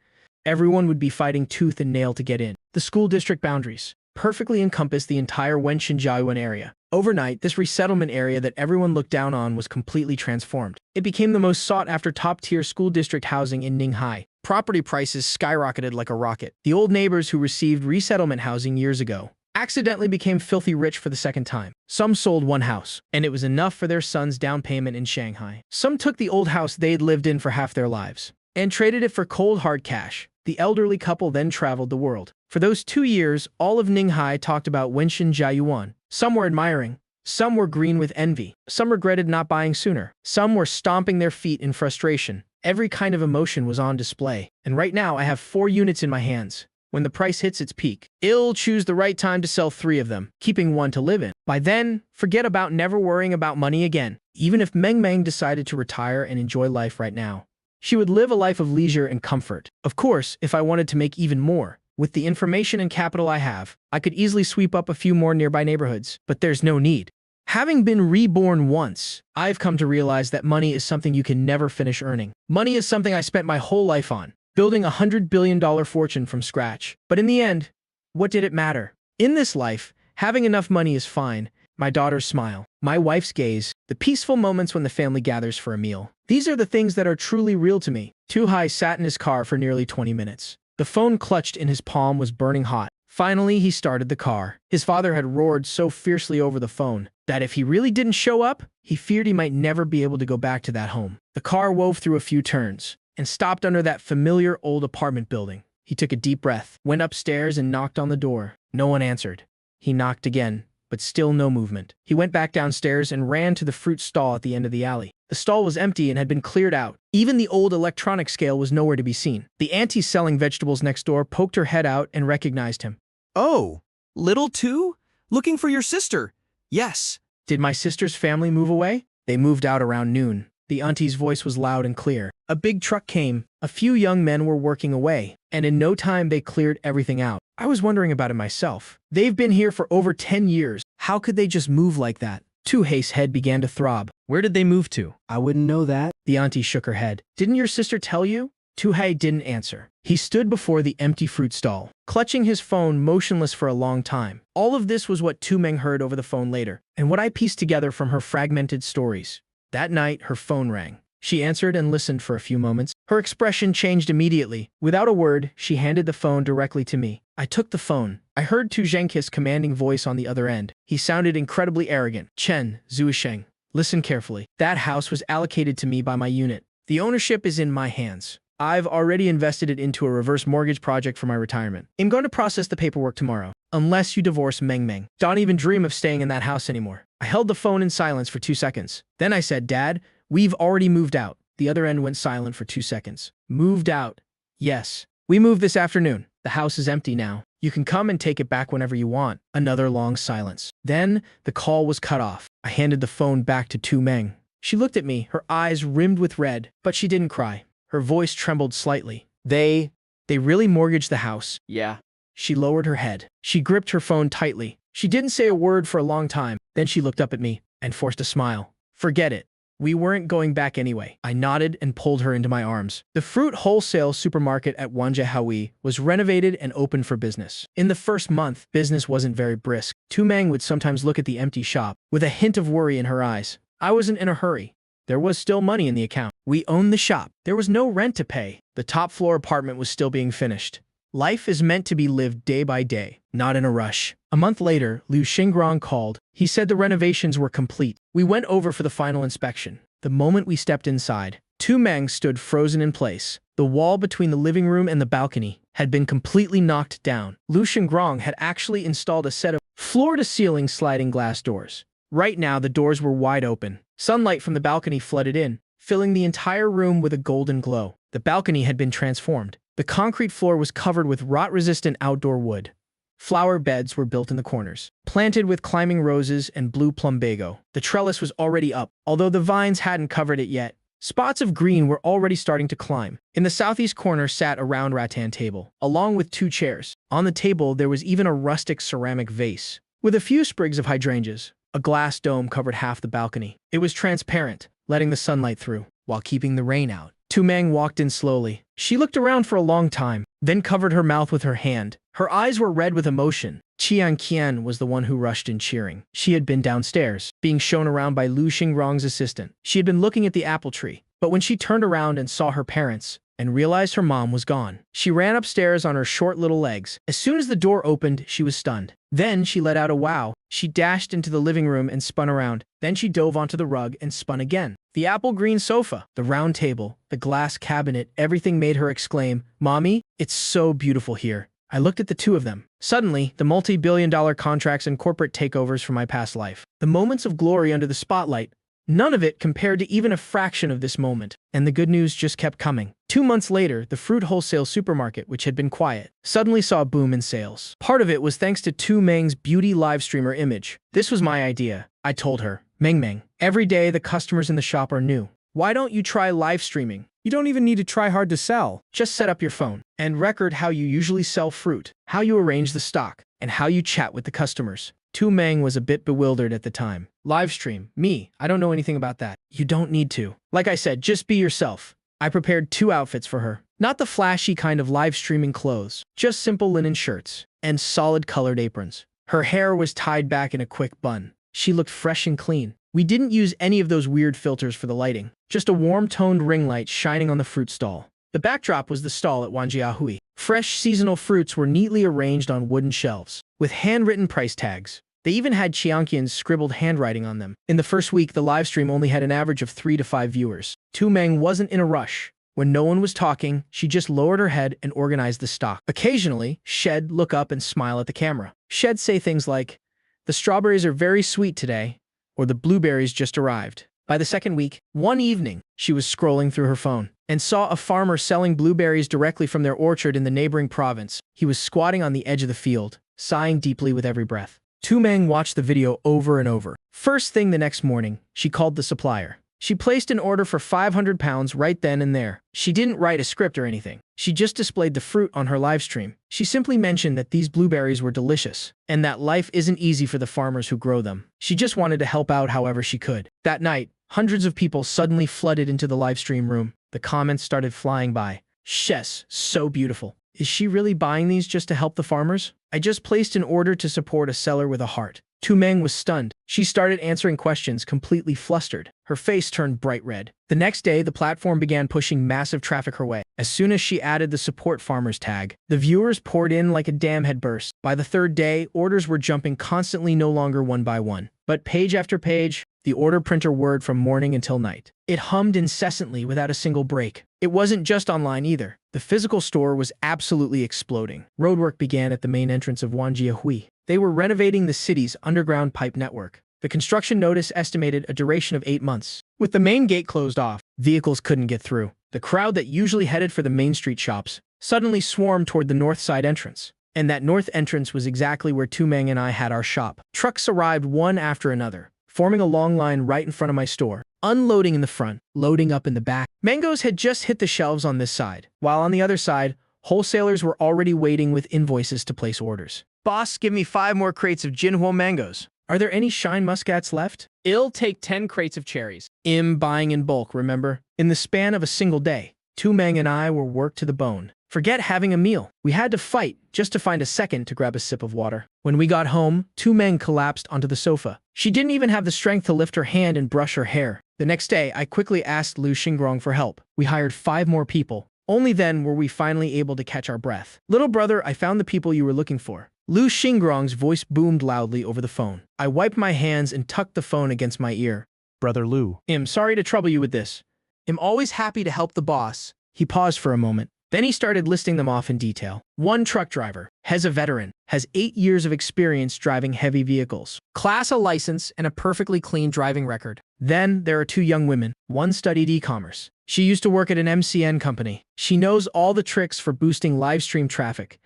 everyone would be fighting tooth and nail to get in. The school district boundaries perfectly encompassed the entire Wenxin Jiayuan area. Overnight, this resettlement area that everyone looked down on was completely transformed. It became the most sought-after top-tier school district housing in Ninghai. Property prices skyrocketed like a rocket. The old neighbors who received resettlement housing years ago accidentally became filthy rich for the second time. Some sold one house, and it was enough for their son's down payment in Shanghai. Some took the old house they'd lived in for half their lives and traded it for cold hard cash. The elderly couple then traveled the world. For those 2 years, all of Ninghai talked about Wenxin Jiayuan. Some were admiring, some were green with envy, some regretted not buying sooner, some were stomping their feet in frustration. Every kind of emotion was on display. And right now I have 4 units in my hands. When the price hits its peak, I'll choose the right time to sell 3 of them, keeping 1 to live in. By then, forget about never worrying about money again. Even if Meng Meng decided to retire and enjoy life right now, she would live a life of leisure and comfort. Of course, if I wanted to make even more, with the information and capital I have, I could easily sweep up a few more nearby neighborhoods, but there's no need. Having been reborn once, I've come to realize that money is something you can never finish earning. Money is something I spent my whole life on, building a $100 billion fortune from scratch. But in the end, what did it matter? In this life, having enough money is fine. My daughter's smile, my wife's gaze, the peaceful moments when the family gathers for a meal. These are the things that are truly real to me. Tu Hai sat in his car for nearly 20 minutes. The phone clutched in his palm was burning hot. Finally, he started the car. His father had roared so fiercely over the phone that if he really didn't show up, he feared he might never be able to go back to that home. The car wove through a few turns and stopped under that familiar old apartment building. He took a deep breath, went upstairs and knocked on the door. No one answered. He knocked again, but still no movement. He went back downstairs and ran to the fruit stall at the end of the alley. The stall was empty and had been cleared out. Even the old electronic scale was nowhere to be seen. The auntie selling vegetables next door poked her head out and recognized him. Oh, little two? Looking for your sister? Yes. Did my sister's family move away? They moved out around noon. The auntie's voice was loud and clear. A big truck came. A few young men were working away, and in no time they cleared everything out. I was wondering about it myself. They've been here for over 10 years. How could they just move like that? Tu Hei's head began to throb. Where did they move to? I wouldn't know that. The auntie shook her head. Didn't your sister tell you? Tu Hai didn't answer. He stood before the empty fruit stall, clutching his phone motionless for a long time. All of this was what Tu Meng heard over the phone later, and what I pieced together from her fragmented stories. That night, her phone rang. She answered and listened for a few moments. Her expression changed immediately. Without a word, she handed the phone directly to me. I took the phone. I heard Tu Zhengqi's commanding voice on the other end. He sounded incredibly arrogant. Chen Zuisheng, listen carefully. That house was allocated to me by my unit. The ownership is in my hands. I've already invested it into a reverse mortgage project for my retirement. I'm going to process the paperwork tomorrow. Unless you divorce Meng Meng. Don't even dream of staying in that house anymore. I held the phone in silence for 2 seconds. Then I said, Dad, we've already moved out. The other end went silent for 2 seconds. Moved out. Yes. We moved this afternoon. The house is empty now. You can come and take it back whenever you want. Another long silence. Then the call was cut off. I handed the phone back to Tu Meng. She looked at me, her eyes rimmed with red, but she didn't cry. Her voice trembled slightly. They really mortgaged the house. Yeah. She lowered her head. She gripped her phone tightly. She didn't say a word for a long time. Then she looked up at me and forced a smile. Forget it. We weren't going back anyway. I nodded and pulled her into my arms. The fruit wholesale supermarket at Wanjiahui was renovated and opened for business. In the first month, business wasn't very brisk. Tu Meng would sometimes look at the empty shop with a hint of worry in her eyes. I wasn't in a hurry. There was still money in the account. We owned the shop. There was no rent to pay. The top floor apartment was still being finished. Life is meant to be lived day by day, not in a rush. A month later, Liu Xingrong called. He said the renovations were complete. We went over for the final inspection. The moment we stepped inside, Tu Meng stood frozen in place. The wall between the living room and the balcony had been completely knocked down. Liu Xingrong had actually installed a set of floor-to-ceiling sliding glass doors. Right now, the doors were wide open. Sunlight from the balcony flooded in, filling the entire room with a golden glow. The balcony had been transformed. The concrete floor was covered with rot-resistant outdoor wood. Flower beds were built in the corners, planted with climbing roses and blue plumbago. The trellis was already up, although the vines hadn't covered it yet. Spots of green were already starting to climb. In the southeast corner sat a round rattan table, along with 2 chairs. On the table, there was even a rustic ceramic vase, with a few sprigs of hydrangeas. A glass dome covered half the balcony. It was transparent, letting the sunlight through, while keeping the rain out. Tu Meng walked in slowly. She looked around for a long time, then covered her mouth with her hand. Her eyes were red with emotion. Qian Qian was the one who rushed in cheering. She had been downstairs, being shown around by Lu Xingrong's assistant. She had been looking at the apple tree, but when she turned around and saw her parents, and realized her mom was gone, she ran upstairs on her short little legs. As soon as the door opened, she was stunned. Then she let out a wow. She dashed into the living room and spun around. Then she dove onto the rug and spun again. The apple green sofa, the round table, the glass cabinet, everything made her exclaim, "Mommy, it's so beautiful here." I looked at the two of them. Suddenly, the multi-billion-dollar contracts and corporate takeovers from my past life. The moments of glory under the spotlight, none of it compared to even a fraction of this moment. And the good news just kept coming. 2 months later, the fruit wholesale supermarket, which had been quiet, suddenly saw a boom in sales. Part of it was thanks to Tu Meng's beauty live streamer image. This was my idea, I told her. Meng, every day the customers in the shop are new. Why don't you try live streaming? You don't even need to try hard to sell. Just set up your phone and record how you usually sell fruit, how you arrange the stock, and how you chat with the customers. Tu Meng was a bit bewildered at the time. Live stream? Me? I don't know anything about that. You don't need to. Like I said, just be yourself. I prepared 2 outfits for her. Not the flashy kind of live streaming clothes, just simple linen shirts and solid colored aprons. Her hair was tied back in a quick bun. She looked fresh and clean. We didn't use any of those weird filters for the lighting, just a warm-toned ring light shining on the fruit stall. The backdrop was the stall at Wanjiahui. Fresh seasonal fruits were neatly arranged on wooden shelves, with handwritten price tags. They even had Qianqian's scribbled handwriting on them. In the first week, the livestream only had an average of 3 to 5 viewers. Tu Meng wasn't in a rush. When no one was talking, she just lowered her head and organized the stock. Occasionally, she'd look up and smile at the camera. She'd say things like, "The strawberries are very sweet today," or "The blueberries just arrived." By the second week, one evening, she was scrolling through her phone and saw a farmer selling blueberries directly from their orchard in the neighboring province. He was squatting on the edge of the field, sighing deeply with every breath. Tu Meng watched the video over and over. First thing the next morning, she called the supplier. She placed an order for 500 pounds right then and there. She didn't write a script or anything. She just displayed the fruit on her live stream. She simply mentioned that these blueberries were delicious, and that life isn't easy for the farmers who grow them. She just wanted to help out however she could. That night, hundreds of people suddenly flooded into the live stream room. The comments started flying by. "Shes, so beautiful. Is she really buying these just to help the farmers? I just placed an order to support a seller with a heart." Tu Meng was stunned. She started answering questions, completely flustered. Her face turned bright red. The next day, the platform began pushing massive traffic her way. As soon as she added the support farmers tag, the viewers poured in like a dam had burst. By the third day, orders were jumping constantly, no longer one by one, but page after page. The order printer whirred from morning until night. It hummed incessantly without a single break. It wasn't just online either. The physical store was absolutely exploding. Roadwork began at the main entrance of Wanjiahui. They were renovating the city's underground pipe network. The construction notice estimated a duration of 8 months. With the main gate closed off, vehicles couldn't get through. The crowd that usually headed for the main street shops suddenly swarmed toward the north side entrance. And that north entrance was exactly where Tu Meng and I had our shop. Trucks arrived one after another, forming a long line right in front of my store, unloading in the front, loading up in the back. Mangoes had just hit the shelves on this side, while on the other side, wholesalers were already waiting with invoices to place orders. "Boss, give me 5 more crates of Jinhuo mangoes. Are there any shine muscats left?" "I'll take 10 crates of cherries." Buying in bulk, remember? In the span of a single day, Tu Meng and I were worked to the bone. Forget having a meal. We had to fight just to find a second to grab a sip of water. When we got home, Tu Meng collapsed onto the sofa. She didn't even have the strength to lift her hand and brush her hair. The next day, I quickly asked Lu Xingrong for help. We hired 5 more people. Only then were we finally able to catch our breath. "Little brother, I found the people you were looking for." Lu Xingrong's voice boomed loudly over the phone. I wiped my hands and tucked the phone against my ear. Brother Lu. Sorry to trouble you with this. I'm always happy to help the boss." He paused for a moment. Then he started listing them off in detail. 1 truck driver, has a veteran, has 8 years of experience driving heavy vehicles, Class A license, and a perfectly clean driving record. Then there are 2 young women. One studied e-commerce. She used to work at an MCN company. She knows all the tricks for boosting live stream traffic.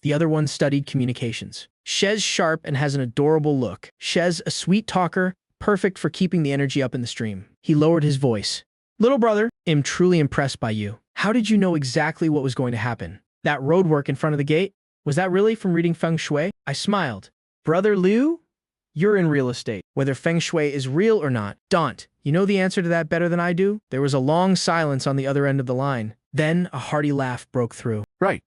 The other one studied communications. Shez sharp and has an adorable look. Shez a sweet talker, perfect for keeping the energy up in the stream. He lowered his voice. Little brother, I'm truly impressed by you. How did you know exactly what was going to happen? That roadwork in front of the gate? Was that really from reading feng shui? I smiled. Brother Liu? You're in real estate. Whether feng shui is real or not. Daunt, you know the answer to that better than I do? There was a long silence on the other end of the line. Then a hearty laugh broke through. Right.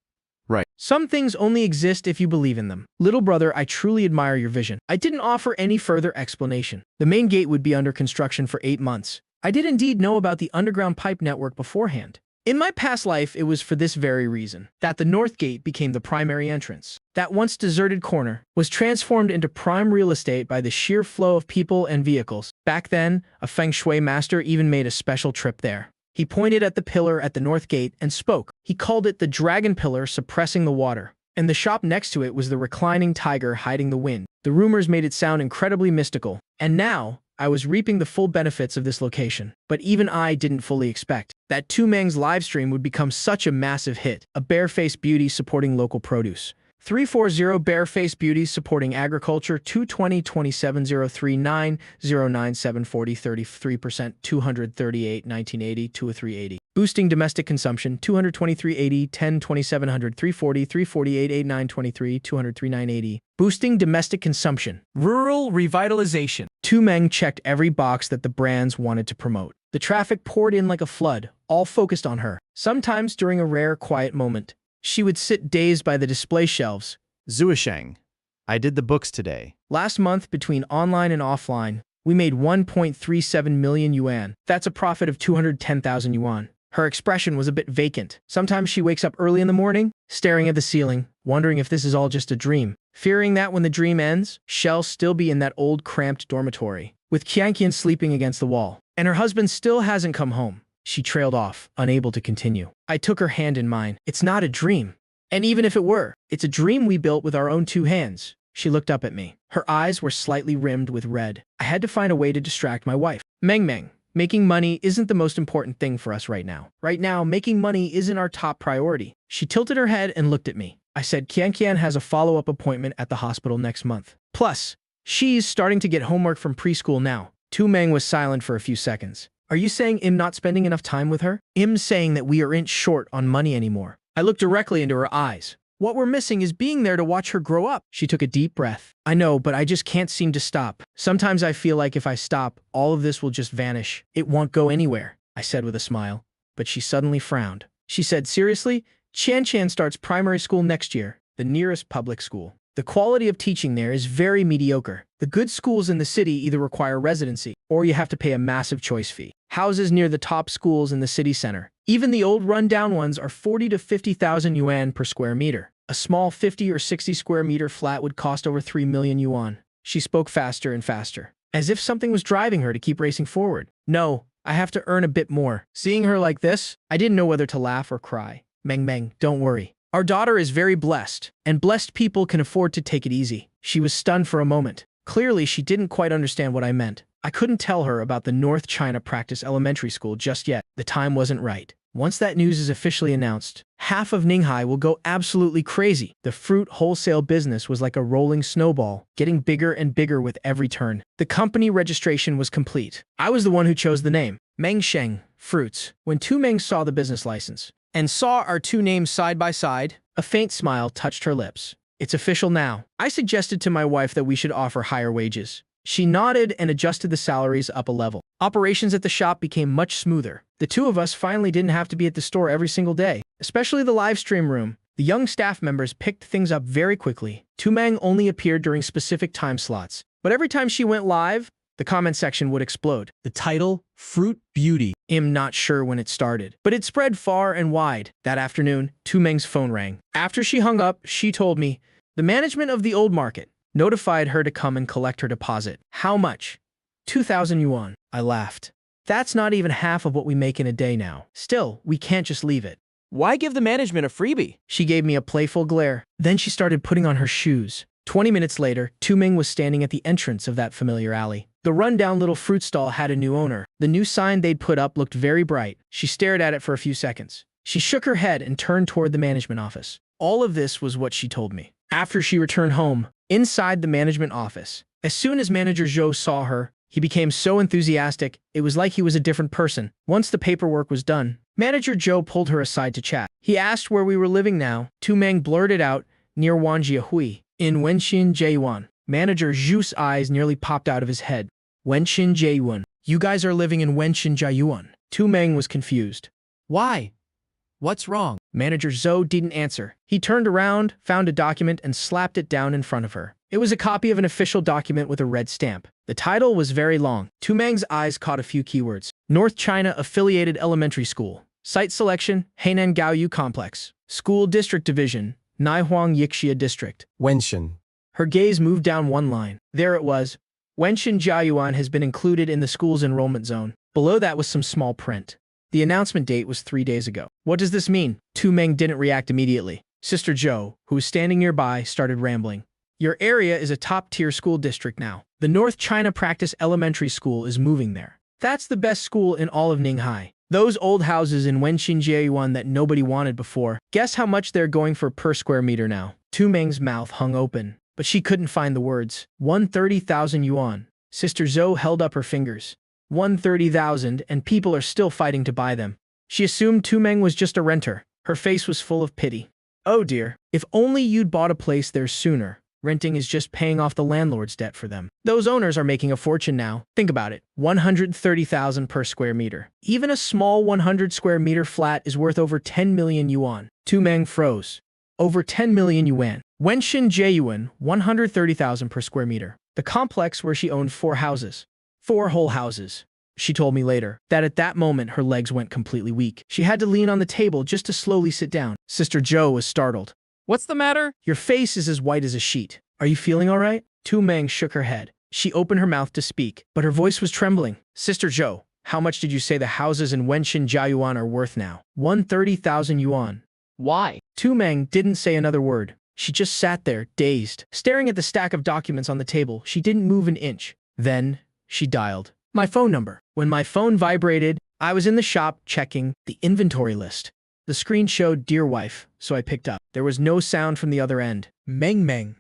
Some things only exist if you believe in them. Little brother, I truly admire your vision. I didn't offer any further explanation. The main gate would be under construction for 8 months. I did indeed know about the underground pipe network beforehand. In my past life, it was for this very reason, that the North Gate became the primary entrance. That once deserted corner was transformed into prime real estate by the sheer flow of people and vehicles. Back then, a feng shui master even made a special trip there. He pointed at the pillar at the North Gate and spoke. He called it the Dragon Pillar suppressing the water. And the shop next to it was the reclining tiger hiding the wind. The rumors made it sound incredibly mystical. And now, I was reaping the full benefits of this location. But even I didn't fully expect that Meng's livestream would become such a massive hit. A barefaced beauty supporting local produce. 340 barefaced beauties supporting agriculture. 220 27 039 097 40 33% 238 1980 20380. Boosting domestic consumption. 223.80 10 2700 340 348 89 23 203 980. Boosting domestic consumption. Rural revitalization. Meng checked every box that the brands wanted to promote. The traffic poured in like a flood, all focused on her. Sometimes during a rare, quiet moment, she would sit dazed by the display shelves. Zuisheng, I did the books today. Last month, between online and offline, we made 1.37 million yuan. That's a profit of 210,000 yuan. Her expression was a bit vacant. Sometimes she wakes up early in the morning, staring at the ceiling, wondering if this is all just a dream, fearing that when the dream ends, she'll still be in that old cramped dormitory, with Qianqian sleeping against the wall, and her husband still hasn't come home. She trailed off, unable to continue. I took her hand in mine. It's not a dream. And even if it were, it's a dream we built with our own 2 hands. She looked up at me. Her eyes were slightly rimmed with red. I had to find a way to distract my wife. Meng, making money isn't the most important thing for us right now. Right now, making money isn't our top priority. She tilted her head and looked at me. I said Qianqian has a follow-up appointment at the hospital next month. Plus, she's starting to get homework from preschool now. Meng was silent for a few seconds. Are you saying I'm not spending enough time with her? I'm saying that we aren't short on money anymore. I looked directly into her eyes. What we're missing is being there to watch her grow up. She took a deep breath. I know, but I just can't seem to stop. Sometimes I feel like if I stop, all of this will just vanish. It won't go anywhere, I said with a smile. But she suddenly frowned. She said, seriously? Qianqian starts primary school next year, the nearest public school. The quality of teaching there is very mediocre. The good schools in the city either require residency, or you have to pay a massive choice fee. Houses near the top schools in the city center, even the old run-down ones, are 40 to 50,000 yuan per square meter. A small 50 or 60 square meter flat would cost over 3 million yuan. She spoke faster and faster, as if something was driving her to keep racing forward. No, I have to earn a bit more. Seeing her like this, I didn't know whether to laugh or cry. Meng, don't worry. Our daughter is very blessed, and blessed people can afford to take it easy. She was stunned for a moment. Clearly, she didn't quite understand what I meant. I couldn't tell her about the North China Practice Elementary School just yet. The time wasn't right. Once that news is officially announced, half of Ninghai will go absolutely crazy. The fruit wholesale business was like a rolling snowball, getting bigger and bigger with every turn. The company registration was complete. I was the one who chose the name, Mengsheng Fruits. When Meng saw the business license and saw our 2 names side by side, a faint smile touched her lips. It's official now. I suggested to my wife that we should offer higher wages. She nodded and adjusted the salaries up a level. Operations at the shop became much smoother. The 2 of us finally didn't have to be at the store every single day, especially the live stream room. The young staff members picked things up very quickly. Meng only appeared during specific time slots, but every time she went live, the comment section would explode. The title, Fruit Beauty. I'm not sure when it started, but it spread far and wide. That afternoon, Meng's phone rang. After she hung up, she told me, the management of the old market notified her to come and collect her deposit. How much? 2,000 yuan. I laughed. That's not even half of what we make in a day now. Still, we can't just leave it. Why give the management a freebie? She gave me a playful glare. Then she started putting on her shoes. 20 minutes later, Meng was standing at the entrance of that familiar alley. The rundown little fruit stall had a new owner. The new sign they'd put up looked very bright. She stared at it for a few seconds. She shook her head and turned toward the management office. All of this was what she told me. After she returned home, inside the management office, as soon as Manager Zhou saw her, He became so enthusiastic, it was like he was a different person. Once the paperwork was done, Manager Joe pulled her aside to chat. He asked where we were living now. Tu Meng blurted out, near Wanjiahui, in Wenxin Jiayuan. Manager Zhu's eyes nearly popped out of his head. Wenxin Jiayuan. You guys are living in Wenxin Jiayuan. Tu Meng was confused. Why? What's wrong? Manager Zhou didn't answer. He turned around, found a document, and slapped it down in front of her. It was a copy of an official document with a red stamp. The title was very long. Tu Meng's eyes caught a few keywords. North China Affiliated Elementary School. Site selection, Hainan Gaoyu Complex. School District Division, Naihuang Yixia District. Wenxin. Her gaze moved down one line. There it was. Wenxin Jiayuan has been included in the school's enrollment zone. Below that was some small print. The announcement date was 3 days ago. What does this mean? Tu Meng didn't react immediately. Sister Zhou, who was standing nearby, started rambling. Your area is a top-tier school district now. The North China Practice Elementary School is moving there. That's the best school in all of Ninghai. Those old houses in Wenxin Jiayuan that nobody wanted before, guess how much they're going for per square meter now? Tu Meng's mouth hung open, but she couldn't find the words. 130,000 yuan. Sister Zhou held up her fingers. 130,000, and people are still fighting to buy them. She assumed Tu Meng was just a renter. Her face was full of pity. Oh dear, if only you'd bought a place there sooner. Renting is just paying off the landlord's debt for them. Those owners are making a fortune now. Think about it. 130,000 per square meter. Even a small 100 square meter flat is worth over 10 million yuan. Tu Meng froze. Over 10 million yuan. Wenxin Jiayuan, 130,000 per square meter. The complex where she owned 4 houses. 4 whole houses. She told me later that at that moment her legs went completely weak. She had to lean on the table just to slowly sit down. Sister Zhou was startled. What's the matter? Your face is as white as a sheet. Are you feeling all right? Tu Meng shook her head. She opened her mouth to speak, but her voice was trembling. Sister Zhou, how much did you say the houses in Wenxin Jiayuan are worth now? 130,000 yuan. Why? Tu Meng didn't say another word. She just sat there, dazed, staring at the stack of documents on the table. She didn't move an inch. Then she dialed my phone number. When my phone vibrated, I was in the shop checking the inventory list. The screen showed Dear Wife, so I picked up. There was no sound from the other end. Meng,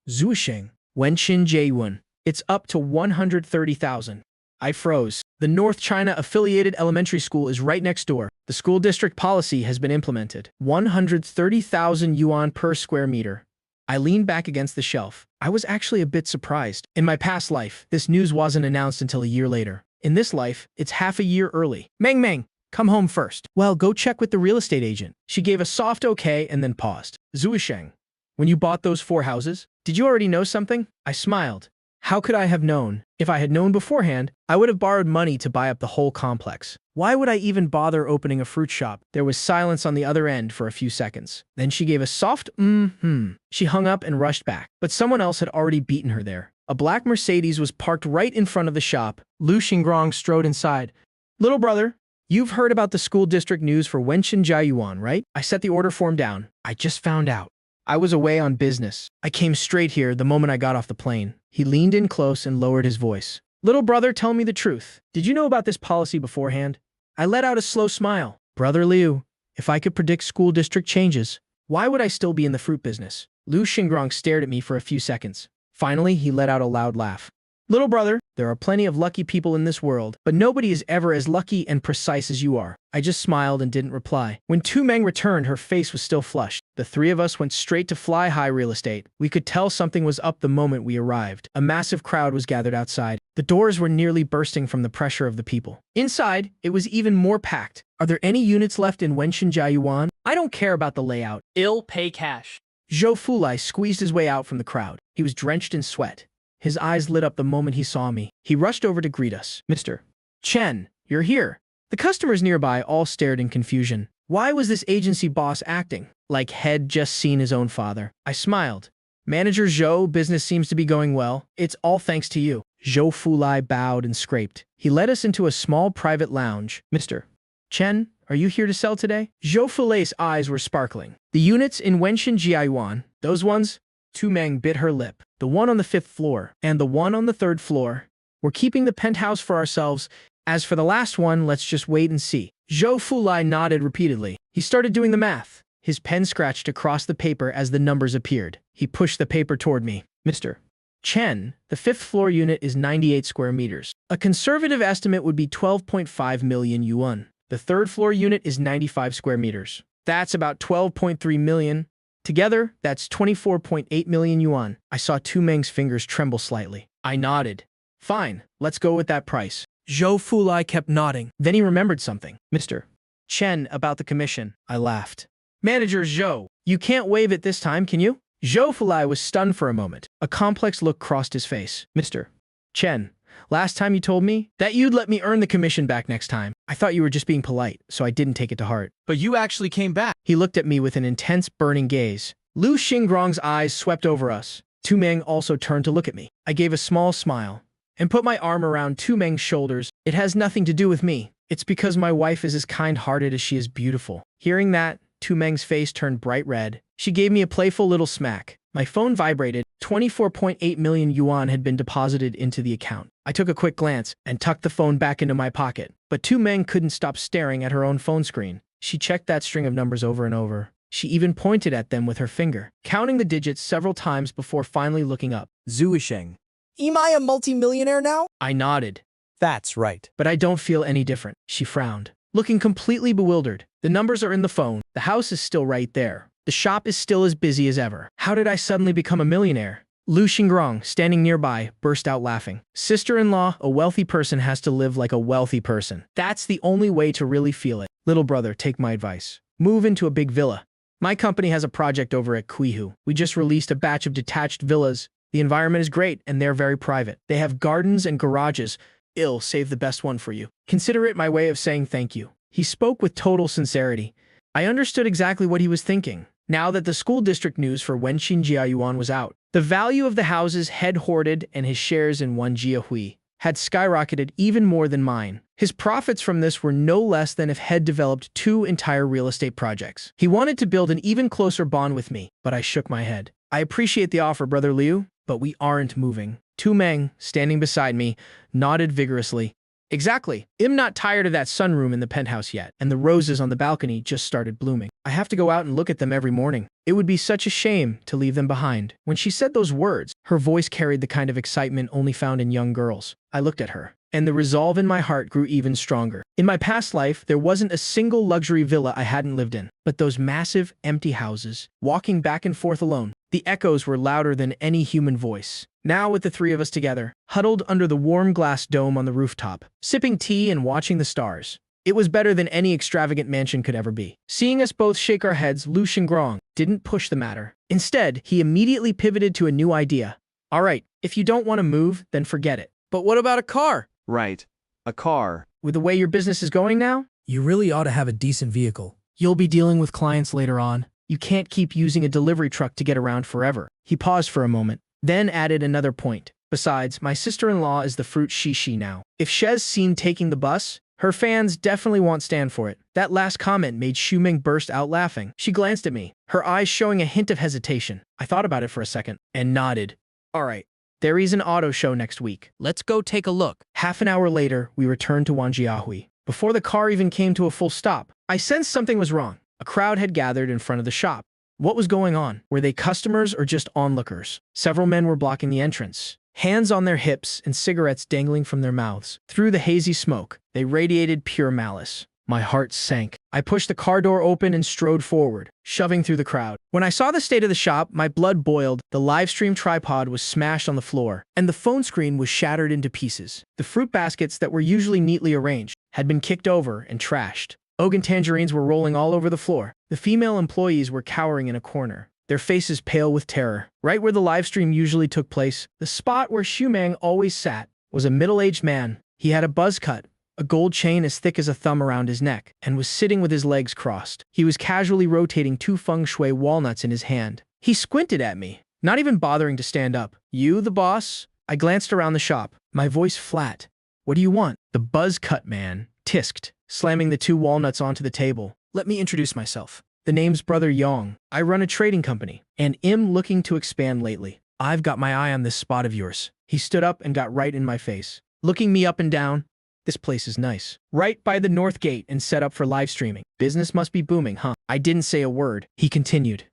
Zuisheng, Wenxin Jiayuan. It's up to 130,000. I froze. The North China Affiliated Elementary School is right next door. The school district policy has been implemented. 130,000 yuan per square meter. I leaned back against the shelf. I was actually a bit surprised. In my past life, this news wasn't announced until a year later. In this life, it's half a year early. Meng, come home first. Well, go check with the real estate agent. She gave a soft okay and then paused. Zuisheng, when you bought those 4 houses, did you already know something? I smiled. How could I have known? If I had known beforehand, I would have borrowed money to buy up the whole complex. Why would I even bother opening a fruit shop? There was silence on the other end for a few seconds. Then she gave a soft She hung up and rushed back, but someone else had already beaten her there. A black Mercedes was parked right in front of the shop. Lu Xingrong strode inside. Little brother, you've heard about the school district news for Wenxin Jiayuan, right? I set the order form down. I just found out. I was away on business. I came straight here the moment I got off the plane. He leaned in close and lowered his voice. Little brother, tell me the truth. Did you know about this policy beforehand? I let out a slow smile. Brother Liu, if I could predict school district changes, why would I still be in the fruit business? Lu Xingrong stared at me for a few seconds. Finally, he let out a loud laugh. Little brother, there are plenty of lucky people in this world, but nobody is ever as lucky and precise as you are. I just smiled and didn't reply. When Tu Meng returned, her face was still flushed. The 3 of us went straight to Fly High Real Estate. We could tell something was up the moment we arrived. A massive crowd was gathered outside. The doors were nearly bursting from the pressure of the people. Inside, it was even more packed. Are there any units left in Wenxin Jiayuan? I don't care about the layout. I'll pay cash. Zhou Fulai squeezed his way out from the crowd. He was drenched in sweat. His eyes lit up the moment he saw me. He rushed over to greet us. Mr. Chen, you're here. The customers nearby all stared in confusion. Why was this agency boss acting like he'd just seen his own father? I smiled. Manager Zhou, business seems to be going well. It's all thanks to you. Zhou Fulai bowed and scraped. He led us into a small private lounge. Mr. Chen, are you here to sell today? Zhou Fulai's eyes were sparkling. The units in Wenxin Jiayuan, those ones? Tu Meng bit her lip. The one on the 5th floor and the one on the 3rd floor. We're keeping the penthouse for ourselves. As for the last one, let's just wait and see. Zhou Fulai nodded repeatedly. He started doing the math. His pen scratched across the paper as the numbers appeared. He pushed the paper toward me. Mr. Chen, the fifth floor unit is 98 square meters. A conservative estimate would be 12.5 million yuan. The third floor unit is 95 square meters. That's about 12.3 million. Together, that's 24.8 million yuan. I saw Tu Meng's fingers tremble slightly. I nodded. Fine, let's go with that price. Zhou Fulai kept nodding. Then he remembered something. Mr. Chen, about the commission. I laughed. Manager Zhou, you can't waive it this time, can you? Zhou Fulai was stunned for a moment. A complex look crossed his face. Mr. Chen, last time you told me that you'd let me earn the commission back next time. I thought you were just being polite, so I didn't take it to heart. But you actually came back. He looked at me with an intense, burning gaze. Lu Xingrong's eyes swept over us. Tu Meng also turned to look at me. I gave a small smile and put my arm around Tu Meng's shoulders. It has nothing to do with me. It's because my wife is as kind-hearted as she is beautiful. Hearing that, Tu Meng's face turned bright red. She gave me a playful little smack. My phone vibrated. 24.8 million yuan had been deposited into the account. I took a quick glance and tucked the phone back into my pocket. But Tu Meng couldn't stop staring at her own phone screen. She checked that string of numbers over and over. She even pointed at them with her finger, counting the digits several times before finally looking up. Zhu Yisheng. Am I a multimillionaire now? I nodded. That's right. But I don't feel any different. She frowned, looking completely bewildered. The numbers are in the phone. The house is still right there. The shop is still as busy as ever. How did I suddenly become a millionaire? Lu Xingrong, standing nearby, burst out laughing. Sister-in-law, a wealthy person has to live like a wealthy person. That's the only way to really feel it. Little brother, take my advice. Move into a big villa. My company has a project over at Quihu. We just released a batch of detached villas. The environment is great, and they're very private. They have gardens and garages. I'll save the best one for you. Consider it my way of saying thank you. He spoke with total sincerity. I understood exactly what he was thinking. Now that the school district news for Wenxin Jiayuan was out, the value of the houses Head hoarded and his shares in One Jiahui had skyrocketed even more than mine. His profits from this were no less than if Head developed 2 entire real estate projects. He wanted to build an even closer bond with me, but I shook my head. I appreciate the offer, Brother Liu, but we aren't moving. Tu Meng, standing beside me, nodded vigorously. Exactly. I'm not tired of that sunroom in the penthouse yet, and the roses on the balcony just started blooming. I have to go out and look at them every morning. It would be such a shame to leave them behind. When she said those words, her voice carried the kind of excitement only found in young girls. I looked at her, and the resolve in my heart grew even stronger. In my past life, there wasn't a single luxury villa I hadn't lived in, but those massive, empty houses, walking back and forth alone, the echoes were louder than any human voice. Now with the three of us together, huddled under the warm glass dome on the rooftop, sipping tea and watching the stars. It was better than any extravagant mansion could ever be. Seeing us both shake our heads, Lu Xingrong didn't push the matter. Instead, he immediately pivoted to a new idea. All right, if you don't want to move, then forget it. But what about a car? Right. A car. With the way your business is going now, You really ought to have a decent vehicle. you'll be dealing with clients later on. You can't keep using a delivery truck to get around forever. He paused for a moment, then added another point. Besides, my sister-in-law is the fruit shishi now. If She's seen taking the bus, her fans definitely won't stand for it. That last comment made Shuming burst out laughing. She glanced at me, her eyes showing a hint of hesitation. I thought about it for a second and nodded. All right, there is an auto show next week. Let's go take a look. Half an hour later, we returned to Wanjiahui. Before the car even came to a full stop, I sensed something was wrong. A crowd had gathered in front of the shop. What was going on? Were they customers or just onlookers? Several men were blocking the entrance, hands on their hips and cigarettes dangling from their mouths. Through the hazy smoke, they radiated pure malice. My heart sank. I pushed the car door open and strode forward, shoving through the crowd. When I saw the state of the shop, my blood boiled. The live stream tripod was smashed on the floor, and the phone screen was shattered into pieces. The fruit baskets that were usually neatly arranged had been kicked over and trashed. Ogan tangerines were rolling all over the floor. The female employees were cowering in a corner, their faces pale with terror. Right where the live stream usually took place, the spot where Shumang always sat, was a middle-aged man. He had a buzz cut, a gold chain as thick as a thumb around his neck, and was sitting with his legs crossed. He was casually rotating 2 feng shui walnuts in his hand. He squinted at me, not even bothering to stand up. You, the boss? I glanced around the shop, my voice flat. What do you want? The buzz cut man tisked, slamming the 2 walnuts onto the table. Let me introduce myself. The name's Brother Yong. I run a trading company, and am looking to expand lately. I've got my eye on this spot of yours. He stood up and got right in my face, looking me up and down. This place is nice. Right by the north gate and set up for live streaming. Business must be booming, huh? I didn't say a word. He continued.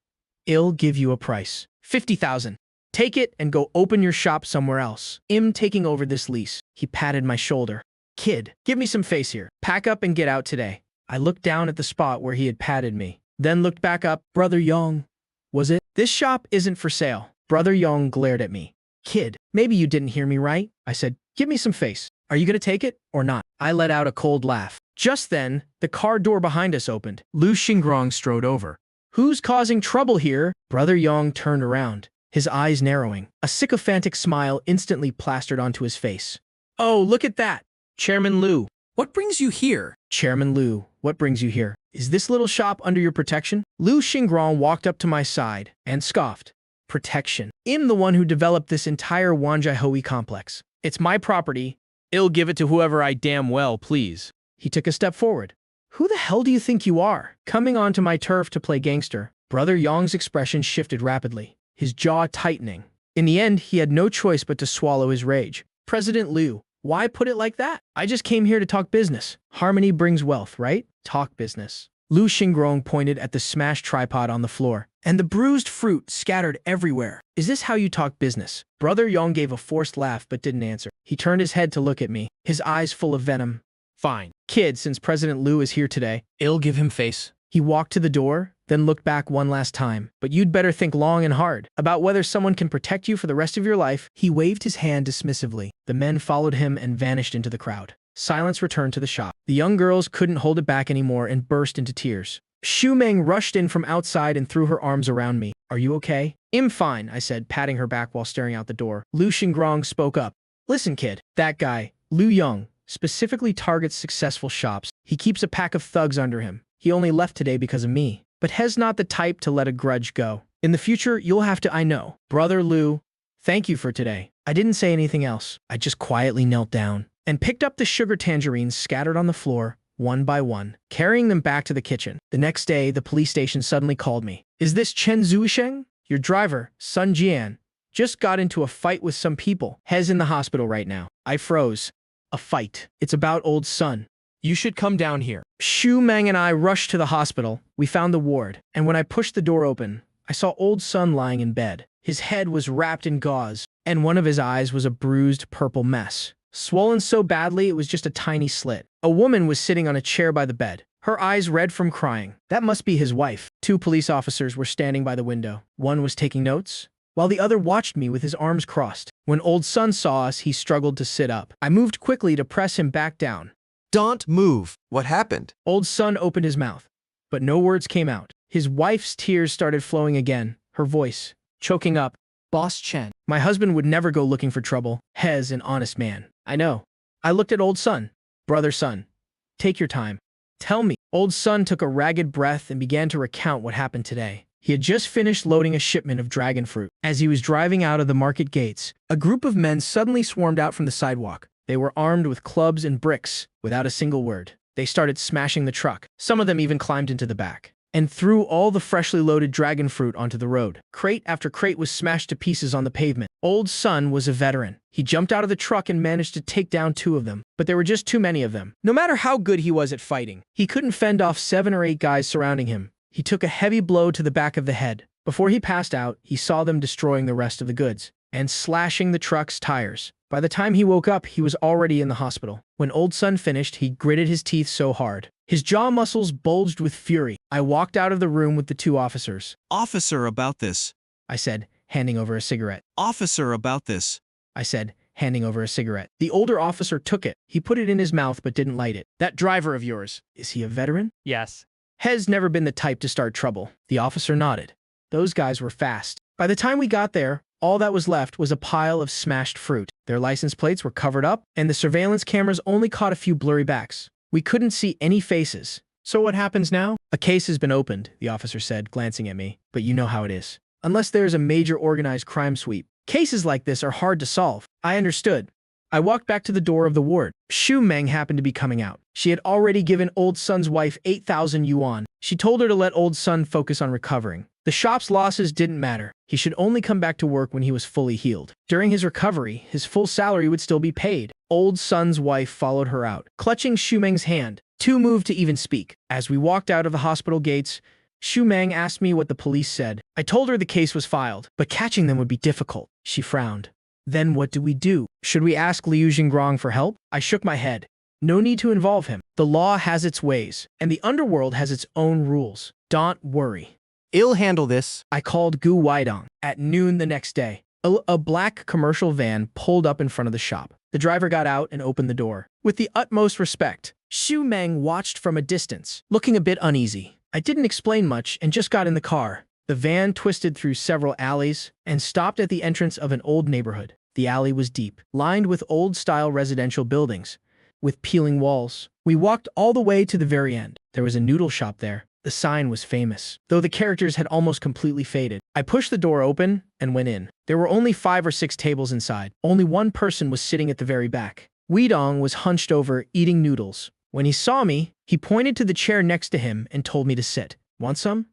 I'll give you a price. 50,000. Take it and go open your shop somewhere else. I'm taking over this lease. He patted my shoulder. Kid, give me some face here. Pack up and get out today. I looked down at the spot where he had patted me, then looked back up. Brother Yong, was it? This shop isn't for sale. Brother Yong glared at me. Kid, maybe you didn't hear me right. I said, give me some face. Are you gonna take it or not? I let out a cold laugh. Just then, the car door behind us opened. Lu Xingrong strode over. Who's causing trouble here? Brother Yong turned around, his eyes narrowing. A sycophantic smile instantly plastered onto his face. Oh, look at that! Chairman Lu. What brings you here? Chairman Lu, what brings you here? Is this little shop under your protection? Lu Xingrong walked up to my side and scoffed. Protection. I'm the one who developed this entire Wanjiahui complex. It's my property. I'll give it to whoever I damn well please. He took a step forward. Who the hell do you think you are? Coming onto my turf to play gangster? Brother Yong's expression shifted rapidly, his jaw tightening. In the end, he had no choice but to swallow his rage. President Lu, why put it like that? I just came here to talk business. Harmony brings wealth, right? Talk business. Lu Xingrong pointed at the smashed tripod on the floor, and the bruised fruit scattered everywhere. Is this how you talk business? Brother Yong gave a forced laugh but didn't answer. He turned his head to look at me, his eyes full of venom. Fine. Kid, since President Lu is here today, I'll give him face. He walked to the door, then looked back one last time. But you'd better think long and hard about whether someone can protect you for the rest of your life. He waved his hand dismissively. The men followed him and vanished into the crowd. Silence returned to the shop. The young girls couldn't hold it back anymore and burst into tears. Xu Meng rushed in from outside and threw her arms around me. Are you okay? I'm fine, I said, patting her back while staring out the door. Lu Xingrong spoke up. Listen, kid, that guy, Lu Yong, specifically targets successful shops. He keeps a pack of thugs under him. He only left today because of me. But He's not the type to let a grudge go. In the future, you'll have to, I know. Brother Lu, thank you for today. I didn't say anything else. I just quietly knelt down and picked up the sugar tangerines scattered on the floor, one by one, carrying them back to the kitchen. The next day, the police station suddenly called me. Is this Chen Zuisheng? Your driver, Sun Jian, just got into a fight with some people. He's in the hospital right now. I froze. A fight. It's about old Sun. You should come down here. Xu Meng and I rushed to the hospital. We found the ward, and when I pushed the door open, I saw old Sun lying in bed. His head was wrapped in gauze, and one of his eyes was a bruised purple mess, swollen so badly it was just a tiny slit. A woman was sitting on a chair by the bed, her eyes red from crying. That must be his wife. Two police officers were standing by the window. One was taking notes, while the other watched me with his arms crossed. When old Sun saw us, he struggled to sit up. I moved quickly to press him back down. Don't move. What happened? Old Sun opened his mouth, but no words came out. His wife's tears started flowing again, her voice choking up. Boss Chen. My husband would never go looking for trouble. He's an honest man. I know. I looked at old Sun. Brother Sun, take your time. Tell me. Old Sun took a ragged breath and began to recount what happened today. He had just finished loading a shipment of dragon fruit. As he was driving out of the market gates, a group of men suddenly swarmed out from the sidewalk. They were armed with clubs and bricks, without a single word. They started smashing the truck. Some of them even climbed into the back and threw all the freshly loaded dragon fruit onto the road. Crate after crate was smashed to pieces on the pavement. Old Sun was a veteran. He jumped out of the truck and managed to take down 2 of them, but there were just too many of them. No matter how good he was at fighting, he couldn't fend off 7 or 8 guys surrounding him. He took a heavy blow to the back of the head. Before he passed out, he saw them destroying the rest of the goods and slashing the truck's tires. By the time he woke up, he was already in the hospital. When old Sun finished, he gritted his teeth so hard. His jaw muscles bulged with fury. I walked out of the room with the 2 officers. Officer, about this. I said, handing over a cigarette. Officer, about this. I said, handing over a cigarette. The older officer took it. He put it in his mouth but didn't light it. That driver of yours, is he a veteran? Yes. He's never been the type to start trouble. The officer nodded. Those guys were fast. By the time we got there, all that was left was a pile of smashed fruit. Their license plates were covered up, and the surveillance cameras only caught a few blurry backs. We couldn't see any faces. So what happens now? A case has been opened, the officer said, glancing at me. But you know how it is. Unless there's a major organized crime sweep, cases like this are hard to solve. I understood. I walked back to the door of the ward. Xu Meng happened to be coming out. She had already given old Sun's wife 8,000 yuan. She told her to let old Sun focus on recovering. The shop's losses didn't matter. He should only come back to work when he was fully healed. During his recovery, his full salary would still be paid. Old Sun's wife followed her out, clutching Xu Meng's hand. 2 moved to even speak. As we walked out of the hospital gates, Xu Meng asked me what the police said. I told her the case was filed, but catching them would be difficult. She frowned. Then what do we do? Should we ask Liu Xingrong for help? I shook my head. No need to involve him. The law has its ways, and the underworld has its own rules. Don't worry. I'll handle this. I called Gu Weidong. At noon the next day, a black commercial van pulled up in front of the shop. The driver got out and opened the door. With the utmost respect, Xu Meng watched from a distance, looking a bit uneasy. I didn't explain much and just got in the car. The van twisted through several alleys and stopped at the entrance of an old neighborhood. The alley was deep, lined with old-style residential buildings, with peeling walls. We walked all the way to the very end. There was a noodle shop there. The sign was famous, though the characters had almost completely faded. I pushed the door open and went in. There were only 5 or 6 tables inside. Only one person was sitting at the very back. Weidong was hunched over, eating noodles. When he saw me, he pointed to the chair next to him and told me to sit. Want some?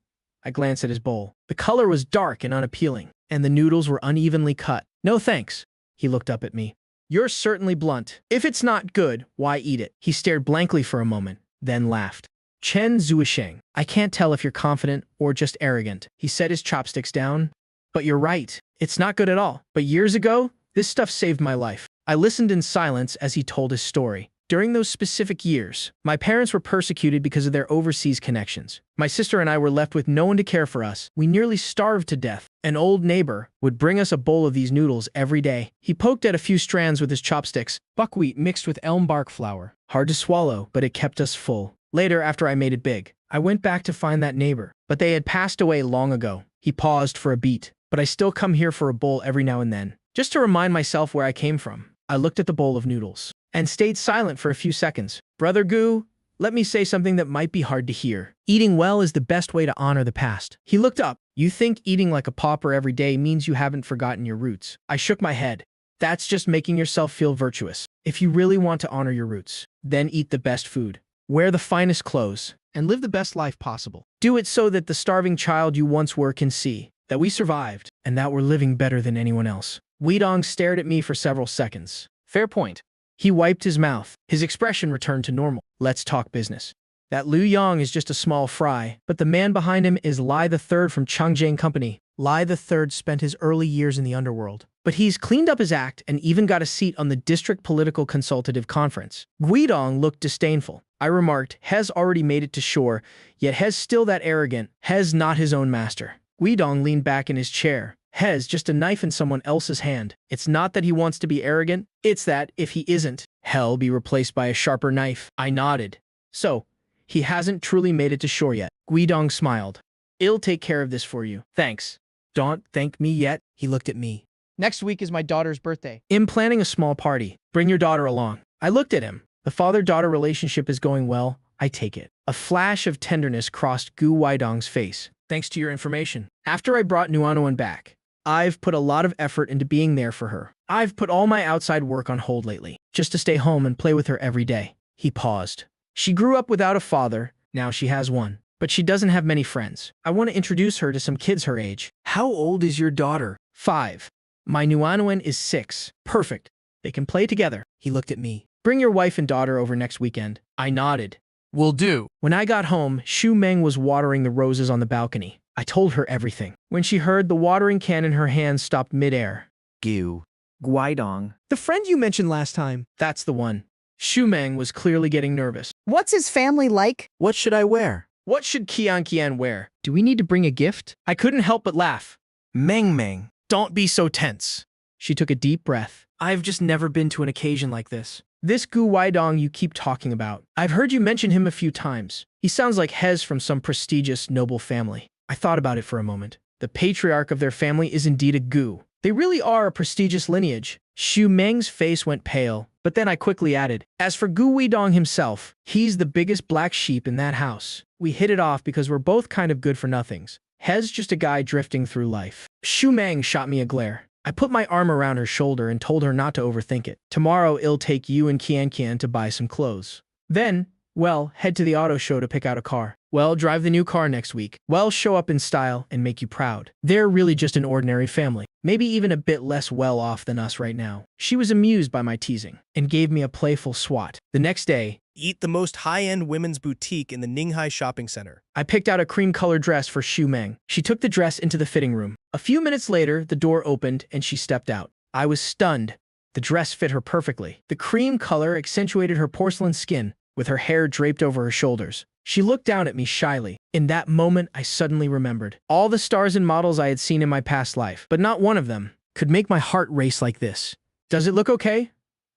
I glanced at his bowl. The color was dark and unappealing, and the noodles were unevenly cut. No thanks. He looked up at me. You're certainly blunt. If it's not good, why eat it? He stared blankly for a moment, then laughed. Chen Zuisheng, I can't tell if you're confident or just arrogant. He set his chopsticks down. But you're right. It's not good at all. But years ago, this stuff saved my life. I listened in silence as he told his story. During those specific years, my parents were persecuted because of their overseas connections. My sister and I were left with no one to care for us. We nearly starved to death. An old neighbor would bring us a bowl of these noodles every day. He poked at a few strands with his chopsticks, buckwheat mixed with elm bark flour. Hard to swallow, but it kept us full. Later, after I made it big, I went back to find that neighbor, but they had passed away long ago. He paused for a beat. But I still come here for a bowl every now and then, just to remind myself where I came from. I looked at the bowl of noodles and stayed silent for a few seconds. Brother Gu, let me say something that might be hard to hear. Eating well is the best way to honor the past. He looked up. You think eating like a pauper every day means you haven't forgotten your roots? I shook my head. That's just making yourself feel virtuous. If you really want to honor your roots, then eat the best food, wear the finest clothes, and live the best life possible. Do it so that the starving child you once were can see that we survived and that we're living better than anyone else. Weidong stared at me for several seconds. Fair point. He wiped his mouth. His expression returned to normal. Let's talk business. That Liu Yang is just a small fry, but the man behind him is Lai III from Changjiang Company. Lai III spent his early years in the underworld, but he's cleaned up his act and even got a seat on the District Political Consultative Conference. Guidong looked disdainful. I remarked, Hez already made it to shore, yet Hez still that arrogant. Hez not his own master. Guidong leaned back in his chair. Hez just a knife in someone else's hand. It's not that he wants to be arrogant, it's that, if he isn't, he'll be replaced by a sharper knife. I nodded. So, he hasn't truly made it to shore yet. Guidong smiled. I'll take care of this for you. Thanks. Don't thank me yet. He looked at me. Next week is my daughter's birthday. I'm planning a small party. Bring your daughter along. I looked at him. The father-daughter relationship is going well. I take it. A flash of tenderness crossed Gu Weidong's face. Thanks to your information. After I brought Nuanuan back, I've put a lot of effort into being there for her. I've put all my outside work on hold lately, just to stay home and play with her every day. He paused. She grew up without a father, now she has one. But she doesn't have many friends. I want to introduce her to some kids her age. How old is your daughter? 5. My Nuanuan is 6. Perfect. They can play together. He looked at me. Bring your wife and daughter over next weekend. I nodded. Will do. When I got home, Xu Meng was watering the roses on the balcony. I told her everything. When she heard the watering can in her hand stopped midair. Gu. Guidong. The friend you mentioned last time. That's the one. Xu Meng was clearly getting nervous. What's his family like? What should I wear? What should Qian wear? Do we need to bring a gift? I couldn't help but laugh. Meng, Don't be so tense. She took a deep breath. I've just never been to an occasion like this. This Gu Weidong you keep talking about. I've heard you mention him a few times. He sounds like Hez from some prestigious, noble family. I thought about it for a moment. The patriarch of their family is indeed a Gu. They really are a prestigious lineage. Xu Meng's face went pale, but then I quickly added, as for Gu Weidong himself, he's the biggest black sheep in that house. We hit it off because we're both kind of good for nothings. Hez just a guy drifting through life. Xu Meng shot me a glare. I put my arm around her shoulder and told her not to overthink it. Tomorrow, I'll take you and Qian to buy some clothes. Then, Well, head to the auto show to pick out a car. Well, drive the new car next week. Well, show up in style and make you proud. They're really just an ordinary family. Maybe even a bit less well off than us right now. She was amused by my teasing and gave me a playful swat. The next day, Eat the most high-end women's boutique in the Ninghai Shopping Center. I picked out a cream-colored dress for Xu Meng. She took the dress into the fitting room. A few minutes later, the door opened and she stepped out. I was stunned. The dress fit her perfectly. The cream color accentuated her porcelain skin, with her hair draped over her shoulders. She looked down at me shyly. In that moment, I suddenly remembered all the stars and models I had seen in my past life, but not one of them could make my heart race like this. "Does it look okay?"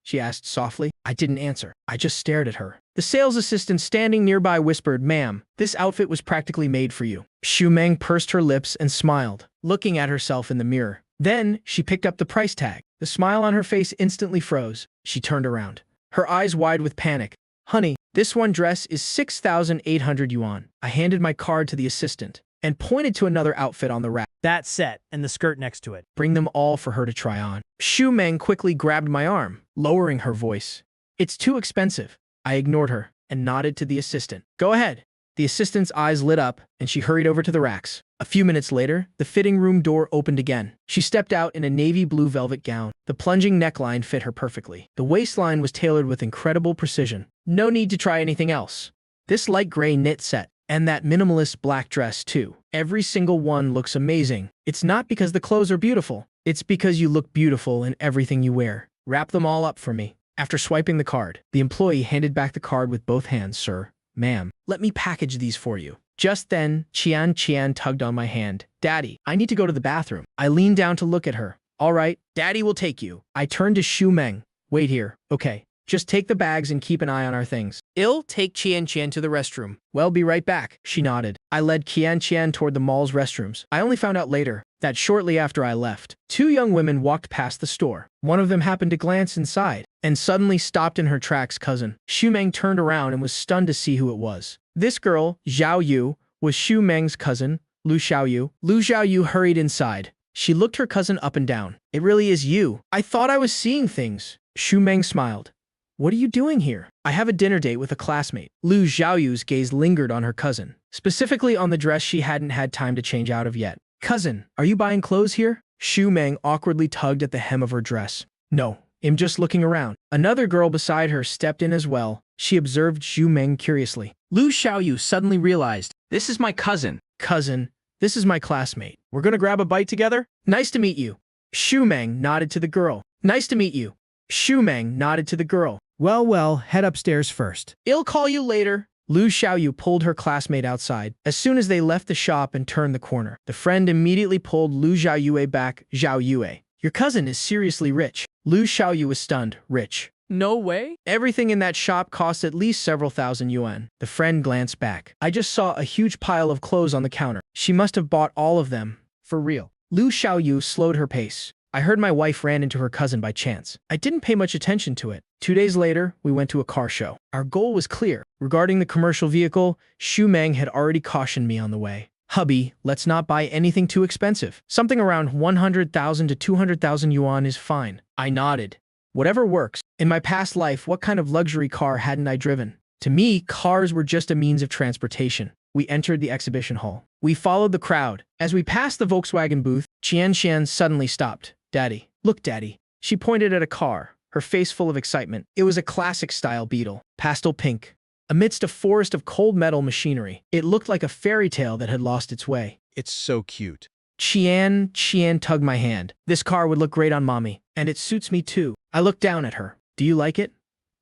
she asked softly. I didn't answer. I just stared at her. The sales assistant standing nearby whispered, "Ma'am, this outfit was practically made for you." Xu Meng pursed her lips and smiled, looking at herself in the mirror. Then, she picked up the price tag. The smile on her face instantly froze. She turned around, her eyes wide with panic. "Honey, this one dress is 6,800 yuan. I handed my card to the assistant and pointed to another outfit on the rack. That set and the skirt next to it. Bring them all for her to try on. Xu Meng quickly grabbed my arm, lowering her voice. "It's too expensive." I ignored her and nodded to the assistant. "Go ahead." The assistant's eyes lit up, and she hurried over to the racks. A few minutes later, the fitting room door opened again. She stepped out in a navy blue velvet gown. The plunging neckline fit her perfectly. The waistline was tailored with incredible precision. No need to try anything else. This light gray knit set, and that minimalist black dress too. Every single one looks amazing. It's not because the clothes are beautiful. It's because you look beautiful in everything you wear. Wrap them all up for me. After swiping the card, the employee handed back the card with both hands. "Sir, ma'am, let me package these for you." Just then, Qian tugged on my hand. "Daddy, I need to go to the bathroom." I leaned down to look at her. "All right, Daddy will take you." I turned to Xu Meng. "Wait here, okay? Just take the bags and keep an eye on our things. I'll take Qian to the restroom." "Well, be right back," she nodded. I led Qian toward the mall's restrooms. I only found out later that shortly after I left, two young women walked past the store. One of them happened to glance inside and suddenly stopped in her tracks. Cousin. Xu Meng turned around and was stunned to see who it was. This girl, Zhao Yu, was Xu Meng's cousin, Lu Xiaoyu. Lu Xiaoyu hurried inside. She looked her cousin up and down. "It really is you. I thought I was seeing things." Xu Meng smiled. "What are you doing here?" "I have a dinner date with a classmate." Lu Xiaoyu's gaze lingered on her cousin, specifically on the dress she hadn't had time to change out of yet. "Cousin, are you buying clothes here?" Xu Meng awkwardly tugged at the hem of her dress. "No, I'm just looking around." Another girl beside her stepped in as well. She observed Xu Meng curiously. Lu Xiaoyu suddenly realized, "This is my cousin." "Cousin, this is my classmate. We're gonna grab a bite together?" "Nice to meet you." Xu Meng nodded to the girl. "Nice to meet you." Xu Meng nodded to the girl. Well, head upstairs first. "I'll call you later." Lu Xiaoyu pulled her classmate outside. As soon as they left the shop and turned the corner, the friend immediately pulled Lu Xiaoyue back. "Zhao Yue, your cousin is seriously rich." Lu Xiaoyu was stunned. "Rich? No way. Everything in that shop costs at least several thousand yuan." The friend glanced back. "I just saw a huge pile of clothes on the counter. She must have bought all of them. For real." Lu Xiaoyu slowed her pace. "I heard my wife ran into her cousin by chance. I didn't pay much attention to it." 2 days later, we went to a car show. Our goal was clear. Regarding the commercial vehicle, Xu Meng had already cautioned me on the way. "Hubby, let's not buy anything too expensive. Something around 100,000 to 200,000 yuan is fine." I nodded. Whatever works. In my past life, what kind of luxury car hadn't I driven? To me, cars were just a means of transportation. We entered the exhibition hall. We followed the crowd. As we passed the Volkswagen booth, Qian suddenly stopped. "Daddy. Look, Daddy." She pointed at a car, her face full of excitement. It was a classic-style Beetle, pastel pink. Amidst a forest of cold metal machinery, it looked like a fairy tale that had lost its way. It's so cute. Qian tugged my hand. "This car would look great on Mommy, and it suits me too." I looked down at her. "Do you like it?"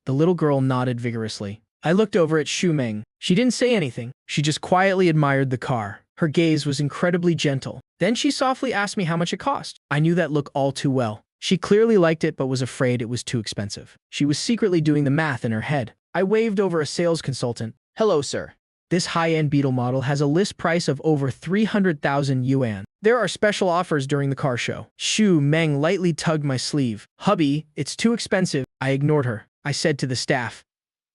The little girl nodded vigorously. I looked over at Xu Meng. She didn't say anything. She just quietly admired the car. Her gaze was incredibly gentle. Then she softly asked me how much it cost. I knew that look all too well. She clearly liked it but was afraid it was too expensive. She was secretly doing the math in her head. I waved over a sales consultant. "Hello, sir. This high-end Beetle model has a list price of over 300,000 yuan. There are special offers during the car show." Xu Meng lightly tugged my sleeve. "Hubby, it's too expensive." I ignored her. I said to the staff,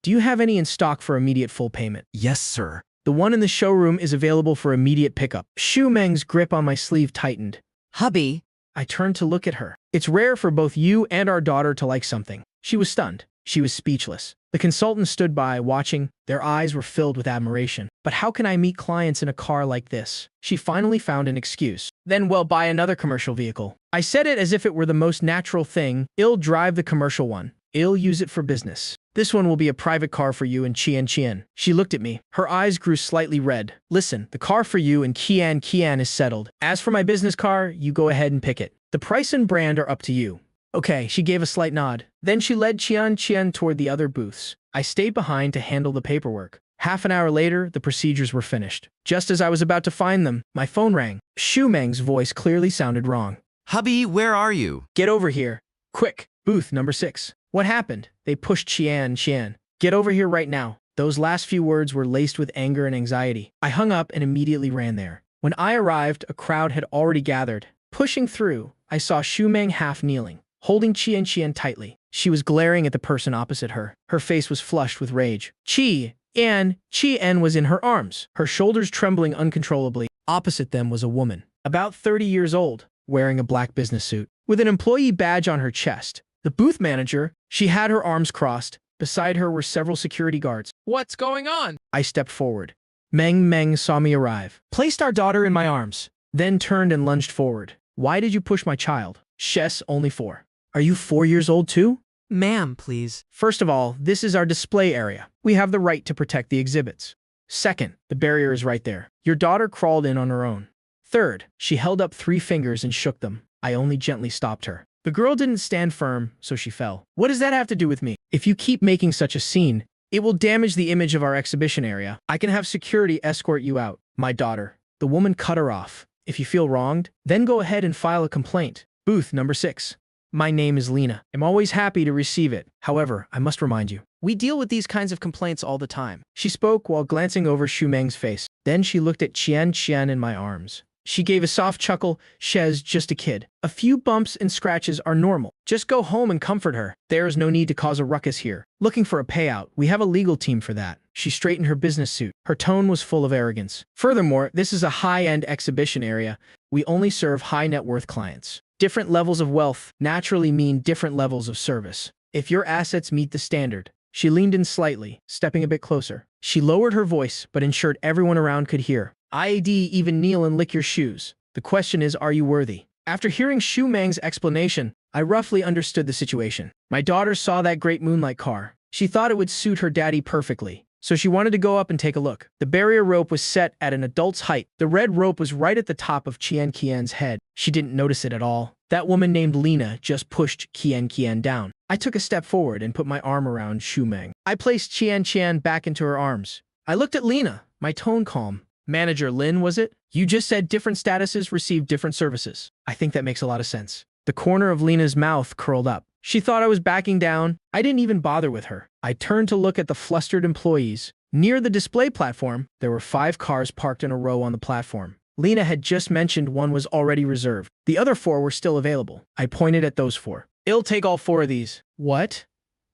"Do you have any in stock for immediate full payment?" Yes, sir. "The one in the showroom is available for immediate pickup." Xu Meng's grip on my sleeve tightened. Hubby. I turned to look at her. "It's rare for both you and our daughter to like something." She was stunned. She was speechless. The consultant stood by, watching. Their eyes were filled with admiration. But how can I meet clients in a car like this? She finally found an excuse. Then we'll buy another commercial vehicle. I said it as if it were the most natural thing. I'll drive the commercial one. I'll use it for business. This one will be a private car for you and Qian. She looked at me. Her eyes grew slightly red. Listen, the car for you and Qian is settled. As for my business car, you go ahead and pick it. The price and brand are up to you. Okay, she gave a slight nod. Then she led Qian toward the other booths. I stayed behind to handle the paperwork. Half an hour later, the procedures were finished. Just as I was about to find them, my phone rang. Xu Meng's voice clearly sounded wrong. Hubby, where are you? Get over here. Quick. Booth number 6. What happened? They pushed Qian. Get over here right now. Those last few words were laced with anger and anxiety. I hung up and immediately ran there. When I arrived, a crowd had already gathered. Pushing through, I saw Xu Meng half kneeling, holding Qian tightly. She was glaring at the person opposite her. Her face was flushed with rage. Qian was in her arms, her shoulders trembling uncontrollably. Opposite them was a woman, about 30 years old, wearing a black business suit, with an employee badge on her chest. The booth manager, she had her arms crossed. Beside her were several security guards. What's going on? I stepped forward. Meng saw me arrive, placed our daughter in my arms, then turned and lunged forward. Why did you push my child? She's only 4. Are you 4 years old too? Ma'am, please. First of all, this is our display area. We have the right to protect the exhibits. Second, the barrier is right there. Your daughter crawled in on her own. Third, she held up 3 fingers and shook them. I only gently stopped her. The girl didn't stand firm, so she fell. What does that have to do with me? If you keep making such a scene, it will damage the image of our exhibition area. I can have security escort you out. My daughter. The woman cut her off. If you feel wronged, then go ahead and file a complaint. Booth number 6. My name is Lena. I'm always happy to receive it. However, I must remind you, we deal with these kinds of complaints all the time. She spoke while glancing over Xu Meng's face. Then she looked at Qian in my arms. She gave a soft chuckle. She's just a kid. A few bumps and scratches are normal. Just go home and comfort her. There is no need to cause a ruckus here. Looking for a payout. We have a legal team for that. She straightened her business suit. Her tone was full of arrogance. Furthermore, this is a high-end exhibition area. We only serve high-net-worth clients. Different levels of wealth naturally mean different levels of service. If your assets meet the standard. She leaned in slightly, stepping a bit closer. She lowered her voice, but ensured everyone around could hear. I'd even kneel and lick your shoes. The question is, are you worthy? After hearing Xu Meng's explanation, I roughly understood the situation. My daughter saw that great moonlight car. She thought it would suit her daddy perfectly, so she wanted to go up and take a look. The barrier rope was set at an adult's height. The red rope was right at the top of Qian's head. She didn't notice it at all. That woman named Lena just pushed Qian down. I took a step forward and put my arm around Xu Meng. I placed Qian back into her arms. I looked at Lena, my tone calm. Manager Lin, was it? You just said different statuses receive different services. I think that makes a lot of sense. The corner of Lena's mouth curled up. She thought I was backing down. I didn't even bother with her. I turned to look at the flustered employees. Near the display platform, there were 5 cars parked in a row on the platform. Lena had just mentioned one was already reserved. The other 4 were still available. I pointed at those 4. I'll take all 4 of these. What?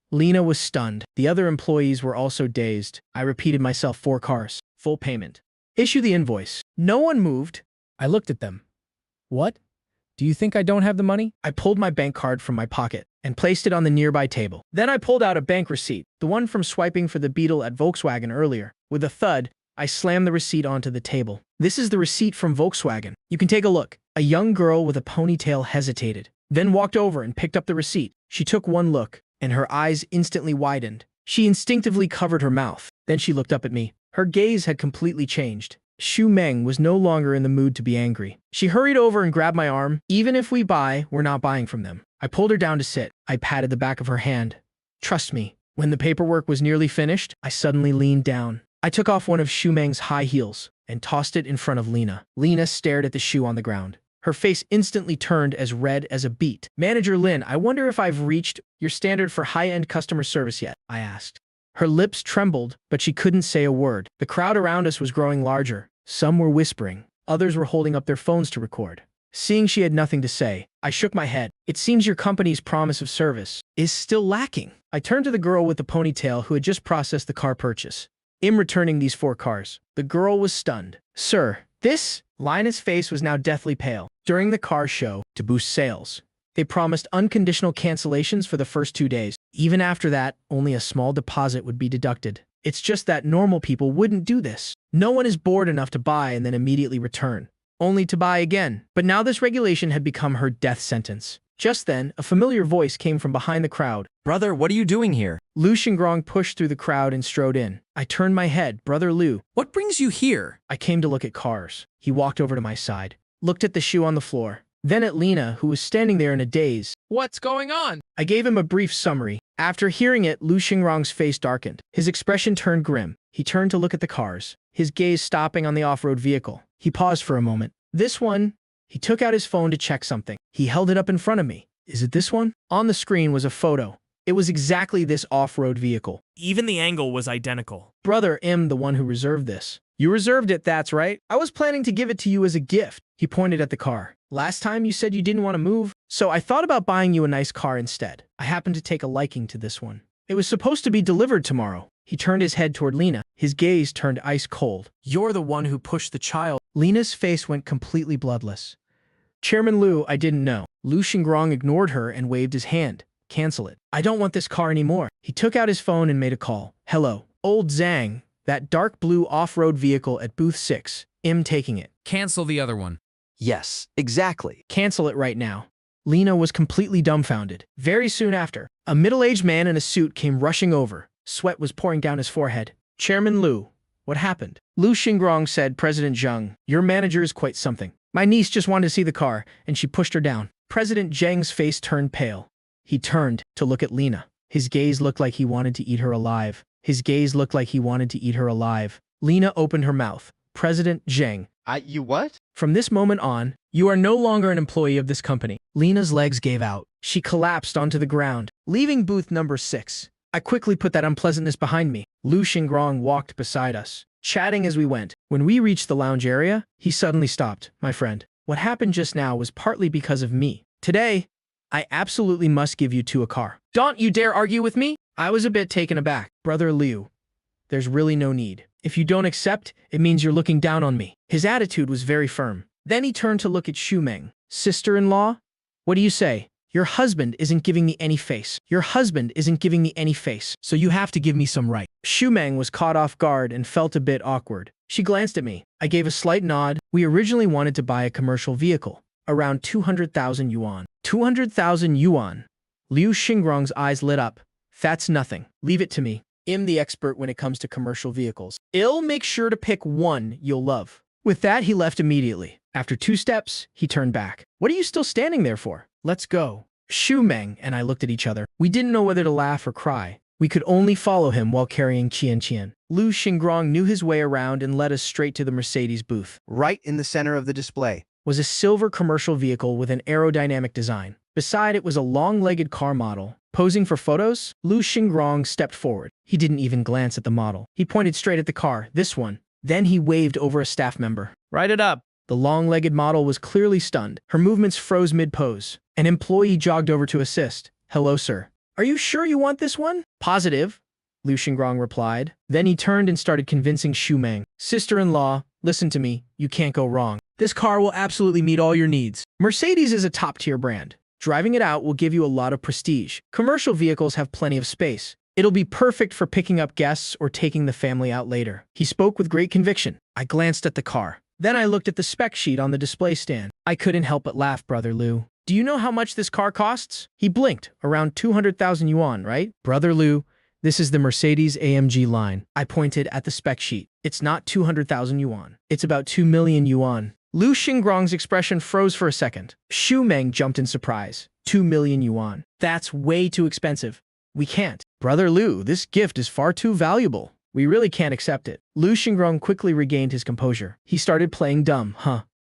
Lena was stunned. The other employees were also dazed. I repeated myself 4 cars. Full payment. Issue the invoice. No one moved. I looked at them. What? Do you think I don't have the money? I pulled my bank card from my pocket and placed it on the nearby table. Then I pulled out a bank receipt, the one from swiping for the Beetle at Volkswagen earlier. With a thud, I slammed the receipt onto the table. This is the receipt from Volkswagen. You can take a look. A young girl with a ponytail hesitated, then walked over and picked up the receipt. She took one look, and her eyes instantly widened. She instinctively covered her mouth. Then she looked up at me. Her gaze had completely changed. Xu Meng was no longer in the mood to be angry. She hurried over and grabbed my arm. Even if we buy, we're not buying from them. I pulled her down to sit. I patted the back of her hand. Trust me. When the paperwork was nearly finished, I suddenly leaned down. I took off one of Xu Meng's high heels and tossed it in front of Lena. Lena stared at the shoe on the ground. Her face instantly turned as red as a beet. Manager Lin, I wonder if I've reached your standard for high-end customer service yet, I asked. Her lips trembled, but she couldn't say a word. The crowd around us was growing larger. Some were whispering. Others were holding up their phones to record. Seeing she had nothing to say, I shook my head. It seems your company's promise of service is still lacking. I turned to the girl with the ponytail who had just processed the car purchase. In returning these 4 cars, the girl was stunned. Sir, this? Lina's face was now deathly pale. During the car show, to boost sales, they promised unconditional cancellations for the first 2 days. Even after that, only a small deposit would be deducted. It's just that normal people wouldn't do this. No one is bored enough to buy and then immediately return, only to buy again. But now this regulation had become her death sentence. Just then, a familiar voice came from behind the crowd. Brother, what are you doing here? Lu Xingrong pushed through the crowd and strode in. I turned my head. Brother Lu. What brings you here? I came to look at cars. He walked over to my side, looked at the shoe on the floor, then at Lena, who was standing there in a daze. What's going on? I gave him a brief summary. After hearing it, Lu Xingrong's face darkened. His expression turned grim. He turned to look at the cars, his gaze stopping on the off-road vehicle. He paused for a moment. This one. He took out his phone to check something. He held it up in front of me. Is it this one? On the screen was a photo. It was exactly this off-road vehicle. Even the angle was identical. Brother M, the one who reserved this. You reserved it, that's right. I was planning to give it to you as a gift. He pointed at the car. Last time you said you didn't want to move, so I thought about buying you a nice car instead. I happened to take a liking to this one. It was supposed to be delivered tomorrow. He turned his head toward Lena. His gaze turned ice cold. You're the one who pushed the child. Lena's face went completely bloodless. Chairman Lu, I didn't know. Lu Xingrong ignored her and waved his hand. Cancel it. I don't want this car anymore. He took out his phone and made a call. Hello. Old Zhang. That dark blue off-road vehicle at booth 6. I'm taking it. Cancel the other one. Yes, exactly. Cancel it right now. Lena was completely dumbfounded. Very soon after, a middle-aged man in a suit came rushing over. Sweat was pouring down his forehead. Chairman Lu, what happened? Lu Xingrong said, President Zheng, your manager is quite something. My niece just wanted to see the car, and she pushed her down. President Zheng's face turned pale. He turned to look at Lena. His gaze looked like he wanted to eat her alive. His gaze looked like he wanted to eat her alive. Lena opened her mouth. President Zheng. You what? From this moment on, you are no longer an employee of this company. Lena's legs gave out. She collapsed onto the ground, leaving booth number 6. I quickly put that unpleasantness behind me. Lu Xingrong walked beside us, chatting as we went. When we reached the lounge area, he suddenly stopped. My friend, what happened just now was partly because of me. Today, I absolutely must give you two a car. Don't you dare argue with me? I was a bit taken aback. Brother Liu, there's really no need. If you don't accept, it means you're looking down on me. His attitude was very firm. Then he turned to look at Shumeng. Sister-in-law? What do you say? Your husband isn't giving me any face. Your husband isn't giving me any face, so you have to give me some right. Shumeng was caught off guard and felt a bit awkward. She glanced at me. I gave a slight nod. We originally wanted to buy a commercial vehicle, around 200,000 yuan. 200,000 yuan. Liu Xingrong's eyes lit up. That's nothing. Leave it to me. I'm the expert when it comes to commercial vehicles. I'll make sure to pick one you'll love. With that, he left immediately. After 2 steps, he turned back. What are you still standing there for? Let's go. Shumeng and I looked at each other. We didn't know whether to laugh or cry. We could only follow him while carrying Qian. Lu Xingrong knew his way around and led us straight to the Mercedes booth. Right in the center of the display was a silver commercial vehicle with an aerodynamic design. Beside it was a long-legged car model. Posing for photos, Lu Xingrong stepped forward. He didn't even glance at the model. He pointed straight at the car, this one. Then he waved over a staff member. Write it up. The long-legged model was clearly stunned. Her movements froze mid-pose. An employee jogged over to assist. Hello, sir. Are you sure you want this one? Positive, Lu Xingrong replied. Then he turned and started convincing Shumeng. Sister-in-law, listen to me. You can't go wrong. This car will absolutely meet all your needs. Mercedes is a top-tier brand. Driving it out will give you a lot of prestige. Commercial vehicles have plenty of space. It'll be perfect for picking up guests or taking the family out later. He spoke with great conviction. I glanced at the car. Then I looked at the spec sheet on the display stand. I couldn't help but laugh, Brother Liu. Do you know how much this car costs? He blinked. Around 200,000 yuan, right? Brother Liu, this is the Mercedes AMG line. I pointed at the spec sheet. It's not 200,000 yuan. It's about 2 million yuan. Lu Xingrong's expression froze for a second. Shumeng jumped in surprise. 2 million yuan. That's way too expensive. We can't. Brother Liu, this gift is far too valuable. We really can't accept it. Lu Xingrong quickly regained his composure. He started playing dumb.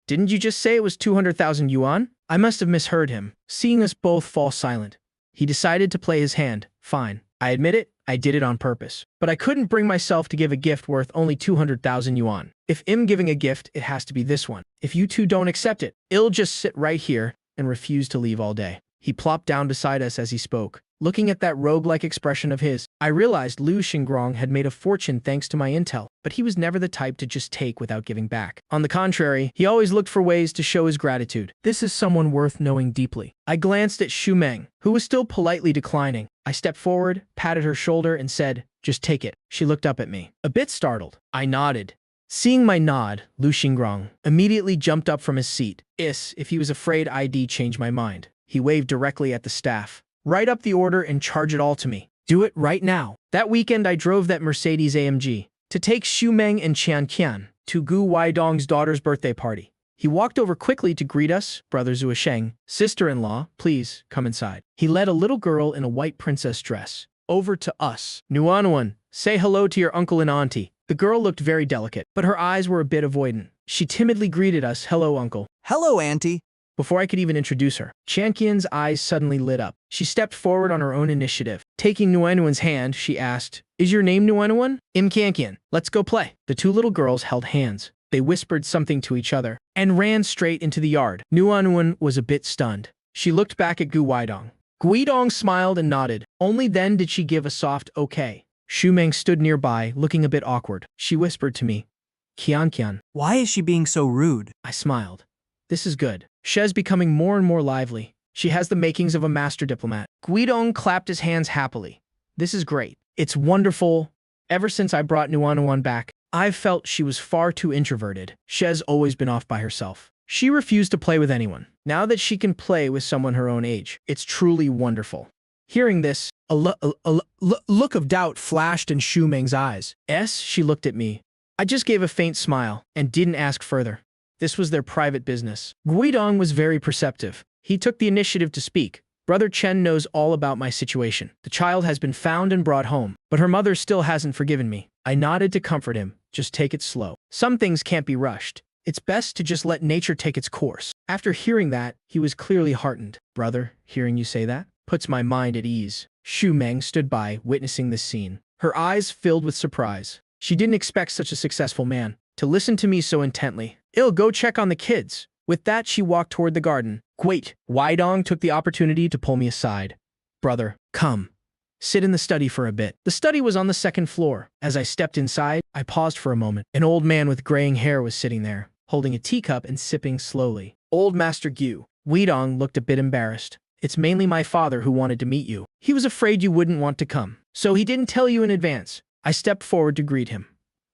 Didn't you just say it was 200,000 yuan? I must have misheard him. Seeing us both fall silent, he decided to play his hand. Fine. I admit it, I did it on purpose. But I couldn't bring myself to give a gift worth only 200,000 yuan. If I'm giving a gift, it has to be this one. If you two don't accept it, I'll just sit right here and refuse to leave all day. He plopped down beside us as he spoke. Looking at that rogue-like expression of his, I realized Liu Xingrong had made a fortune thanks to my intel, but he was never the type to just take without giving back. On the contrary, he always looked for ways to show his gratitude. This is someone worth knowing deeply. I glanced at Xu Meng, who was still politely declining. I stepped forward, patted her shoulder, and said, "Just take it." She looked up at me, a bit startled. I nodded. Seeing my nod, Liu Xingrong immediately jumped up from his seat. If he was afraid I'd change my mind. He waved directly at the staff. "Write up the order and charge it all to me. Do it right now." That weekend I drove that Mercedes AMG to take Xu Meng and Qian Qian to Gu Weidong's daughter's birthday party. He walked over quickly to greet us. "Brother Zuosheng, sister-in-law, please come inside." He led a little girl in a white princess dress over to us. "Nuanuan, say hello to your uncle and auntie." The girl looked very delicate, but her eyes were a bit avoidant. She timidly greeted us, "Hello, uncle." Hello, auntie. Before I could even introduce her, Qianqian's eyes suddenly lit up. She stepped forward on her own initiative. Taking Nuanuan's hand, she asked, "Is your name Nuanuan?" "Im Qianqian. Let's go play." The two little girls held hands. They whispered something to each other and ran straight into the yard. Nuanuan was a bit stunned. She looked back at Gu Weidong. Guidong smiled and nodded. Only then did she give a soft okay. Xu Meng stood nearby, looking a bit awkward. She whispered to me, "Qianqian." Why is she being so rude? I smiled. This is good. She's becoming more and more lively. She has the makings of a master diplomat. Guidong clapped his hands happily. This is great. It's wonderful. Ever since I brought Nuanuan back, I've felt she was far too introverted. She's always been off by herself. She refused to play with anyone. Now that she can play with someone her own age, it's truly wonderful. Hearing this, a look of doubt flashed in Xu Meng's eyes. She looked at me. I just gave a faint smile and didn't ask further. This was their private business. Guidong was very perceptive. He took the initiative to speak. "Brother Chen knows all about my situation. The child has been found and brought home, but her mother still hasn't forgiven me." I nodded to comfort him. "Just take it slow. Some things can't be rushed. It's best to just let nature take its course." After hearing that, he was clearly heartened. "Brother, hearing you say that puts my mind at ease." Xu Meng stood by, witnessing this scene. Her eyes filled with surprise. She didn't expect such a successful man to listen to me so intently. "I'll go check on the kids." With that, she walked toward the garden. "Wait." Weidong took the opportunity to pull me aside. "Brother, come. Sit in the study for a bit." The study was on the second floor. As I stepped inside, I paused for a moment. An old man with graying hair was sitting there, holding a teacup and sipping slowly. "Old Master Gu." Weidong looked a bit embarrassed. "It's mainly my father who wanted to meet you. He was afraid you wouldn't want to come, so he didn't tell you in advance." I stepped forward to greet him.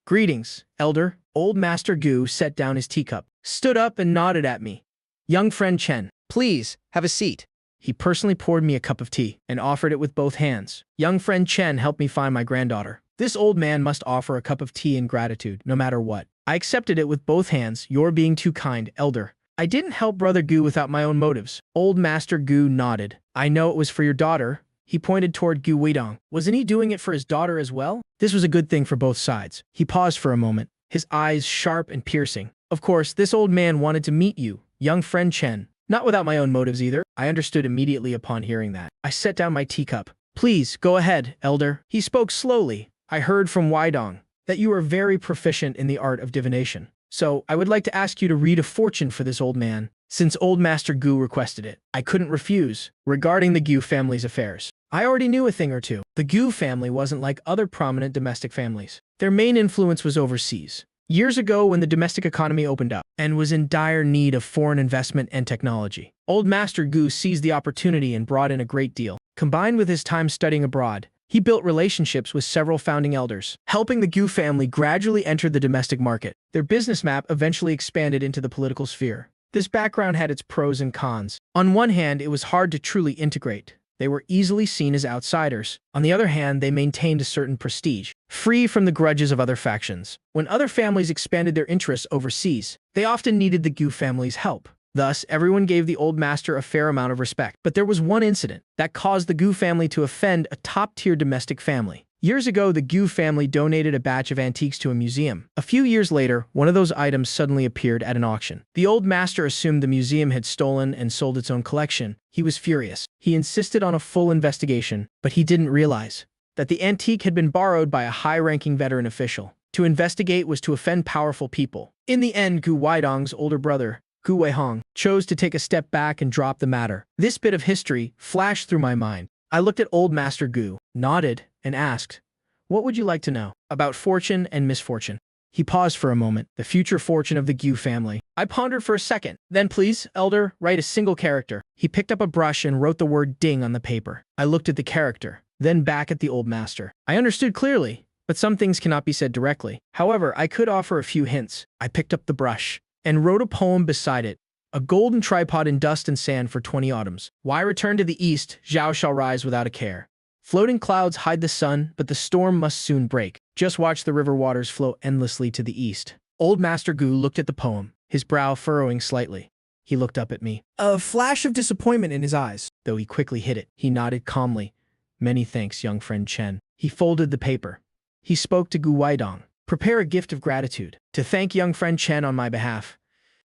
"Greetings, elder." Old Master Gu set down his teacup, stood up and nodded at me. "Young friend Chen, please, have a seat." He personally poured me a cup of tea and offered it with both hands. Young friend Chen helped me find my granddaughter. This old man must offer a cup of tea in gratitude, no matter what. I accepted it with both hands. "You're being too kind, elder. I didn't help Brother Gu without my own motives." Old Master Gu nodded. "I know it was for your daughter." He pointed toward Gu Weidong. Wasn't he doing it for his daughter as well? This was a good thing for both sides. He paused for a moment, his eyes sharp and piercing. "Of course, this old man wanted to meet you, young friend Chen. Not without my own motives either." I understood immediately upon hearing that. I set down my teacup. "Please, go ahead, elder." He spoke slowly. "I heard from Weidong that you are very proficient in the art of divination. So, I would like to ask you to read a fortune for this old man, since Old Master Gu requested it." I couldn't refuse. Regarding the Gu family's affairs, I already knew a thing or two. The Gu family wasn't like other prominent domestic families. Their main influence was overseas. Years ago, when the domestic economy opened up and was in dire need of foreign investment and technology, Old Master Gu seized the opportunity and brought in a great deal. Combined with his time studying abroad, he built relationships with several founding elders, helping the Gu family gradually enter the domestic market. Their business map eventually expanded into the political sphere. This background had its pros and cons. On one hand, it was hard to truly integrate. They were easily seen as outsiders. On the other hand, they maintained a certain prestige, free from the grudges of other factions. When other families expanded their interests overseas, they often needed the Gu family's help. Thus, everyone gave the old master a fair amount of respect. But there was one incident that caused the Gu family to offend a top-tier domestic family. Years ago, the Gu family donated a batch of antiques to a museum. A few years later, one of those items suddenly appeared at an auction. The old master assumed the museum had stolen and sold its own collection. He was furious. He insisted on a full investigation, but he didn't realize that the antique had been borrowed by a high-ranking veteran official. To investigate was to offend powerful people. In the end, Gu Weidong's older brother, Gu Weihong, chose to take a step back and drop the matter. This bit of history flashed through my mind. I looked at old Master Gu, nodded, and asked, "What would you like to know?" "About fortune and misfortune." He paused for a moment. "The future fortune of the Gu family." I pondered for a second. "Then please, Elder, write a single character." He picked up a brush and wrote the word ding on the paper. I looked at the character, then back at the old master. I understood clearly, but some things cannot be said directly. However, I could offer a few hints. I picked up the brush and wrote a poem beside it. "A golden tripod in dust and sand for 20 autumns. Why return to the east? Zhao shall rise without a care. Floating clouds hide the sun, but the storm must soon break. Just watch the river waters flow endlessly to the east." Old Master Gu looked at the poem, his brow furrowing slightly. He looked up at me, a flash of disappointment in his eyes. though he quickly hid it. He nodded calmly. "Many thanks, young friend Chen." He folded the paper. He spoke to Gu Weidong. "Prepare a gift of gratitude to thank young friend Chen on my behalf."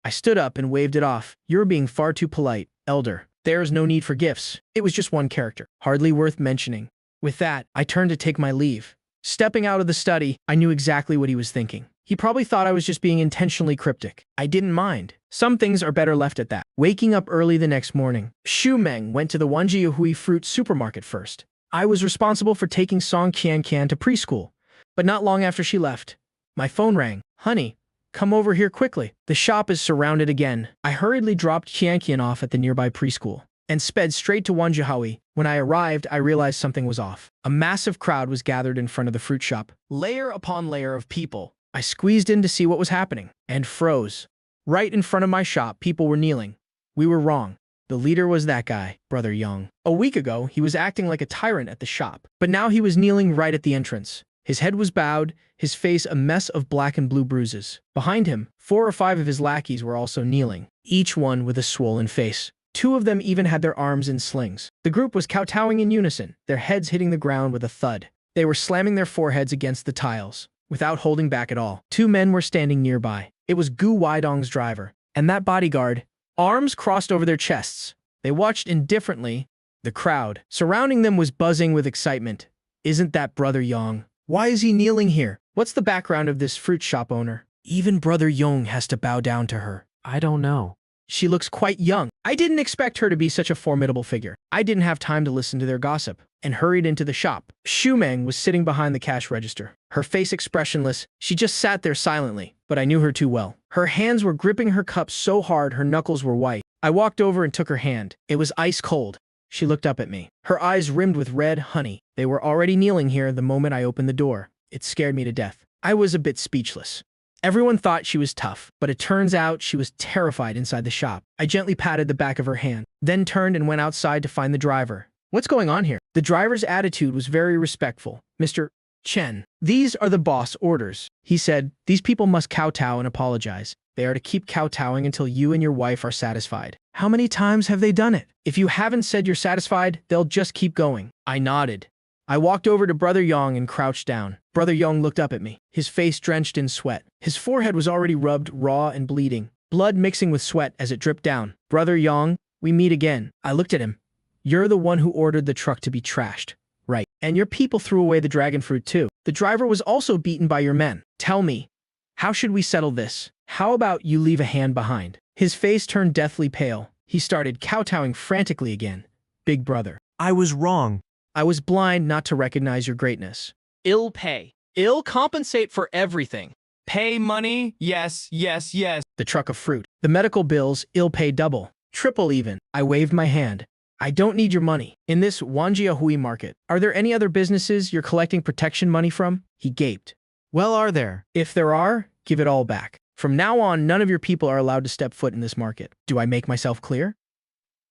I stood up and waved it off. "You're being far too polite, Elder. There is no need for gifts. It was just one character, hardly worth mentioning." With that, I turned to take my leave. Stepping out of the study, I knew exactly what he was thinking. He probably thought I was just being intentionally cryptic. I didn't mind. Some things are better left at that. Waking up early the next morning, Xu Meng went to the Wanjiahui fruit supermarket first. I was responsible for taking Song Qian to preschool, but not long after she left, my phone rang. "Honey, come over here quickly. The shop is surrounded again." I hurriedly dropped Qian off at the nearby preschool and sped straight to Wanjiahui. When I arrived, I realized something was off. A massive crowd was gathered in front of the fruit shop. Layer upon layer of people. I squeezed in to see what was happening, and froze. Right in front of my shop, people were kneeling. We were wrong. The leader was that guy, Brother Yang. A week ago, he was acting like a tyrant at the shop, but now he was kneeling right at the entrance. His head was bowed, his face a mess of black and blue bruises. Behind him, 4 or 5 of his lackeys were also kneeling, each one with a swollen face. 2 of them even had their arms in slings. The group was kowtowing in unison, their heads hitting the ground with a thud. They were slamming their foreheads against the tiles, without holding back at all. 2 men were standing nearby. It was Gu Weidong's driver, and that bodyguard, arms crossed over their chests. They watched indifferently. The crowd surrounding them was buzzing with excitement. "Isn't that Brother Yang? Why is he kneeling here? What's the background of this fruit shop owner? Even Brother Yang has to bow down to her." I don't know. "She looks quite young." I didn't expect her to be such a formidable figure. I didn't have time to listen to their gossip, and hurried into the shop. Xu Meng was sitting behind the cash register, her face expressionless. She just sat there silently, but I knew her too well. Her hands were gripping her cup so hard her knuckles were white. I walked over and took her hand. It was ice cold. She looked up at me, her eyes rimmed with red honey. They were already kneeling here the moment I opened the door. It scared me to death. I was a bit speechless. Everyone thought she was tough, but it turns out she was terrified inside the shop. I gently patted the back of her hand, then turned and went outside to find the driver. "What's going on here?" The driver's attitude was very respectful. "Mr. Chen, these are the boss orders," he said. "These people must kowtow and apologize. They are to keep kowtowing until you and your wife are satisfied." "How many times have they done it?" "If you haven't said you're satisfied, they'll just keep going." I nodded. I walked over to Brother Yang and crouched down. Brother Yang looked up at me, his face drenched in sweat. His forehead was already rubbed raw and bleeding, blood mixing with sweat as it dripped down. "Brother Yang, we meet again." I looked at him. "You're the one who ordered the truck to be trashed, right? And your people threw away the dragon fruit too. The driver was also beaten by your men. Tell me, how should we settle this? How about you leave a hand behind?" His face turned deathly pale. He started kowtowing frantically again. "Big brother, I was wrong. I was blind not to recognize your greatness." Ill pay. Ill compensate for everything. Pay money, yes, yes, yes. The truck of fruit. The medical bills, ill pay double. Triple even. I waved my hand. "I don't need your money. In this Wanjiahui market, are there any other businesses you're collecting protection money from?" He gaped. Well, are there? "If there are, give it all back. From now on, none of your people are allowed to step foot in this market. Do I make myself clear?"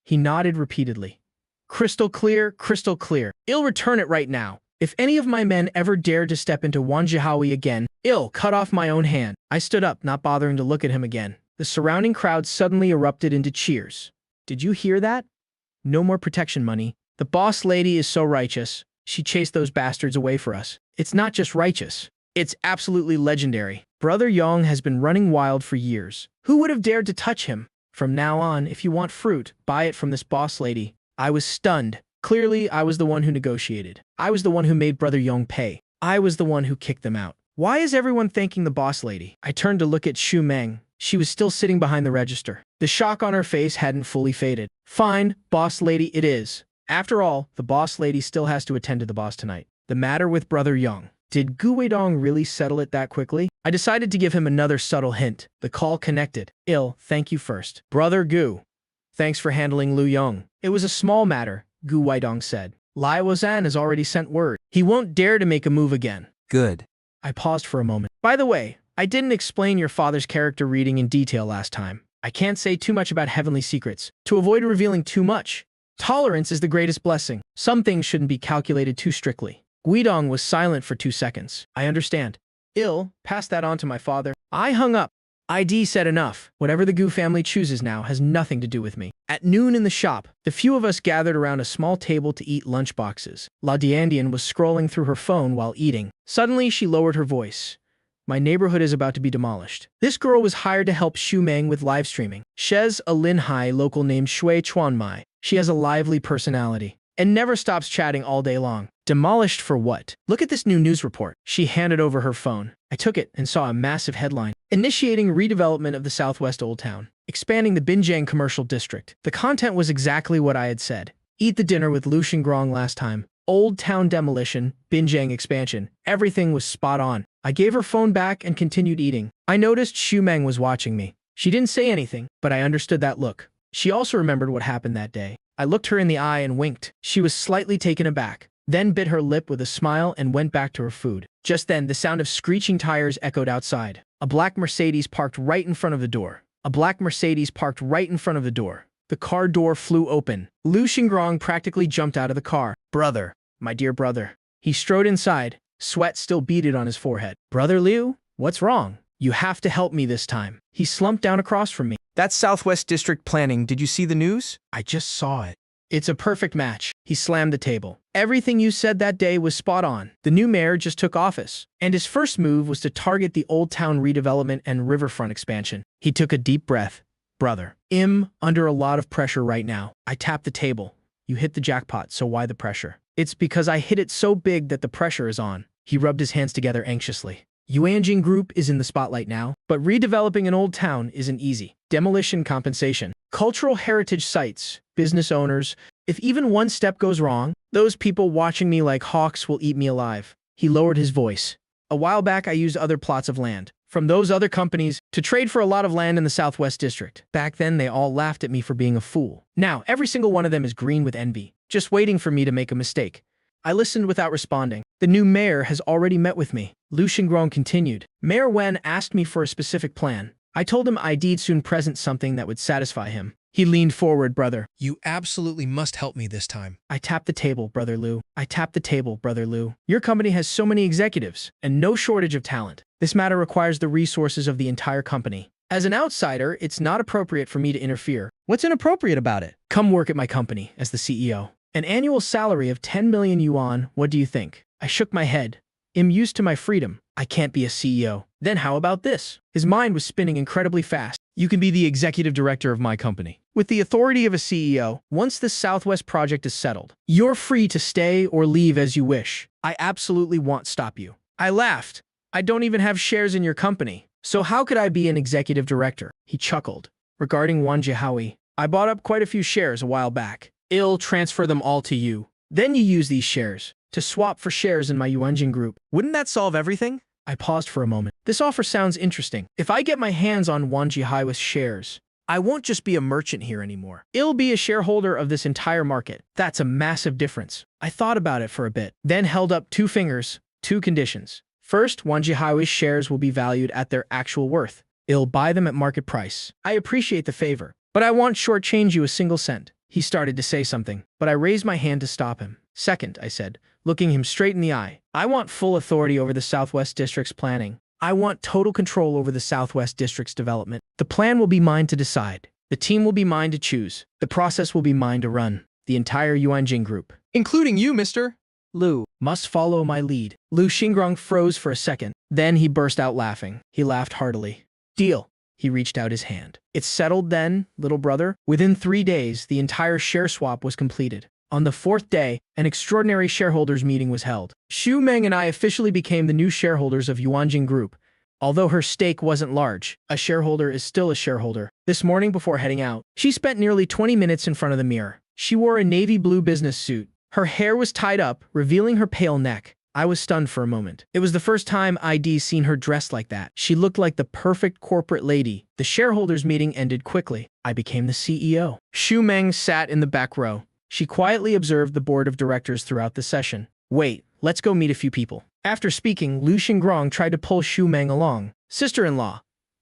He nodded repeatedly. "Crystal clear, crystal clear. I'll return it right now. If any of my men ever dare to step into Wanjiahui again, I'll cut off my own hand." I stood up, not bothering to look at him again. The surrounding crowd suddenly erupted into cheers. "Did you hear that? No more protection money. The boss lady is so righteous. She chased those bastards away for us. It's not just righteous. It's absolutely legendary. Brother Yang has been running wild for years. Who would have dared to touch him? From now on, if you want fruit, buy it from this boss lady." I was stunned. Clearly, I was the one who negotiated. I was the one who made Brother Yang pay. I was the one who kicked them out. Why is everyone thanking the boss lady? I turned to look at Xu Meng. She was still sitting behind the register. The shock on her face hadn't fully faded. "Fine, boss lady it is. After all, the boss lady still has to attend to the boss tonight. The matter with Brother Young. Did Gu Weidong really settle it that quickly? I decided to give him another subtle hint. The call connected. Thank you first. Brother Gu. Thanks for handling Lu Yong. It was a small matter, Gu Weidong said. Lai Wazan has already sent word. He won't dare to make a move again. Good. I paused for a moment. By the way, I didn't explain your father's character reading in detail last time. I can't say too much about heavenly secrets, to avoid revealing too much. Tolerance is the greatest blessing. Some things shouldn't be calculated too strictly. Guidong was silent for 2 seconds. I understand. Pass that on to my father. I hung up. ID said enough. Whatever the Gu family chooses now has nothing to do with me. At noon in the shop, the few of us gathered around a small table to eat lunchboxes. La Diandian was scrolling through her phone while eating. Suddenly, she lowered her voice. My neighborhood is about to be demolished. This girl was hired to help Xu Meng with live streaming. She's a Linhai local named Shui Chuanmai. She has a lively personality and never stops chatting all day long. Demolished for what? Look at this new news report. She handed over her phone. I took it and saw a massive headline. Initiating redevelopment of the Southwest Old Town. Expanding the Binjiang Commercial District. The content was exactly what I had said. Eat the dinner with Lu Xingrong last time. Old Town demolition, Binjiang expansion. Everything was spot on. I gave her phone back and continued eating. I noticed Xu Meng was watching me. She didn't say anything, but I understood that look. She also remembered what happened that day. I looked her in the eye and winked. She was slightly taken aback, then bit her lip with a smile and went back to her food. Just then, the sound of screeching tires echoed outside. A black Mercedes parked right in front of the door. The car door flew open. Lu Xingrong practically jumped out of the car. Brother, my dear brother. He strode inside. Sweat still beaded on his forehead. Brother Liu, what's wrong? You have to help me this time. He slumped down across from me. That's Southwest District Planning. Did you see the news? I just saw it. It's a perfect match. He slammed the table. Everything you said that day was spot on. The new mayor just took office, and his first move was to target the Old Town redevelopment and riverfront expansion. He took a deep breath. Brother, under a lot of pressure right now. I tapped the table. You hit the jackpot, so why the pressure? It's because I hit it so big that the pressure is on. He rubbed his hands together anxiously. Yuanjing Group is in the spotlight now, but redeveloping an old town isn't easy. Demolition compensation, cultural heritage sites, business owners. If even one step goes wrong, those people watching me like hawks will eat me alive. He lowered his voice. A while back, I used other plots of land from those other companies to trade for a lot of land in the Southwest District. Back then, they all laughed at me for being a fool. Now, every single one of them is green with envy, just waiting for me to make a mistake. I listened without responding. The new mayor has already met with me. Lu Xingrong continued. Mayor Wen asked me for a specific plan. I told him I'd soon present something that would satisfy him. He leaned forward, brother. You absolutely must help me this time. I tapped the table, Brother Lu. Your company has so many executives, and no shortage of talent. This matter requires the resources of the entire company. As an outsider, it's not appropriate for me to interfere. What's inappropriate about it? Come work at my company as the CEO. An annual salary of 10 million yuan, what do you think? I shook my head. I'm used to my freedom. I can't be a CEO. Then how about this? His mind was spinning incredibly fast. You can be the executive director of my company. With the authority of a CEO, once the Southwest project is settled, you're free to stay or leave as you wish. I absolutely won't stop you. I laughed. I don't even have shares in your company. So how could I be an executive director? He chuckled. Regarding Wang Jiahui, I bought up quite a few shares a while back. I'll transfer them all to you. Then you use these shares to swap for shares in my Yuanjing Group. Wouldn't that solve everything? I paused for a moment. This offer sounds interesting. If I get my hands on Wang Jiahui's shares, I won't just be a merchant here anymore. I'll be a shareholder of this entire market. That's a massive difference. I thought about it for a bit, then held up 2 fingers, 2 conditions. First, Wang Jiahui's shares will be valued at their actual worth. I'll buy them at market price. I appreciate the favor, but I won't shortchange you a single cent. He started to say something, but I raised my hand to stop him. Second, I said, looking him straight in the eye, I want full authority over the Southwest District's planning. I want total control over the Southwest District's development. The plan will be mine to decide. The team will be mine to choose. The process will be mine to run. The entire Yuanjing Group, Including you, mister. Lu, must follow my lead. Lu Xingrong froze for a second. Then he burst out laughing. He laughed heartily. Deal. He reached out his hand. It's settled then, little brother. Within 3 days, the entire share swap was completed. On the 4th day, an extraordinary shareholders meeting was held. Xu Meng and I officially became the new shareholders of Yuanjing Group. Although her stake wasn't large, a shareholder is still a shareholder. This morning before heading out, she spent nearly 20 minutes in front of the mirror. She wore a navy blue business suit. Her hair was tied up, revealing her pale neck. I was stunned for a moment. It was the first time I'd seen her dressed like that. She looked like the perfect corporate lady. The shareholders meeting ended quickly. I became the CEO. Xu Meng sat in the back row. She quietly observed the board of directors throughout the session. Wait, let's go meet a few people. After speaking, Lu Xingrong tried to pull Xu Meng along. Sister-in-law,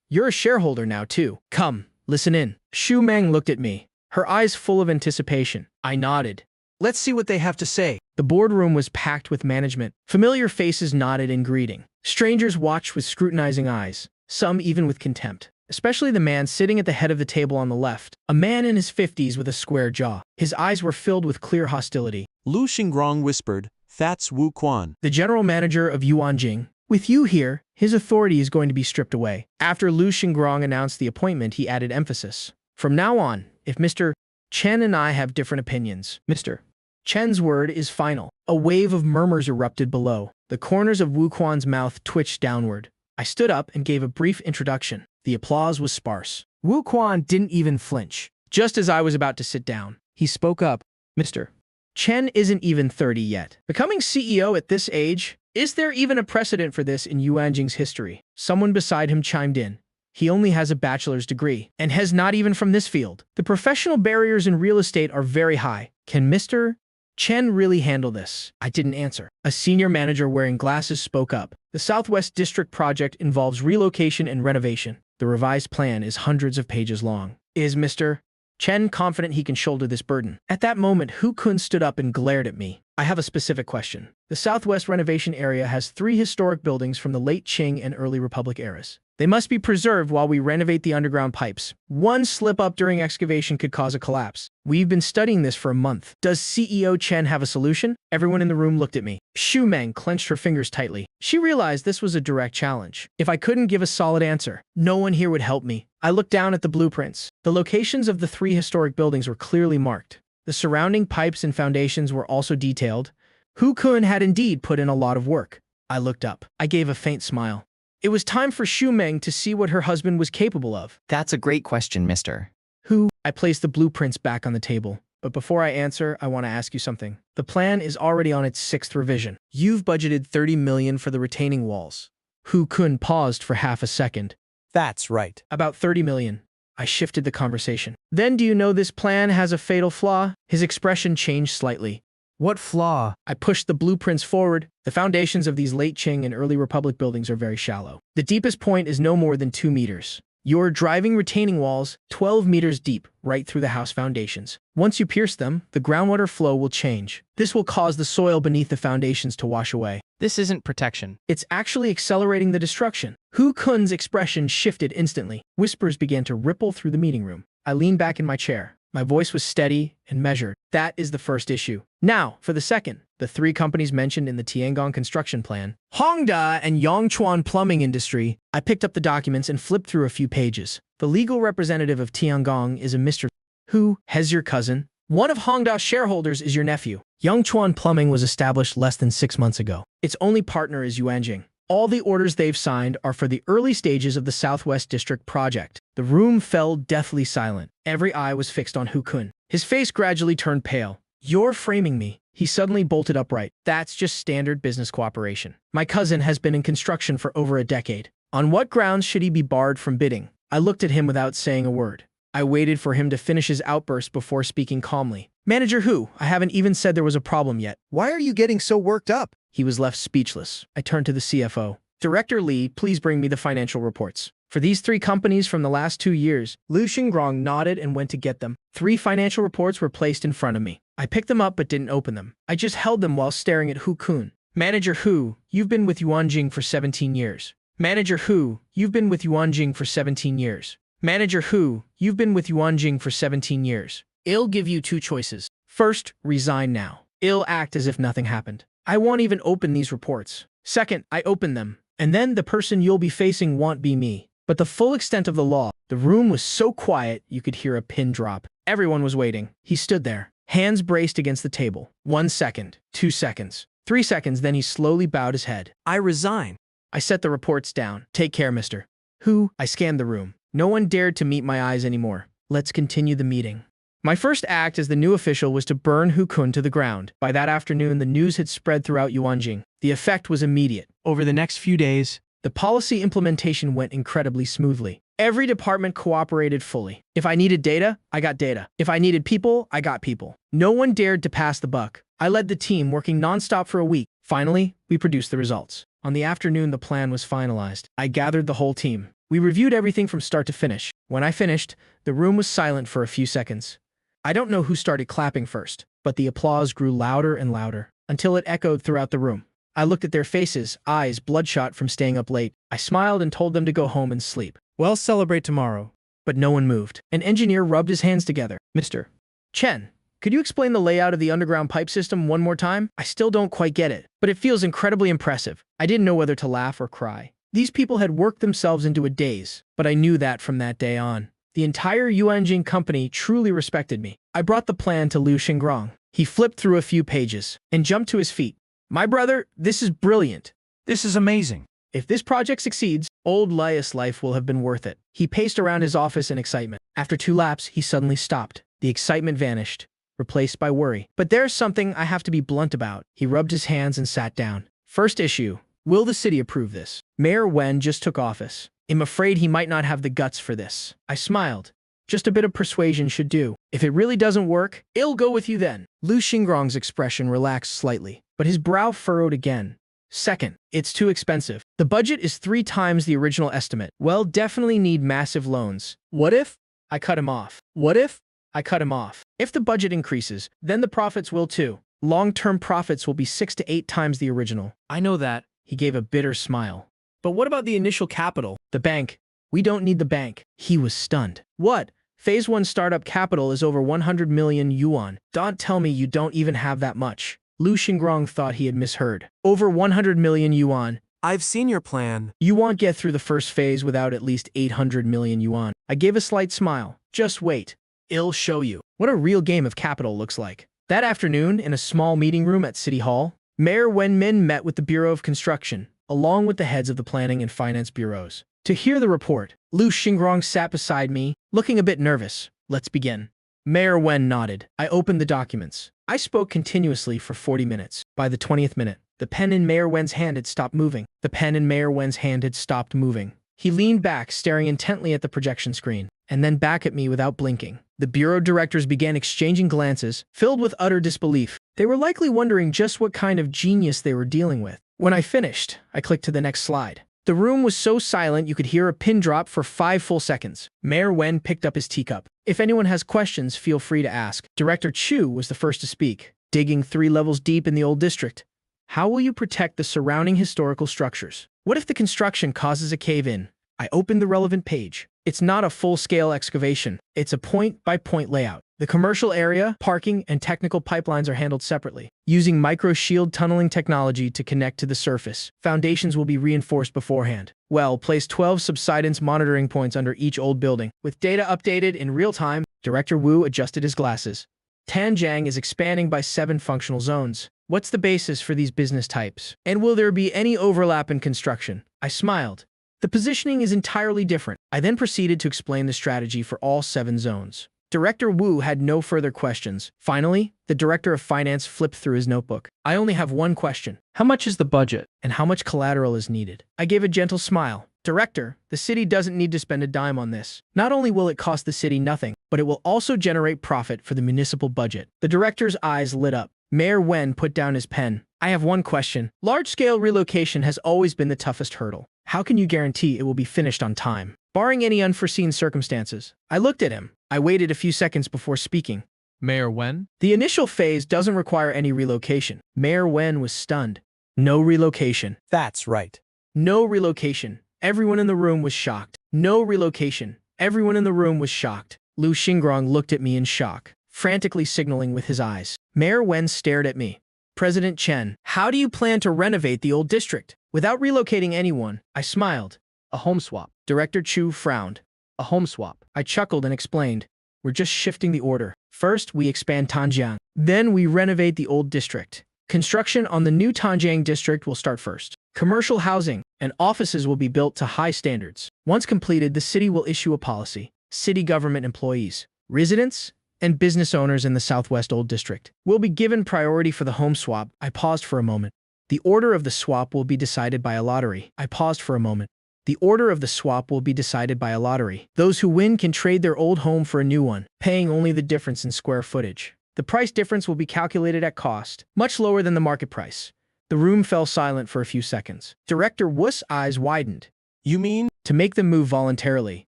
you're a shareholder now too. Come, listen in. Xu Meng looked at me, her eyes full of anticipation. I nodded. Let's see what they have to say. The boardroom was packed with management. Familiar faces nodded in greeting. Strangers watched with scrutinizing eyes, some even with contempt. Especially the man sitting at the head of the table on the left, a man in his 50s with a square jaw. His eyes were filled with clear hostility. Lu Xingrong whispered, "That's Wu Quan." The general manager of Yuanjing. With you here, his authority is going to be stripped away. After Lu Xingrong announced the appointment, he added emphasis. From now on, if Mr. Chen and I have different opinions, Mr. Chen's word is final. A wave of murmurs erupted below. The corners of Wu Quan's mouth twitched downward. I stood up and gave a brief introduction. The applause was sparse. Wu Quan didn't even flinch. Just as I was about to sit down, he spoke up. Mr. Chen isn't even 30 yet. Becoming CEO at this age? Is there even a precedent for this in Yuanjing's history? Someone beside him chimed in. He only has a bachelor's degree, and has not even from this field. The professional barriers in real estate are very high. Can Mr. Chen really handle this? I didn't answer. A senior manager wearing glasses spoke up. The Southwest District project involves relocation and renovation. The revised plan is hundreds of pages long. Is Mr. Chen confident he can shoulder this burden? At that moment, Hu Kun stood up and glared at me. I have a specific question. The Southwest renovation area has 3 historic buildings from the late Qing and early Republic eras. They must be preserved while we renovate the underground pipes. One slip-up during excavation could cause a collapse. We've been studying this for a month. Does CEO Chen have a solution? Everyone in the room looked at me. Xu Meng clenched her fingers tightly. She realized this was a direct challenge. If I couldn't give a solid answer, no one here would help me. I looked down at the blueprints. The locations of the 3 historic buildings were clearly marked. The surrounding pipes and foundations were also detailed. Hu Kun had indeed put in a lot of work. I looked up. I gave a faint smile. It was time for Xu Meng to see what her husband was capable of. That's a great question, mister. Who? I placed the blueprints back on the table. But before I answer, I want to ask you something. The plan is already on its 6th revision. You've budgeted 30 million for the retaining walls. Hu Kun paused for half a second. That's right. About 30 million. I shifted the conversation. Then do you know this plan has a fatal flaw? His expression changed slightly. What flaw? I pushed the blueprints forward. The foundations of these late Qing and early Republic buildings are very shallow. The deepest point is no more than 2 meters. You're driving retaining walls 12 meters deep right through the house foundations. Once you pierce them, the groundwater flow will change. This will cause the soil beneath the foundations to wash away. This isn't protection. It's actually accelerating the destruction. Hu Kun's expression shifted instantly. Whispers began to ripple through the meeting room. I leaned back in my chair. My voice was steady and measured. That is the first issue. Now, for the second, the 3 companies mentioned in the Tiangong construction plan, Hongda and Yongchuan plumbing industry. I picked up the documents and flipped through a few pages. The legal representative of Tiangong is a Mr. Who has your cousin? One of Hongda's shareholders is your nephew. Yongchuan Plumbing was established less than 6 months ago. Its only partner is Yuanjing. All the orders they've signed are for the early stages of the Southwest District project. The room fell deathly silent. Every eye was fixed on Hu Kun. His face gradually turned pale. You're framing me. He suddenly bolted upright. That's just standard business cooperation. My cousin has been in construction for over a decade. On what grounds should he be barred from bidding? I looked at him without saying a word. I waited for him to finish his outburst before speaking calmly. Manager Hu, I haven't even said there was a problem yet. Why are you getting so worked up? He was left speechless. I turned to the CFO. Director Li, please bring me the financial reports. For these 3 companies from the last 2 years, Lu Xingrong nodded and went to get them. 3 financial reports were placed in front of me. I picked them up but didn't open them. I just held them while staring at Hu Kun. Manager Hu, you've been with Yuanjing for 17 years. Manager Hu, you've been with Yuanjing for 17 years. Manager Hu, you've been with Yuanjing for 17 years. I'll give you 2 choices. First, resign now. I'll act as if nothing happened. I won't even open these reports. Second, I open them. And then the person you'll be facing won't be me, but the full extent of the law. The room was so quiet you could hear a pin drop. Everyone was waiting. He stood there, hands braced against the table. 1 second, 2 seconds, 3 seconds, then he slowly bowed his head. I resign. I set the reports down. Take care, Mr. Hu. I scanned the room. No one dared to meet my eyes anymore. Let's continue the meeting. My first act as the new official was to burn Hu Kun to the ground. By that afternoon, the news had spread throughout Yuanjing. The effect was immediate. Over the next few days, The policy implementation went incredibly smoothly. Every department cooperated fully. If I needed data, I got data. If I needed people, I got people. No one dared to pass the buck. I led the team, working nonstop for a week. Finally, we produced the results. On the afternoon, the plan was finalized. I gathered the whole team. We reviewed everything from start to finish. When I finished, the room was silent for a few seconds. I don't know who started clapping first, but the applause grew louder and louder, until it echoed throughout the room. I looked at their faces, eyes bloodshot from staying up late. I smiled and told them to go home and sleep. we'll celebrate tomorrow. But no one moved. An engineer rubbed his hands together. Mr. Chen, could you explain the layout of the underground pipe system one more time? I still don't quite get it, but it feels incredibly impressive. I didn't know whether to laugh or cry. These people had worked themselves into a daze, but I knew that from that day on. The entire Yuanjing company truly respected me. I brought the plan to Liu Xingrong. He flipped through a few pages and jumped to his feet. My brother, this is brilliant. This is amazing. If this project succeeds, old Laius' life will have been worth it. He paced around his office in excitement. After 2 laps, he suddenly stopped. The excitement vanished, replaced by worry. But there's something I have to be blunt about. He rubbed his hands and sat down. First issue. Will the city approve this? Mayor Wen just took office. I'm afraid he might not have the guts for this. I smiled. Just a bit of persuasion should do. If it really doesn't work, I'll go with you then. Liu Xingrong's expression relaxed slightly, but his brow furrowed again. Second, it's too expensive. The budget is 3 times the original estimate. Well, definitely need massive loans. What if? I cut him off. What if? I cut him off. If the budget increases, then the profits will too. Long-term profits will be 6 to 8 times the original. I know that. He gave a bitter smile. But what about the initial capital? The bank. We don't need the bank. He was stunned. What? Phase 1 startup capital is over 100 million yuan. Don't tell me you don't even have that much. Liu Xingrong thought he had misheard. Over 100 million yuan. I've seen your plan. You won't get through the first phase without at least 800 million yuan. I gave a slight smile. Just wait. I'll show you what a real game of capital looks like. That afternoon, in a small meeting room at City Hall, Mayor Wen Min met with the Bureau of Construction, along with the heads of the planning and finance bureaus. To hear the report, Liu Xingrong sat beside me, looking a bit nervous. Let's begin. Mayor Wen nodded. I opened the documents. I spoke continuously for 40 minutes. By the 20th minute, the pen in Mayor Wen's hand had stopped moving. The pen in Mayor Wen's hand had stopped moving. He leaned back, staring intently at the projection screen, and then back at me without blinking. The bureau directors began exchanging glances, filled with utter disbelief. They were likely wondering just what kind of genius they were dealing with. When I finished, I clicked to the next slide. The room was so silent you could hear a pin drop for 5 full seconds. Mayor Wen picked up his teacup. If anyone has questions, feel free to ask. Director Chu was the first to speak. Digging 3 levels deep in the old district. How will you protect the surrounding historical structures? What if the construction causes a cave-in? I opened the relevant page. It's not a full-scale excavation. It's a point-by-point layout. The commercial area, parking, and technical pipelines are handled separately. Using micro-shield tunneling technology to connect to the surface, foundations will be reinforced beforehand. Well, place 12 subsidence monitoring points under each old building. With data updated in real time, Director Wu adjusted his glasses. Tanjiang is expanding by 7 functional zones. What's the basis for these business types? And will there be any overlap in construction? I smiled. The positioning is entirely different. I then proceeded to explain the strategy for all 7 zones. Director Wu had no further questions. Finally, the Director of Finance flipped through his notebook. I only have one question. How much is the budget? And how much collateral is needed? I gave a gentle smile. Director, the city doesn't need to spend a dime on this. Not only will it cost the city nothing, but it will also generate profit for the municipal budget. The director's eyes lit up. Mayor Wen put down his pen. I have one question. Large-scale relocation has always been the toughest hurdle. How can you guarantee it will be finished on time, barring any unforeseen circumstances? I looked at him. I waited a few seconds before speaking. Mayor Wen? The initial phase doesn't require any relocation. Mayor Wen was stunned. No relocation. That's right. No relocation. Everyone in the room was shocked. No relocation. Everyone in the room was shocked. Liu Xingrong looked at me in shock, frantically signaling with his eyes. Mayor Wen stared at me. President Chen, how do you plan to renovate the old district without relocating anyone? I smiled. A home swap. Director Chu frowned. A home swap. I chuckled and explained. We're just shifting the order. First, we expand Tanjiang. Then we renovate the old district. Construction on the new Tanjiang district will start first. Commercial housing and offices will be built to high standards. Once completed, the city will issue a policy. City government employees, residents, and business owners in the Southwest Old District will be given priority for the home swap. I paused for a moment. The order of the swap will be decided by a lottery. I paused for a moment. The order of the swap will be decided by a lottery. Those who win can trade their old home for a new one, paying only the difference in square footage. The price difference will be calculated at cost, much lower than the market price. The room fell silent for a few seconds. Director Wu's eyes widened. You mean? To make them move voluntarily.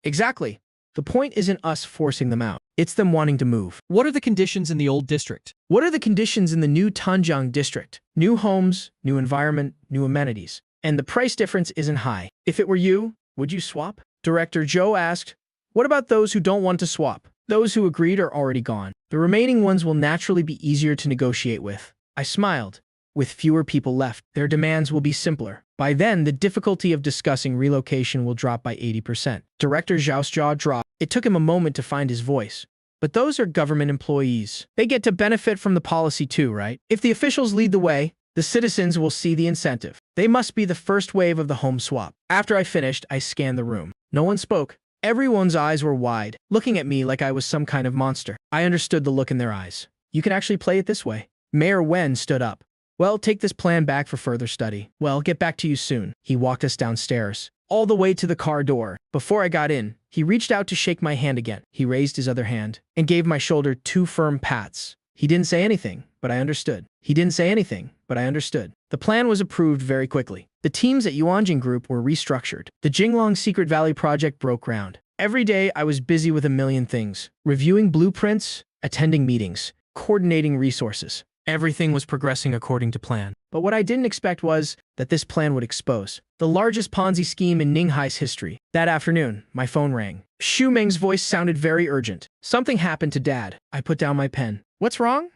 Exactly. The point isn't us forcing them out. It's them wanting to move. What are the conditions in the old district? What are the conditions in the new Tanjiang district? New homes, new environment, new amenities. And the price difference isn't high. If it were you, would you swap? Director Zhou asked. What about those who don't want to swap? Those who agreed are already gone. The remaining ones will naturally be easier to negotiate with. I smiled. With fewer people left, their demands will be simpler. By then, the difficulty of discussing relocation will drop by 80%. Director Zhao's jaw dropped. It took him a moment to find his voice. But those are government employees. They get to benefit from the policy too, right? If the officials lead the way, the citizens will see the incentive. They must be the first wave of the home swap. After I finished, I scanned the room. No one spoke. Everyone's eyes were wide, looking at me like I was some kind of monster. I understood the look in their eyes. You can actually play it this way. Mayor Wen stood up. Well, take this plan back for further study. Well, get back to you soon. He walked us downstairs, all the way to the car door. Before I got in, he reached out to shake my hand again. He raised his other hand and gave my shoulder 2 firm pats. He didn't say anything, but I understood. He didn't say anything, but I understood. The plan was approved very quickly. The teams at Yuanjing Group were restructured. The Jinglong Secret Valley project broke ground. Every day, I was busy with a million things. Reviewing blueprints, attending meetings, coordinating resources. Everything was progressing according to plan. But what I didn't expect was that this plan would expose the largest Ponzi scheme in Ninghai's history. That afternoon, my phone rang. Xu Meng's voice sounded very urgent. Something happened to Dad. I put down my pen. What's wrong?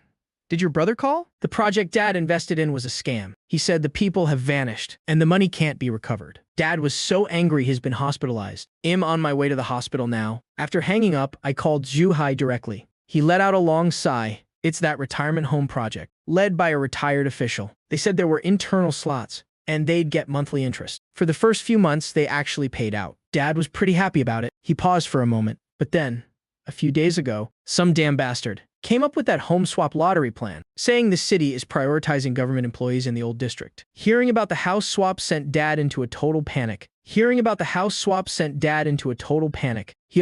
Did your brother call? The project Dad invested in was a scam. He said the people have vanished, and the money can't be recovered. Dad was so angry he's been hospitalized. I'm on my way to the hospital now. After hanging up, I called Zhu Hai directly. He let out a long sigh. It's that retirement home project, led by a retired official. They said there were internal slots, and they'd get monthly interest. For the first few months, they actually paid out. Dad was pretty happy about it. He paused for a moment. But then, a few days ago, some damn bastard came up with that home swap lottery plan, saying the city is prioritizing government employees in the old district. Hearing about the house swap sent Dad into a total panic. He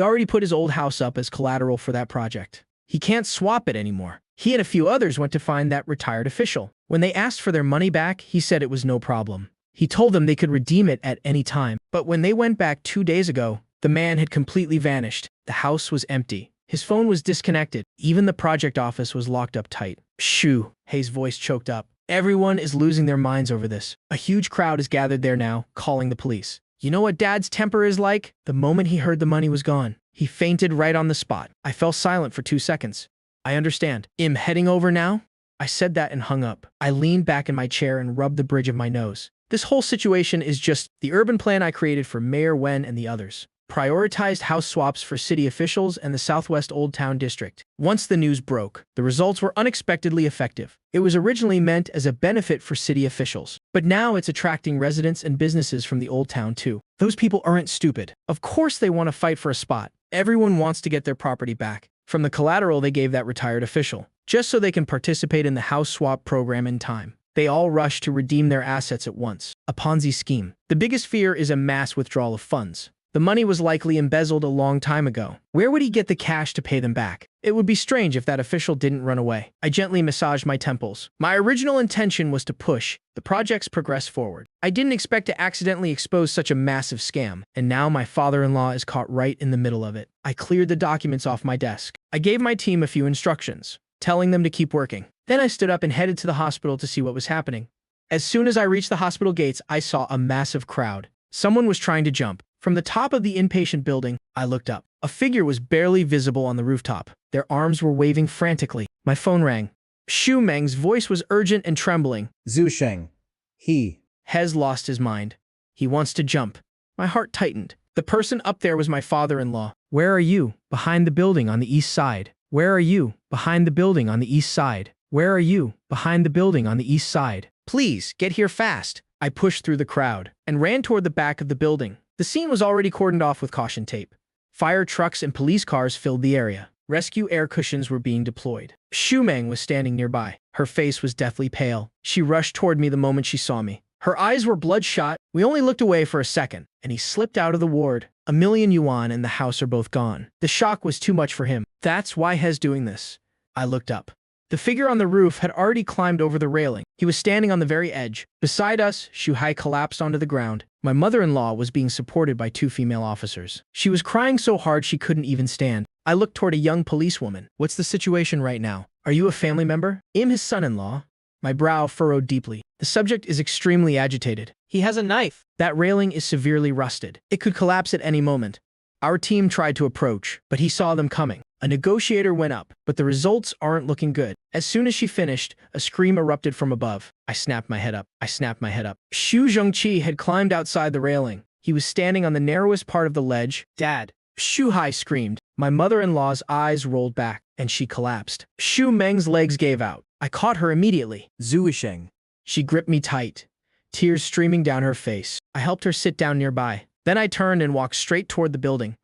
already put his old house up as collateral for that project. He can't swap it anymore. He and a few others went to find that retired official. When they asked for their money back, he said it was no problem. He told them they could redeem it at any time. But when they went back 2 days ago, the man had completely vanished. The house was empty. His phone was disconnected. Even the project office was locked up tight. Shoo, Hay's voice choked up. Everyone is losing their minds over this. A huge crowd is gathered there now, calling the police. You know what Dad's temper is like? The moment he heard the money was gone, he fainted right on the spot. I fell silent for 2 seconds. I understand. I'm heading over now? I said that and hung up. I leaned back in my chair and rubbed the bridge of my nose. This whole situation is just the urban plan I created for Mayor Wen and the others. Prioritized house swaps for city officials and the Southwest Old Town District. Once the news broke, the results were unexpectedly effective. It was originally meant as a benefit for city officials, but now it's attracting residents and businesses from the Old Town too. Those people aren't stupid. Of course they want to fight for a spot. Everyone wants to get their property back from the collateral they gave that retired official, just so they can participate in the house swap program in time. They all rush to redeem their assets at once. A Ponzi scheme. The biggest fear is a mass withdrawal of funds. The money was likely embezzled a long time ago. Where would he get the cash to pay them back? It would be strange if that official didn't run away. I gently massaged my temples. My original intention was to push the project's progress forward. I didn't expect to accidentally expose such a massive scam, and now my father-in-law is caught right in the middle of it. I cleared the documents off my desk. I gave my team a few instructions, telling them to keep working. Then I stood up and headed to the hospital to see what was happening. As soon as I reached the hospital gates, I saw a massive crowd. Someone was trying to jump. From the top of the inpatient building, I looked up. A figure was barely visible on the rooftop. Their arms were waving frantically. My phone rang. Xu Meng's voice was urgent and trembling. Zhu Sheng. He has lost his mind. He wants to jump. My heart tightened. The person up there was my father-in-law. Where are you? Behind the building on the east side. Where are you? Behind the building on the east side. Where are you? Behind the building on the east side. Please, get here fast. I pushed through the crowd and ran toward the back of the building. The scene was already cordoned off with caution tape. Fire trucks and police cars filled the area. Rescue air cushions were being deployed. Shumeng was standing nearby. Her face was deathly pale. She rushed toward me the moment she saw me. Her eyes were bloodshot. We only looked away for a second, and he slipped out of the ward. 1,000,000 yuan and the house are both gone. The shock was too much for him. That's why he's doing this. I looked up. The figure on the roof had already climbed over the railing. He was standing on the very edge. Beside us, Shuhai collapsed onto the ground. My mother-in-law was being supported by 2 female officers. She was crying so hard she couldn't even stand. I looked toward a young policewoman. What's the situation right now? Are you a family member? I'm his son-in-law. My brow furrowed deeply. The subject is extremely agitated. He has a knife. That railing is severely rusted. It could collapse at any moment. Our team tried to approach, but he saw them coming. A negotiator went up, but the results aren't looking good. As soon as she finished, a scream erupted from above. I snapped my head up. Xu Zhengqi had climbed outside the railing. He was standing on the narrowest part of the ledge. Dad! Shuhai screamed. My mother-in-law's eyes rolled back, and she collapsed. Shu Meng's legs gave out. I caught her immediately. Zuisheng. She gripped me tight, tears streaming down her face. I helped her sit down nearby. Then I turned and walked straight toward the building.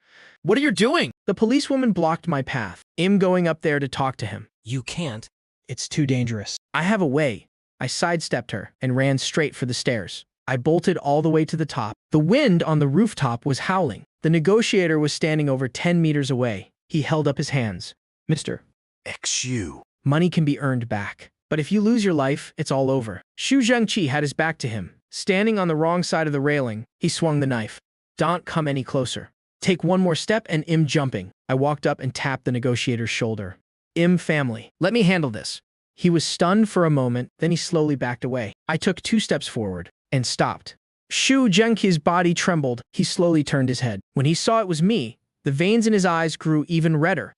What are you doing? The policewoman blocked my path. I'm going up there to talk to him. You can't. It's too dangerous. I have a way. I sidestepped her and ran straight for the stairs. I bolted all the way to the top. The wind on the rooftop was howling. The negotiator was standing over 10 meters away. He held up his hands. Mr. XU. Money can be earned back. But if you lose your life, it's all over. Xu Zhengqi had his back to him. Standing on the wrong side of the railing, he swung the knife. Don't come any closer. Take one more step and I'm jumping. I walked up and tapped the negotiator's shoulder. Family. Let me handle this. He was stunned for a moment, then he slowly backed away. I took 2 steps forward and stopped. Xu Zhengqi's body trembled. He slowly turned his head. When he saw it was me, the veins in his eyes grew even redder.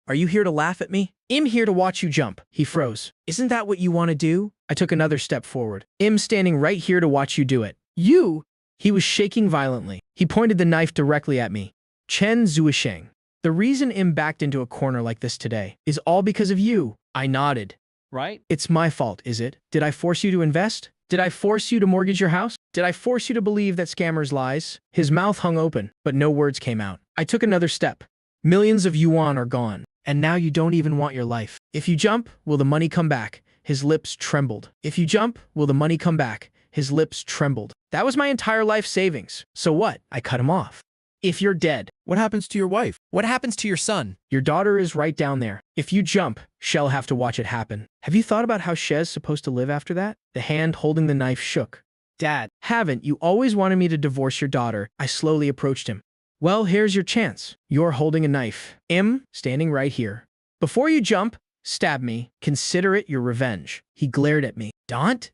Are you here to laugh at me? I'm here to watch you jump. He froze. Isn't that what you want to do? I took another step forward. I'm standing right here to watch you do it. He was shaking violently. He pointed the knife directly at me. Chen Zuisheng. The reason I'm backed into a corner like this today is all because of you. I nodded. Right? It's my fault, is it? Did I force you to invest? Did I force you to mortgage your house? Did I force you to believe that scammers' lies? His mouth hung open, but no words came out. I took another step. Millions of yuan are gone, and now you don't even want your life. If you jump, will the money come back? His lips trembled. If you jump, will the money come back? His lips trembled. That was my entire life savings. So what? I cut him off. If you're dead, What happens to your wife? What happens to your son? your daughter is right down there. If you jump, she'll have to watch it happen. Have you thought about how Shez's supposed to live after that? The hand holding the knife shook. Dad, haven't you always wanted me to divorce your daughter? I slowly approached him. Well, here's your chance. You're holding a knife. Standing right here. Before you jump, stab me. Consider it your revenge. He glared at me. Don't?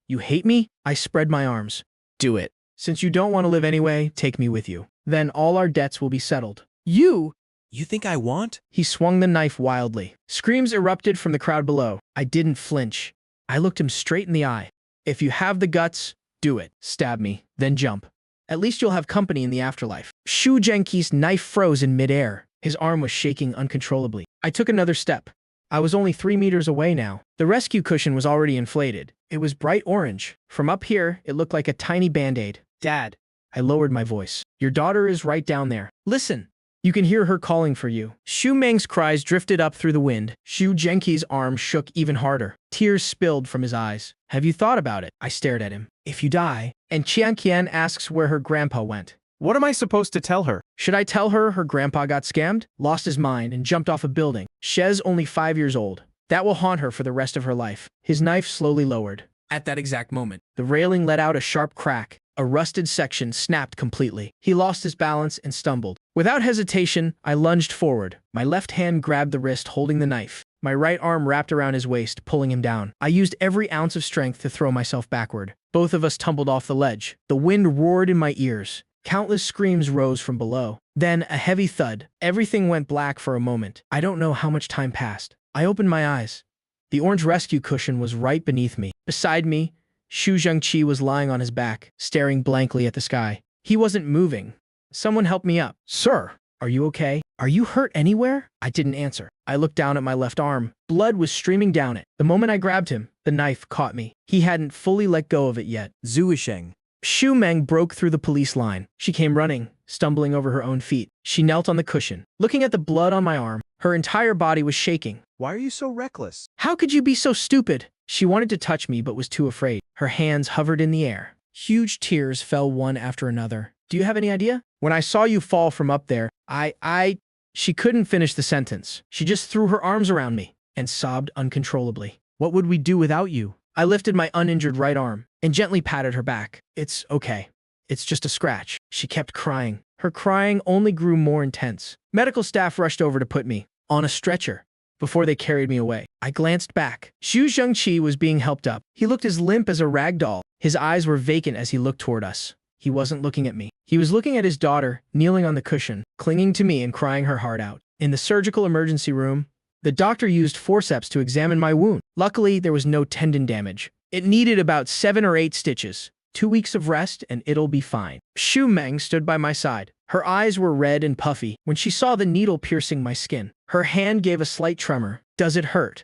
You hate me? I spread my arms. Do it. Since you don't want to live anyway, take me with you. Then all our debts will be settled. You think I want? He swung the knife wildly. Screams erupted from the crowd below. I didn't flinch. I looked him straight in the eye. If you have the guts, do it. Stab me, then jump. At least you'll have company in the afterlife. Xu Zhengqi's knife froze in midair. His arm was shaking uncontrollably. I took another step. I was only 3 meters away now. The rescue cushion was already inflated. It was bright orange. From up here, it looked like a tiny band-aid. Dad. I lowered my voice. Your daughter is right down there. Listen. You can hear her calling for you. Xu Meng's cries drifted up through the wind. Xu Zhengqi's arm shook even harder. Tears spilled from his eyes. Have you thought about it? I stared at him. If you die, and Qian Qian asks where her grandpa went. What am I supposed to tell her? Should I tell her her grandpa got scammed, lost his mind, and jumped off a building? Shez's only 5 years old. That will haunt her for the rest of her life. His knife slowly lowered. At that exact moment, the railing let out a sharp crack. A rusted section snapped completely. He lost his balance and stumbled. Without hesitation, I lunged forward. My left hand grabbed the wrist holding the knife. My right arm wrapped around his waist, pulling him down. I used every ounce of strength to throw myself backward. Both of us tumbled off the ledge. The wind roared in my ears. Countless screams rose from below. Then a heavy thud. Everything went black for a moment. I don't know how much time passed. I opened my eyes. The orange rescue cushion was right beneath me. Beside me, Xu Zhengqi was lying on his back, staring blankly at the sky. He wasn't moving. Someone help me up. Sir, are you okay? Are you hurt anywhere? I didn't answer. I looked down at my left arm. Blood was streaming down it. The moment I grabbed him, the knife caught me. He hadn't fully let go of it yet. Zuisheng. Shu Meng broke through the police line. She came running, stumbling over her own feet. She knelt on the cushion. Looking at the blood on my arm, her entire body was shaking. Why are you so reckless? How could you be so stupid? She wanted to touch me but was too afraid. Her hands hovered in the air. Huge tears fell one after another. Do you have any idea? When I saw you fall from up there, She couldn't finish the sentence. She just threw her arms around me and sobbed uncontrollably. What would we do without you? I lifted my uninjured right arm and gently patted her back. It's okay. It's just a scratch. She kept crying. Her crying only grew more intense. Medical staff rushed over to put me on a stretcher before they carried me away. I glanced back. Xu Zhengqi was being helped up. He looked as limp as a rag doll. His eyes were vacant as he looked toward us. He wasn't looking at me. He was looking at his daughter, kneeling on the cushion, clinging to me and crying her heart out. In the surgical emergency room, the doctor used forceps to examine my wound. Luckily, there was no tendon damage. It needed about 7 or 8 stitches. 2 weeks of rest and it'll be fine. Shu Meng stood by my side. Her eyes were red and puffy when she saw the needle piercing my skin. Her hand gave a slight tremor. Does it hurt?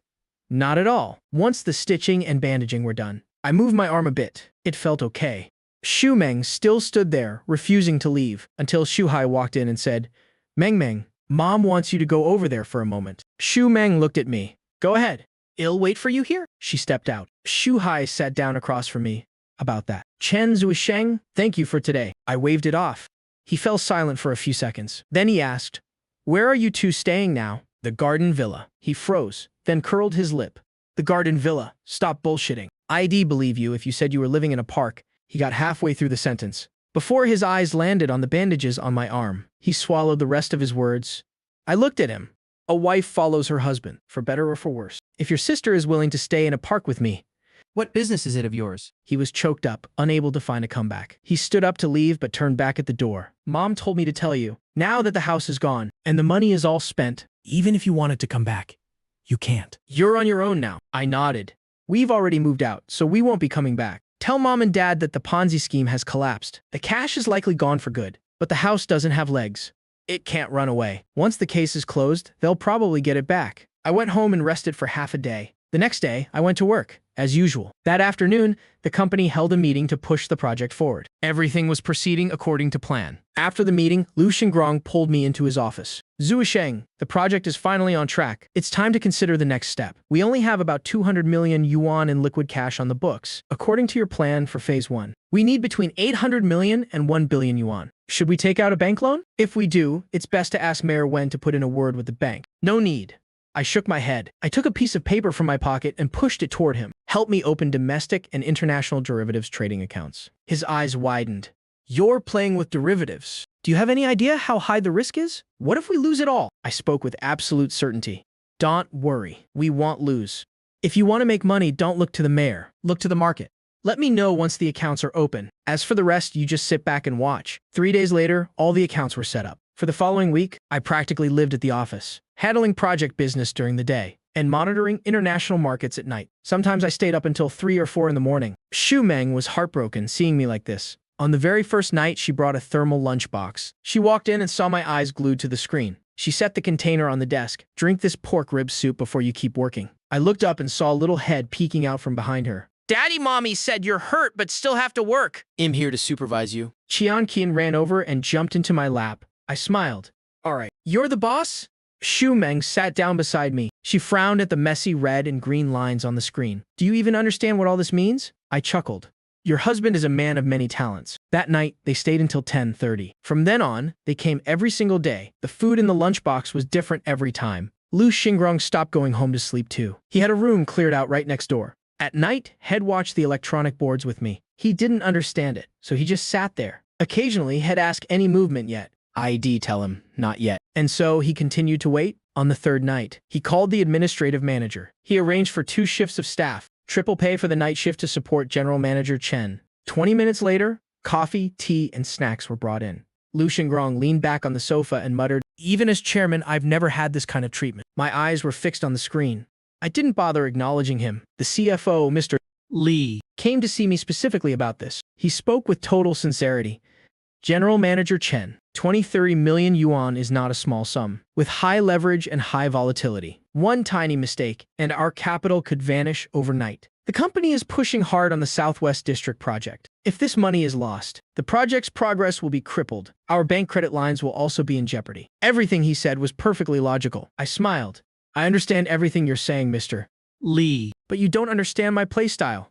Not at all. Once the stitching and bandaging were done, I moved my arm a bit. It felt okay. Shu Meng still stood there, refusing to leave, until Shu Hai walked in and said, Meng, Mom wants you to go over there for a moment. Shu Meng looked at me. Go ahead. I'll wait for you here. She stepped out. Shu Hai sat down across from me. About that. Chen Zuisheng, thank you for today. I waved it off. He fell silent for a few seconds. Then he asked, where are you two staying now? The Garden Villa. He froze, then curled his lip. The Garden Villa. Stop bullshitting. I'd believe you if you said you were living in a park. He got halfway through the sentence. Before his eyes landed on the bandages on my arm, he swallowed the rest of his words. I looked at him. A wife follows her husband, for better or for worse. If your sister is willing to stay in a park with me, what business is it of yours? He was choked up, unable to find a comeback. He stood up to leave but turned back at the door. Mom told me to tell you, now that the house is gone and the money is all spent, even if you wanted to come back, you can't. You're on your own now. I nodded. We've already moved out, so we won't be coming back. Tell Mom and Dad that the Ponzi scheme has collapsed. The cash is likely gone for good, but the house doesn't have legs. It can't run away. Once the case is closed, they'll probably get it back. I went home and rested for half a day. The next day, I went to work, as usual. That afternoon, the company held a meeting to push the project forward. Everything was proceeding according to plan. After the meeting, Lu Xingrong pulled me into his office. Zuisheng, the project is finally on track. It's time to consider the next step. We only have about 200 million yuan in liquid cash on the books, according to your plan for Phase 1. We need between 800 million and 1 billion yuan. Should we take out a bank loan? If we do, it's best to ask Mayor Wen to put in a word with the bank. No need. I shook my head. I took a piece of paper from my pocket and pushed it toward him. Help me open domestic and international derivatives trading accounts. His eyes widened. You're playing with derivatives. Do you have any idea how high the risk is? What if we lose it all? I spoke with absolute certainty. Don't worry. We won't lose. If you want to make money, don't look to the mayor. Look to the market. Let me know once the accounts are open. As for the rest, you just sit back and watch. 3 days later, all the accounts were set up. For the following week, I practically lived at the office, handling project business during the day and monitoring international markets at night. Sometimes I stayed up until 3 or 4 in the morning. Shu Meng was heartbroken seeing me like this. On the very first night, she brought a thermal lunchbox. She walked in and saw my eyes glued to the screen. She set the container on the desk. Drink this pork rib soup before you keep working. I looked up and saw a little head peeking out from behind her. Daddy Mommy said you're hurt but still have to work. I'm here to supervise you. Qian Qian ran over and jumped into my lap. I smiled. All right, you're the boss? Shu Meng sat down beside me. She frowned at the messy red and green lines on the screen. Do you even understand what all this means? I chuckled. Your husband is a man of many talents. That night, they stayed until 10:30. From then on, they came every single day. The food in the lunchbox was different every time. Lu Xingrong stopped going home to sleep too. He had a room cleared out right next door. At night, Head watched the electronic boards with me. He didn't understand it, so he just sat there. Occasionally, Head asked any movement yet. I'd tell him, not yet. And so he continued to wait. On the 3rd night, he called the administrative manager. He arranged for 2 shifts of staff, triple pay for the night shift to support General Manager Chen. 20 minutes later, coffee, tea, and snacks were brought in. Lu Xingrong leaned back on the sofa and muttered, even as chairman, I've never had this kind of treatment. My eyes were fixed on the screen. I didn't bother acknowledging him. The CFO, Mr. Li, came to see me specifically about this. He spoke with total sincerity. General Manager Chen, 20-30 million yuan is not a small sum, with high leverage and high volatility. One tiny mistake, and our capital could vanish overnight. The company is pushing hard on the Southwest District project. If this money is lost, the project's progress will be crippled. Our bank credit lines will also be in jeopardy. Everything he said was perfectly logical. I smiled. I understand everything you're saying, Mr. Lee. But you don't understand my playstyle.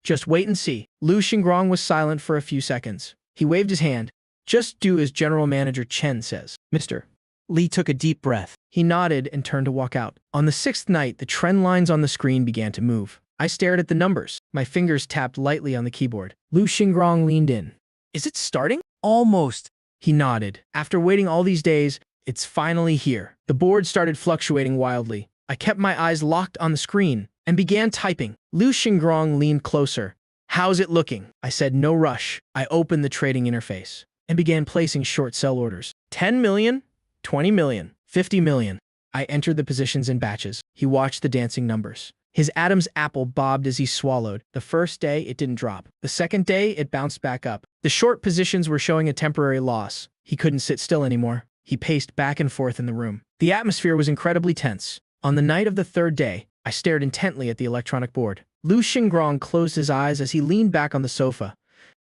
Just wait and see. Lu Xingrong was silent for a few seconds. He waved his hand. Just do as General Manager Chen says. Mr. Lee took a deep breath. He nodded and turned to walk out. On the 6th night, the trend lines on the screen began to move. I stared at the numbers. My fingers tapped lightly on the keyboard. Lu Xingrong leaned in. Is it starting? Almost. He nodded. After waiting all these days, it's finally here. The board started fluctuating wildly. I kept my eyes locked on the screen and began typing. Lu Xingrong leaned closer. How's it looking? I said, no rush. I opened the trading interface and began placing short sell orders. 10 million, 20 million, 50 million. I entered the positions in batches. He watched the dancing numbers. His Adam's apple bobbed as he swallowed. The first day, it didn't drop. The second day, it bounced back up. The short positions were showing a temporary loss. He couldn't sit still anymore. He paced back and forth in the room. The atmosphere was incredibly tense. On the night of the third day, I stared intently at the electronic board. Lu Xingrong closed his eyes as he leaned back on the sofa.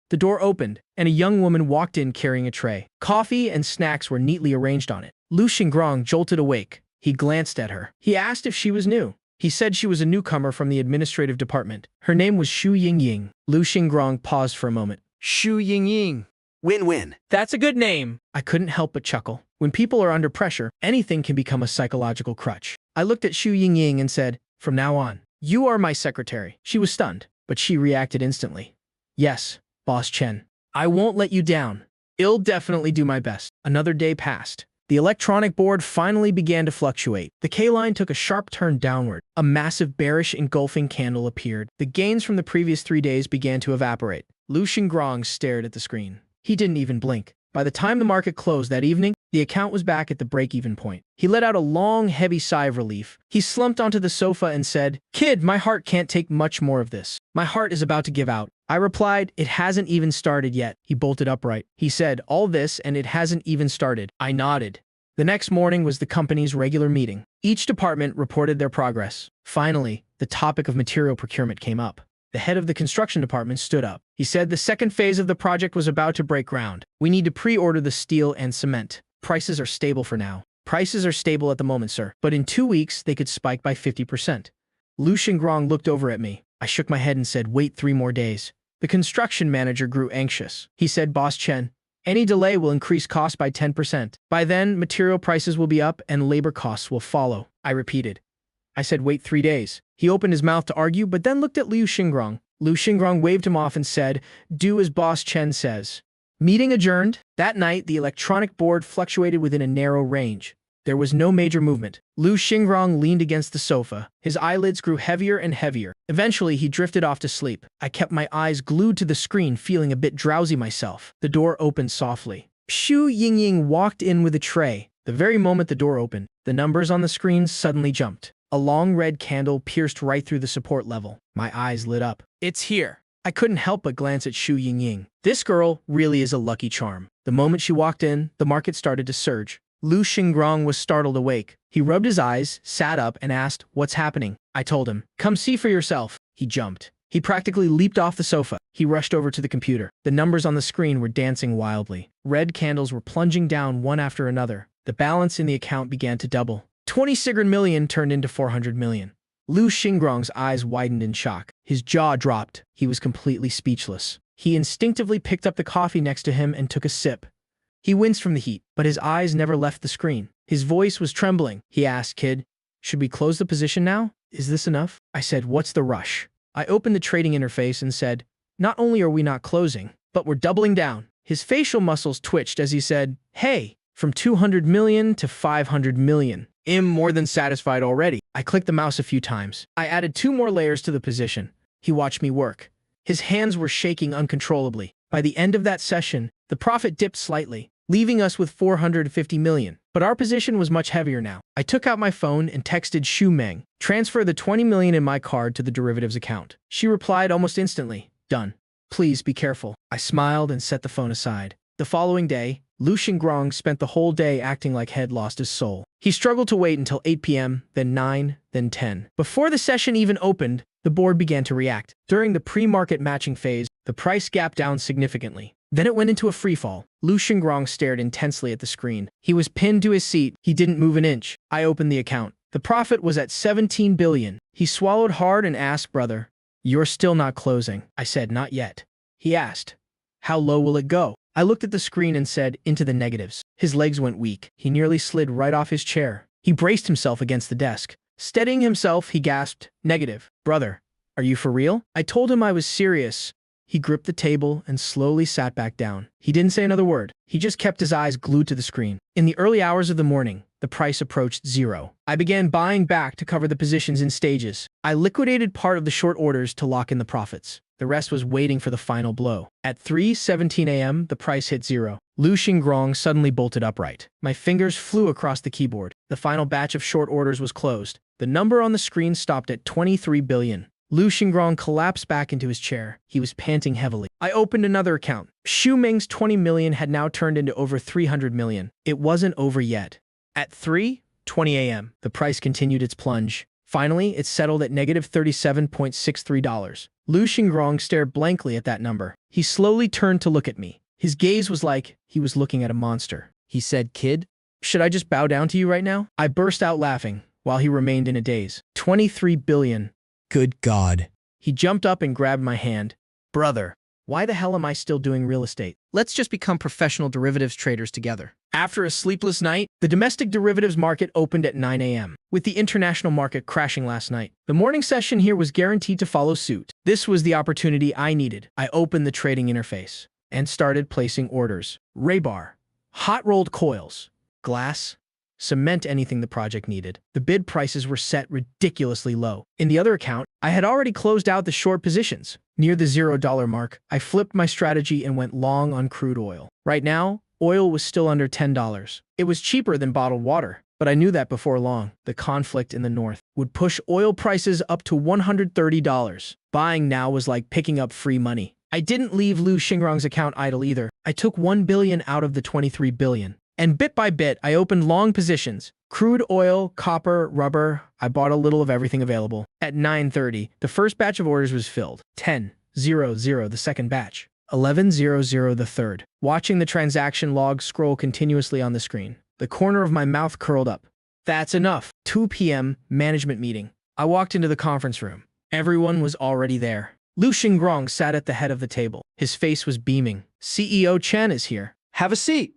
The door opened, and a young woman walked in carrying a tray. Coffee and snacks were neatly arranged on it. Lu Xingrong jolted awake. He glanced at her. He asked if she was new. He said she was a newcomer from the administrative department. Her name was Xu Yingying. Lu Xingrong paused for a moment. Xu Yingying. Win-win. That's a good name. I couldn't help but chuckle. When people are under pressure, anything can become a psychological crutch. I looked at Xu Yingying and said, from now on, you are my secretary. She was stunned, but she reacted instantly. Yes, Boss Chen. I won't let you down. I'll definitely do my best. Another day passed. The electronic board finally began to fluctuate. The K-line took a sharp turn downward. A massive bearish engulfing candle appeared. The gains from the previous 3 days began to evaporate. Lu Xingrong stared at the screen. He didn't even blink. By the time the market closed that evening, the account was back at the break-even point. He let out a long, heavy sigh of relief. He slumped onto the sofa and said, "Kid, my heart can't take much more of this. My heart is about to give out." I replied, "It hasn't even started yet." He bolted upright. He said, "All this and it hasn't even started." I nodded. The next morning was the company's regular meeting. Each department reported their progress. Finally, the topic of material procurement came up. The head of the construction department stood up. He said the second phase of the project was about to break ground. We need to pre-order the steel and cement. Prices are stable for now. Prices are stable at the moment, sir. But in 2 weeks, they could spike by 50%. Lu Xingrong looked over at me. I shook my head and said, wait 3 more days. The construction manager grew anxious. He said, Boss Chen, any delay will increase costs by 10%. By then, material prices will be up and labor costs will follow. I repeated. I said, wait 3 days. He opened his mouth to argue, but then looked at Lu Xingrong. Lu Xingrong waved him off and said, do as Boss Chen says. Meeting adjourned. That night, the electronic board fluctuated within a narrow range. There was no major movement. Lu Xingrong leaned against the sofa. His eyelids grew heavier and heavier. Eventually, he drifted off to sleep. I kept my eyes glued to the screen, feeling a bit drowsy myself. The door opened softly. Xu Yingying walked in with a tray. The very moment the door opened, the numbers on the screen suddenly jumped. A long red candle pierced right through the support level. My eyes lit up. It's here. I couldn't help but glance at Xu Yingying. This girl really is a lucky charm. The moment she walked in, the market started to surge. Lu Xingrong was startled awake. He rubbed his eyes, sat up, and asked, what's happening? I told him, come see for yourself. He jumped. He practically leaped off the sofa. He rushed over to the computer. The numbers on the screen were dancing wildly. Red candles were plunging down one after another. The balance in the account began to double. 20 Sigurd million turned into 400 million. Lu Xingrong's eyes widened in shock. His jaw dropped. He was completely speechless. He instinctively picked up the coffee next to him and took a sip. He winced from the heat, but his eyes never left the screen. His voice was trembling. He asked, kid, should we close the position now? Is this enough? I said, what's the rush? I opened the trading interface and said, not only are we not closing, but we're doubling down. His facial muscles twitched as he said, hey, from 200 million to 500 million. I'm more than satisfied already. I clicked the mouse a few times. I added 2 more layers to the position. He watched me work. His hands were shaking uncontrollably. By the end of that session, the profit dipped slightly, leaving us with 450 million. But our position was much heavier now. I took out my phone and texted Xu Meng, transfer the 20 million in my card to the derivatives account. She replied almost instantly, done. Please be careful. I smiled and set the phone aside. The following day, Lu Xingrong spent the whole day acting like he'd lost his soul. He struggled to wait until 8 p.m., then 9, then 10. Before the session even opened, the board began to react. During the pre-market matching phase, the price gapped down significantly. Then it went into a freefall. Lu Xingrong stared intensely at the screen. He was pinned to his seat. He didn't move an inch. I opened the account. The profit was at 17 billion. He swallowed hard and asked, "Brother, you're still not closing." I said, "Not yet." He asked, "How low will it go?" I looked at the screen and said, "Into the negatives." His legs went weak. He nearly slid right off his chair. He braced himself against the desk. Steadying himself, he gasped, "Negative." "Brother, are you for real?" I told him I was serious. He gripped the table and slowly sat back down. He didn't say another word. He just kept his eyes glued to the screen. In the early hours of the morning, the price approached 0. I began buying back to cover the positions in stages. I liquidated part of the short orders to lock in the profits. The rest was waiting for the final blow. At 3:17 a.m., the price hit 0. Lu Xingrong suddenly bolted upright. My fingers flew across the keyboard. The final batch of short orders was closed. The number on the screen stopped at 23 billion. Lu Xingrong collapsed back into his chair. He was panting heavily. I opened another account. Xu Meng's 20 million had now turned into over 300 million. It wasn't over yet. At 3:20 a.m., the price continued its plunge. Finally, it settled at negative $37.63. Lu Xingrong stared blankly at that number. He slowly turned to look at me. His gaze was like he was looking at a monster. He said, "Kid, should I just bow down to you right now?" I burst out laughing, while he remained in a daze. 23 billion. Good God. He jumped up and grabbed my hand. "Brother, why the hell am I still doing real estate? Let's just become professional derivatives traders together." After a sleepless night, the domestic derivatives market opened at 9 a.m., with the international market crashing last night. The morning session here was guaranteed to follow suit. This was the opportunity I needed. I opened the trading interface and started placing orders. Rebar, hot-rolled coils, glass, cement, anything the project needed. The bid prices were set ridiculously low. In the other account, I had already closed out the short positions. Near the $0 mark, I flipped my strategy and went long on crude oil. Right now, oil was still under $10. It was cheaper than bottled water, but I knew that before long, the conflict in the north would push oil prices up to $130. Buying now was like picking up free money. I didn't leave Lu Xingrong's account idle either. I took 1 billion out of the 23 billion. And bit by bit, I opened long positions. Crude oil, copper, rubber. I bought a little of everything available. At 9:30, the first batch of orders was filled. 10:00, the second batch. 11:00, the third. Watching the transaction log scroll continuously on the screen, the corner of my mouth curled up. That's enough. 2 p.m. management meeting. I walked into the conference room. Everyone was already there. Lu Xingrong sat at the head of the table. His face was beaming. CEO Chen is here. Have a seat.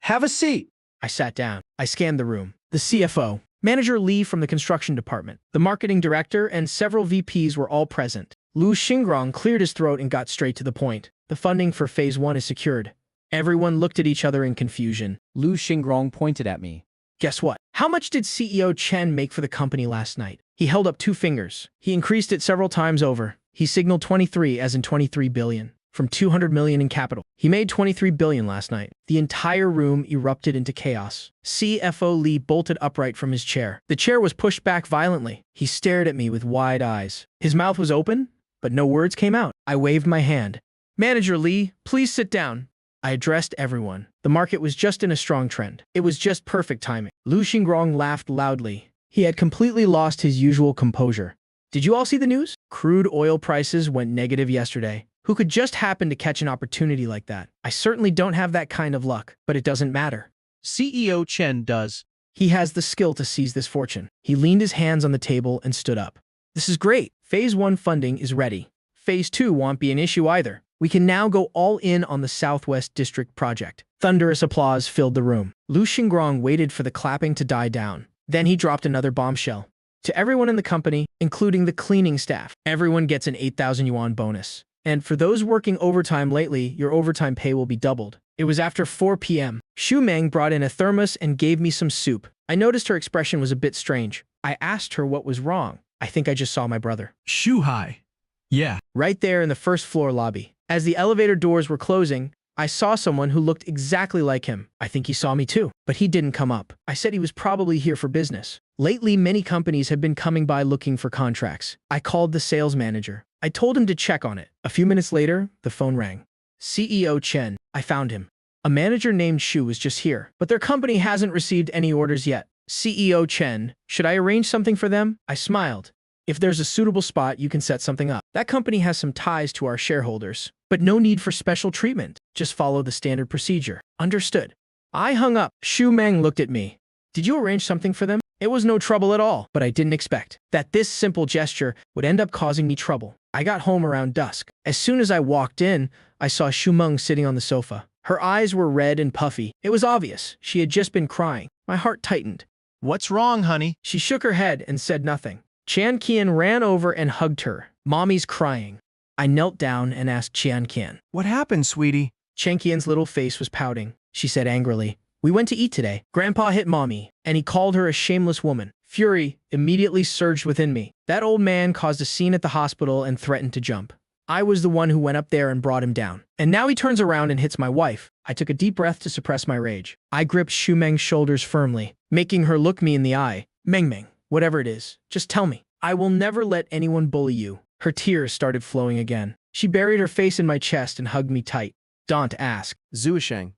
Have a seat. I sat down. I scanned the room. The CFO, Manager Li from the construction department, the marketing director, and several VPs were all present. Lu Xingrong cleared his throat and got straight to the point. The funding for Phase 1 is secured. Everyone looked at each other in confusion. Lu Xingrong pointed at me. Guess what? How much did CEO Chen make for the company last night? He held up 2 fingers. He increased it several times over. He signaled 23, as in 23 billion. From 200 million in capital. He made 23 billion last night. The entire room erupted into chaos. CFO Li bolted upright from his chair. The chair was pushed back violently. He stared at me with wide eyes. His mouth was open, but no words came out. I waved my hand. Manager Li, please sit down. I addressed everyone. The market was just in a strong trend. It was just perfect timing. Lu Xingrong laughed loudly. He had completely lost his usual composure. Did you all see the news? Crude oil prices went negative yesterday. Who could just happen to catch an opportunity like that? I certainly don't have that kind of luck, but it doesn't matter. CEO Chen does. He has the skill to seize this fortune. He leaned his hands on the table and stood up. This is great. Phase 1 funding is ready. Phase 2 won't be an issue either. We can now go all in on the Southwest District project. Thunderous applause filled the room. Lu Xingrong waited for the clapping to die down. Then he dropped another bombshell. To everyone in the company, including the cleaning staff, everyone gets an 8,000 yuan bonus. And for those working overtime lately, your overtime pay will be doubled. It was after 4 p.m. Xu Meng brought in a thermos and gave me some soup. I noticed her expression was a bit strange. I asked her what was wrong. I think I just saw my brother. Shuhai. Yeah. Right there in the first floor lobby. As the elevator doors were closing, I saw someone who looked exactly like him. I think he saw me too, but he didn't come up. I said he was probably here for business. Lately, many companies have been coming by looking for contracts. I called the sales manager. I told him to check on it. A few minutes later, the phone rang. CEO Chen. I found him. A manager named Shu was just here, but their company hasn't received any orders yet. CEO Chen, should I arrange something for them? I smiled. If there's a suitable spot, you can set something up. That company has some ties to our shareholders, but no need for special treatment. Just follow the standard procedure. Understood. I hung up. Shu Meng looked at me. Did you arrange something for them? It was no trouble at all, but I didn't expect that this simple gesture would end up causing me trouble. I got home around dusk. As soon as I walked in, I saw Shu Meng sitting on the sofa. Her eyes were red and puffy. It was obvious she had just been crying. My heart tightened. What's wrong, honey? She shook her head and said nothing. Qian Qian ran over and hugged her. Mommy's crying. I knelt down and asked Qian Qian. What happened, sweetie? Qian Qian's little face was pouting. She said angrily, we went to eat today. Grandpa hit Mommy, and he called her a shameless woman. Fury immediately surged within me. That old man caused a scene at the hospital and threatened to jump. I was the one who went up there and brought him down. And now he turns around and hits my wife. I took a deep breath to suppress my rage. I gripped Shu Meng's shoulders firmly, making her look me in the eye. Meng, whatever it is, just tell me. I will never let anyone bully you. Her tears started flowing again. She buried her face in my chest and hugged me tight. Don't ask. Zuisheng,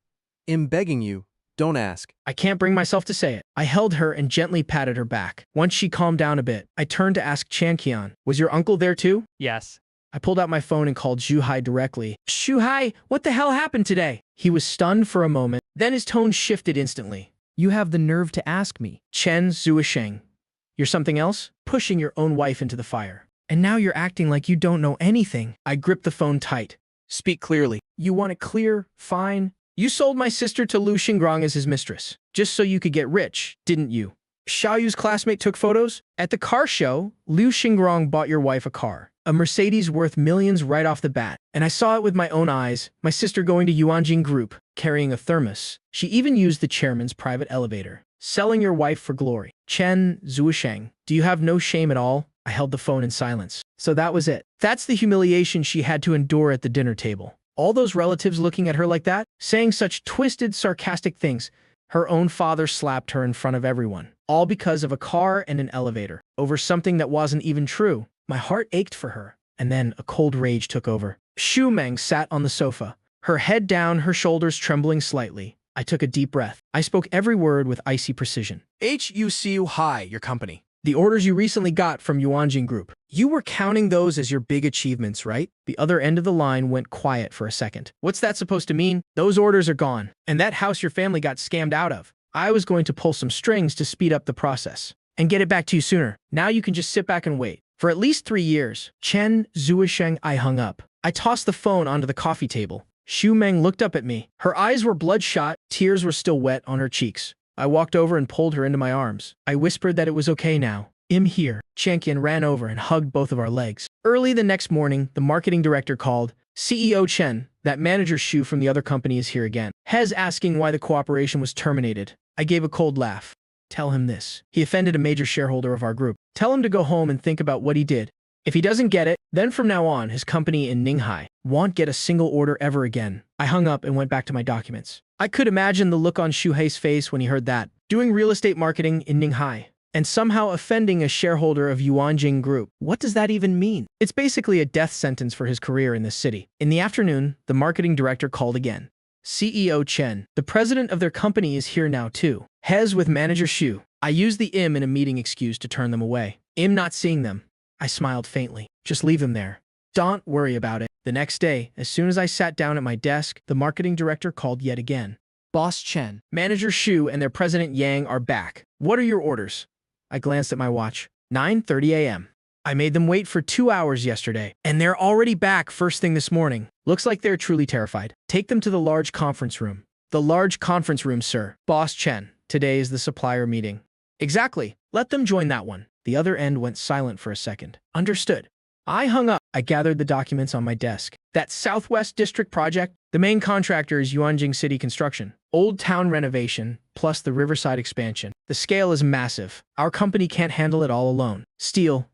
I'm begging you, don't ask. I can't bring myself to say it. I held her and gently patted her back. Once she calmed down a bit, I turned to ask Qian Qian, was your uncle there too? Yes. I pulled out my phone and called Zhu Hai directly. Zhu Hai, what the hell happened today? He was stunned for a moment, then his tone shifted instantly. You have the nerve to ask me. Chen Zuisheng. You're something else? Pushing your own wife into the fire. And now you're acting like you don't know anything. I gripped the phone tight. Speak clearly. You want it clear? Fine. You sold my sister to Liu Xingrong as his mistress, just so you could get rich, didn't you? Xiaoyu's classmate took photos? At the car show, Liu Xingrong bought your wife a car. A Mercedes worth millions right off the bat. And I saw it with my own eyes, my sister going to Yuanjing Group, carrying a thermos. She even used the chairman's private elevator. Selling your wife for glory. Chen Zuisheng, do you have no shame at all? I held the phone in silence. So that was it. That's the humiliation she had to endure at the dinner table. All those relatives looking at her like that, saying such twisted, sarcastic things. Her own father slapped her in front of everyone. All because of a car and an elevator. Over something that wasn't even true. My heart ached for her. And then a cold rage took over. Shu Meng sat on the sofa, her head down, her shoulders trembling slightly. I took a deep breath. I spoke every word with icy precision. HUCU High, your company. The orders you recently got from Yuanjing Group. You were counting those as your big achievements, right? The other end of the line went quiet for a second. What's that supposed to mean? Those orders are gone. And that house your family got scammed out of. I was going to pull some strings to speed up the process and get it back to you sooner. Now you can just sit back and wait. For at least 3 years. Chen Zuisheng, I hung up. I tossed the phone onto the coffee table. Shu Meng looked up at me. Her eyes were bloodshot, tears were still wet on her cheeks. I walked over and pulled her into my arms. I whispered that it was okay now. I'm here. Qian Qian ran over and hugged both of our legs. Early the next morning, the marketing director called. CEO Chen, that manager Shu from the other company is here again. Hez asking why the cooperation was terminated. I gave a cold laugh. Tell him this. He offended a major shareholder of our group. Tell him to go home and think about what he did. If he doesn't get it, then from now on, his company in Ninghai won't get a single order ever again. I hung up and went back to my documents. I could imagine the look on Shu Hei's face when he heard that. Doing real estate marketing in Ninghai and somehow offending a shareholder of Yuanjing Group. What does that even mean? It's basically a death sentence for his career in this city. In the afternoon, the marketing director called again. CEO Chen, the president of their company is here now too. Hez with manager Shu. I used the in a meeting excuse to turn them away. Not seeing them. I smiled faintly. Just leave him there. Don't worry about it. The next day, as soon as I sat down at my desk, the marketing director called yet again. Boss Chen, Manager Shu and their president Yang are back. What are your orders? I glanced at my watch. 9:30 a.m. I made them wait for 2 hours yesterday, and they're already back first thing this morning. Looks like they're truly terrified. Take them to the large conference room. The large conference room, sir. Boss Chen, today is the supplier meeting. Exactly. Let them join that one. The other end went silent for a second. Understood. I hung up. I gathered the documents on my desk. That Southwest District project, the main contractor is Yuanjing City Construction. Old Town renovation, plus the Riverside expansion. The scale is massive. Our company can't handle it all alone. Steel,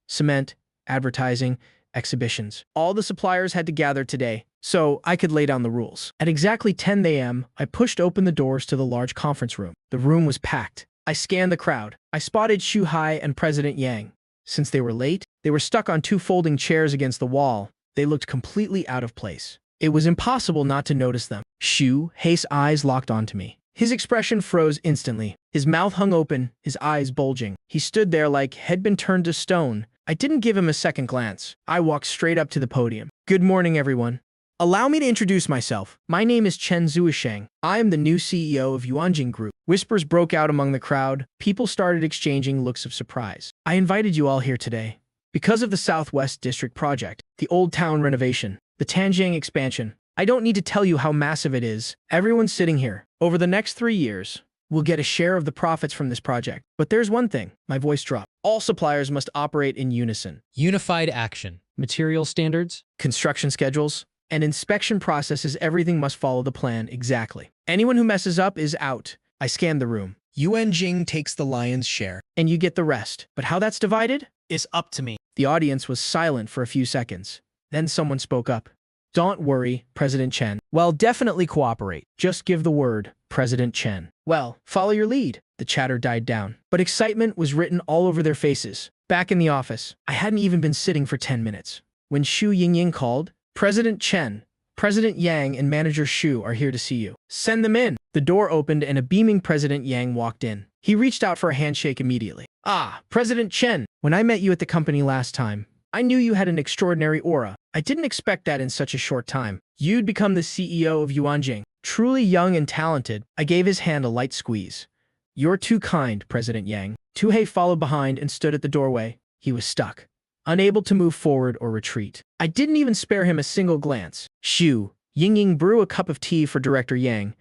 cement, advertising, exhibitions. All the suppliers had to gather today, so I could lay down the rules. At exactly 10 a.m., I pushed open the doors to the large conference room. The room was packed. I scanned the crowd. I spotted Shu Hai and President Yang. Since they were late, they were stuck on 2 folding chairs against the wall. They looked completely out of place. It was impossible not to notice them. Xu Hei's eyes locked onto me. His expression froze instantly. His mouth hung open, his eyes bulging. He stood there like he'd been turned to stone. I didn't give him a second glance. I walked straight up to the podium. Good morning, everyone. Allow me to introduce myself. My name is Chen Zuisheng. I am the new CEO of Yuanjing Group. Whispers broke out among the crowd. People started exchanging looks of surprise. I invited you all here today because of the Southwest District project, the Old Town renovation, the Tanjiang expansion. I don't need to tell you how massive it is. Everyone sitting here, over the next 3 years, will get a share of the profits from this project. But there's one thing. My voice dropped. All suppliers must operate in unison. Unified action. Material standards. Construction schedules and inspection processes, everything must follow the plan exactly. Anyone who messes up is out. I scanned the room. Yuanjing takes the lion's share. And you get the rest. But how that's divided? It's up to me. The audience was silent for a few seconds. Then someone spoke up. Don't worry, President Chen. Well, definitely cooperate. Just give the word, President Chen. Well, follow your lead. The chatter died down. But excitement was written all over their faces. Back in the office, I hadn't even been sitting for 10 minutes. When Xu Yingying called, President Chen, President Yang, and Manager Xu are here to see you. Send them in. The door opened and a beaming President Yang walked in. He reached out for a handshake immediately. Ah, President Chen, when I met you at the company last time, I knew you had an extraordinary aura. I didn't expect that in such a short time. You'd become the CEO of Yuanjing. Truly young and talented. I gave his hand a light squeeze. You're too kind, President Yang. Tu Hei followed behind and stood at the doorway. He was stuck, unable to move forward or retreat. I didn't even spare him a single glance. Xu Yingying brew a cup of tea for Director Yang.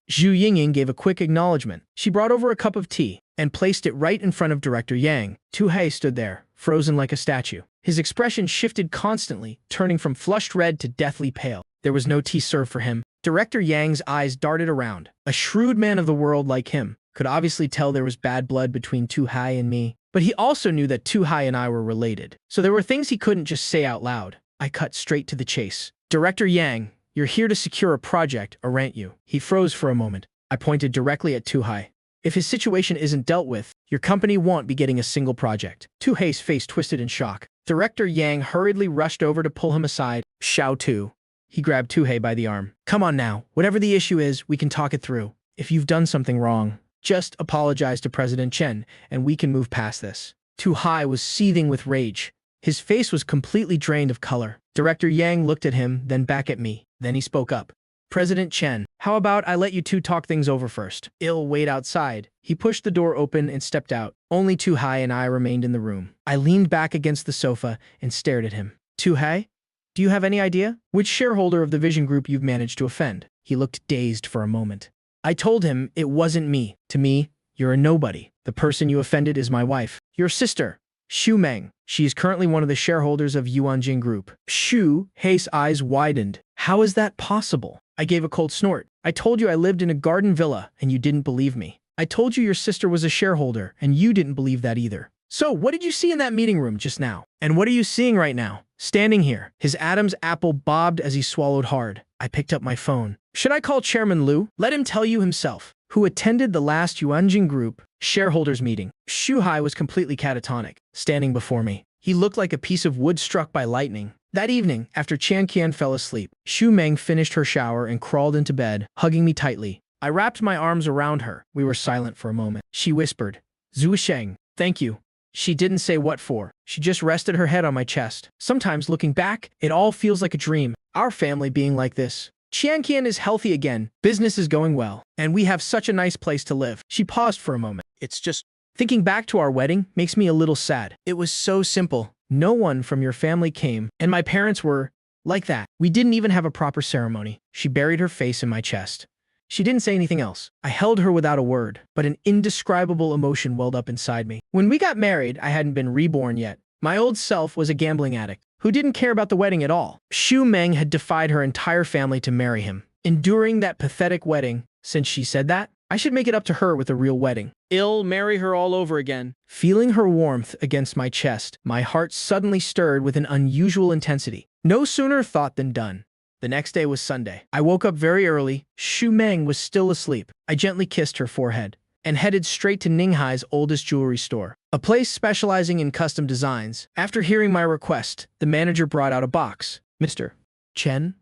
Xu Yingying gave a quick acknowledgement. She brought over a cup of tea and placed it right in front of Director Yang. Tu Hei stood there, frozen like a statue. His expression shifted constantly, turning from flushed red to deathly pale. There was no tea served for him. Director Yang's eyes darted around. A shrewd man of the world like him could obviously tell there was bad blood between Tu Hei and me. But he also knew that Tu Hei and I were related. So there were things he couldn't just say out loud. I cut straight to the chase. Director Yang, you're here to secure a project, aren't you? He froze for a moment. I pointed directly at Tu Hei. If his situation isn't dealt with, your company won't be getting a single project. Tu Hei's face twisted in shock. Director Yang hurriedly rushed over to pull him aside. Xiao Tu. He grabbed Tu Hei by the arm. Come on now. Whatever the issue is, we can talk it through. If you've done something wrong, just apologize to President Chen, and we can move past this. Tu Hei was seething with rage. His face was completely drained of color. Director Yang looked at him, then back at me. Then he spoke up. President Chen, how about I let you two talk things over first? I'll wait outside. He pushed the door open and stepped out. Only Tu Hei and I remained in the room. I leaned back against the sofa and stared at him. Tu Hei, do you have any idea which shareholder of the Vision Group you've managed to offend? He looked dazed for a moment. I told him it wasn't me. To me, you're a nobody. The person you offended is my wife, your sister, Xu Meng. She is currently one of the shareholders of Yuanjing Group. Xu Hei's eyes widened. How is that possible? I gave a cold snort. I told you I lived in a garden villa, and you didn't believe me. I told you your sister was a shareholder, and you didn't believe that either. So what did you see in that meeting room just now? And what are you seeing right now? Standing here. His Adam's apple bobbed as he swallowed hard. I picked up my phone. Should I call Chairman Liu? Let him tell you himself, who attended the last Yuanjing Group shareholders meeting. Xu Hai was completely catatonic, standing before me. He looked like a piece of wood struck by lightning. That evening, after Chan Qian fell asleep, Xu Meng finished her shower and crawled into bed, hugging me tightly. I wrapped my arms around her. We were silent for a moment. She whispered, Zuisheng, thank you. She didn't say what for. She just rested her head on my chest. Sometimes, looking back, it all feels like a dream. Our family being like this. Qian Qian is healthy again. Business is going well. And we have such a nice place to live. She paused for a moment. It's just, thinking back to our wedding makes me a little sad. It was so simple. No one from your family came, and my parents were like that. We didn't even have a proper ceremony. She buried her face in my chest. She didn't say anything else. I held her without a word, but an indescribable emotion welled up inside me. When we got married, I hadn't been reborn yet. My old self was a gambling addict who didn't care about the wedding at all. Xu Meng had defied her entire family to marry him. Enduring that pathetic wedding, since she said that, I should make it up to her with a real wedding. I'll marry her all over again. Feeling her warmth against my chest, my heart suddenly stirred with an unusual intensity. No sooner thought than done. The next day was Sunday. I woke up very early. Xu Meng was still asleep. I gently kissed her forehead and headed straight to Ninghai's oldest jewelry store, a place specializing in custom designs. After hearing my request, the manager brought out a box. Mr. Chen,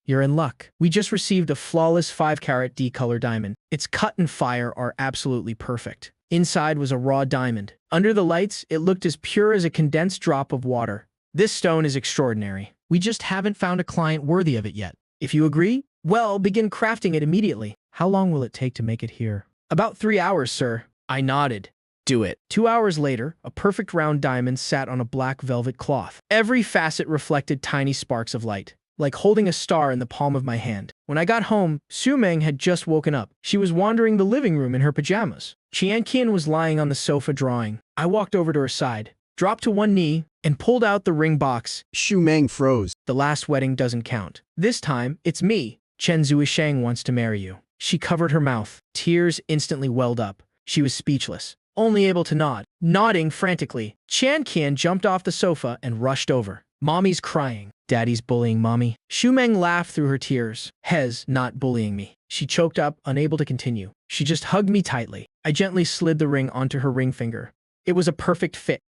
You're in luck. We just received a flawless 5-carat D-color diamond. Its cut and fire are absolutely perfect. Inside was a raw diamond. Under the lights, it looked as pure as a condensed drop of water. This stone is extraordinary. We just haven't found a client worthy of it yet. If you agree, well, begin crafting it immediately. How long will it take to make it here? About 3 hours, sir. I nodded. Do it. 2 hours later, a perfect round diamond sat on a black velvet cloth. Every facet reflected tiny sparks of light, like holding a star in the palm of my hand. When I got home, Su-meng had just woken up. She was wandering the living room in her pajamas. Qian was lying on the sofa drawing. I walked over to her side, dropped to one knee, and pulled out the ring box. Su-meng froze. The last wedding doesn't count. This time, it's me. Chen Zuisheng wants to marry you. She covered her mouth. Tears instantly welled up. She was speechless, only able to nod. Nodding frantically, Qian jumped off the sofa and rushed over. Mommy's crying. Daddy's bullying mommy. Su-meng laughed through her tears. Hez not bullying me. She choked up, unable to continue. She just hugged me tightly. I gently slid the ring onto her ring finger. It was a perfect fit.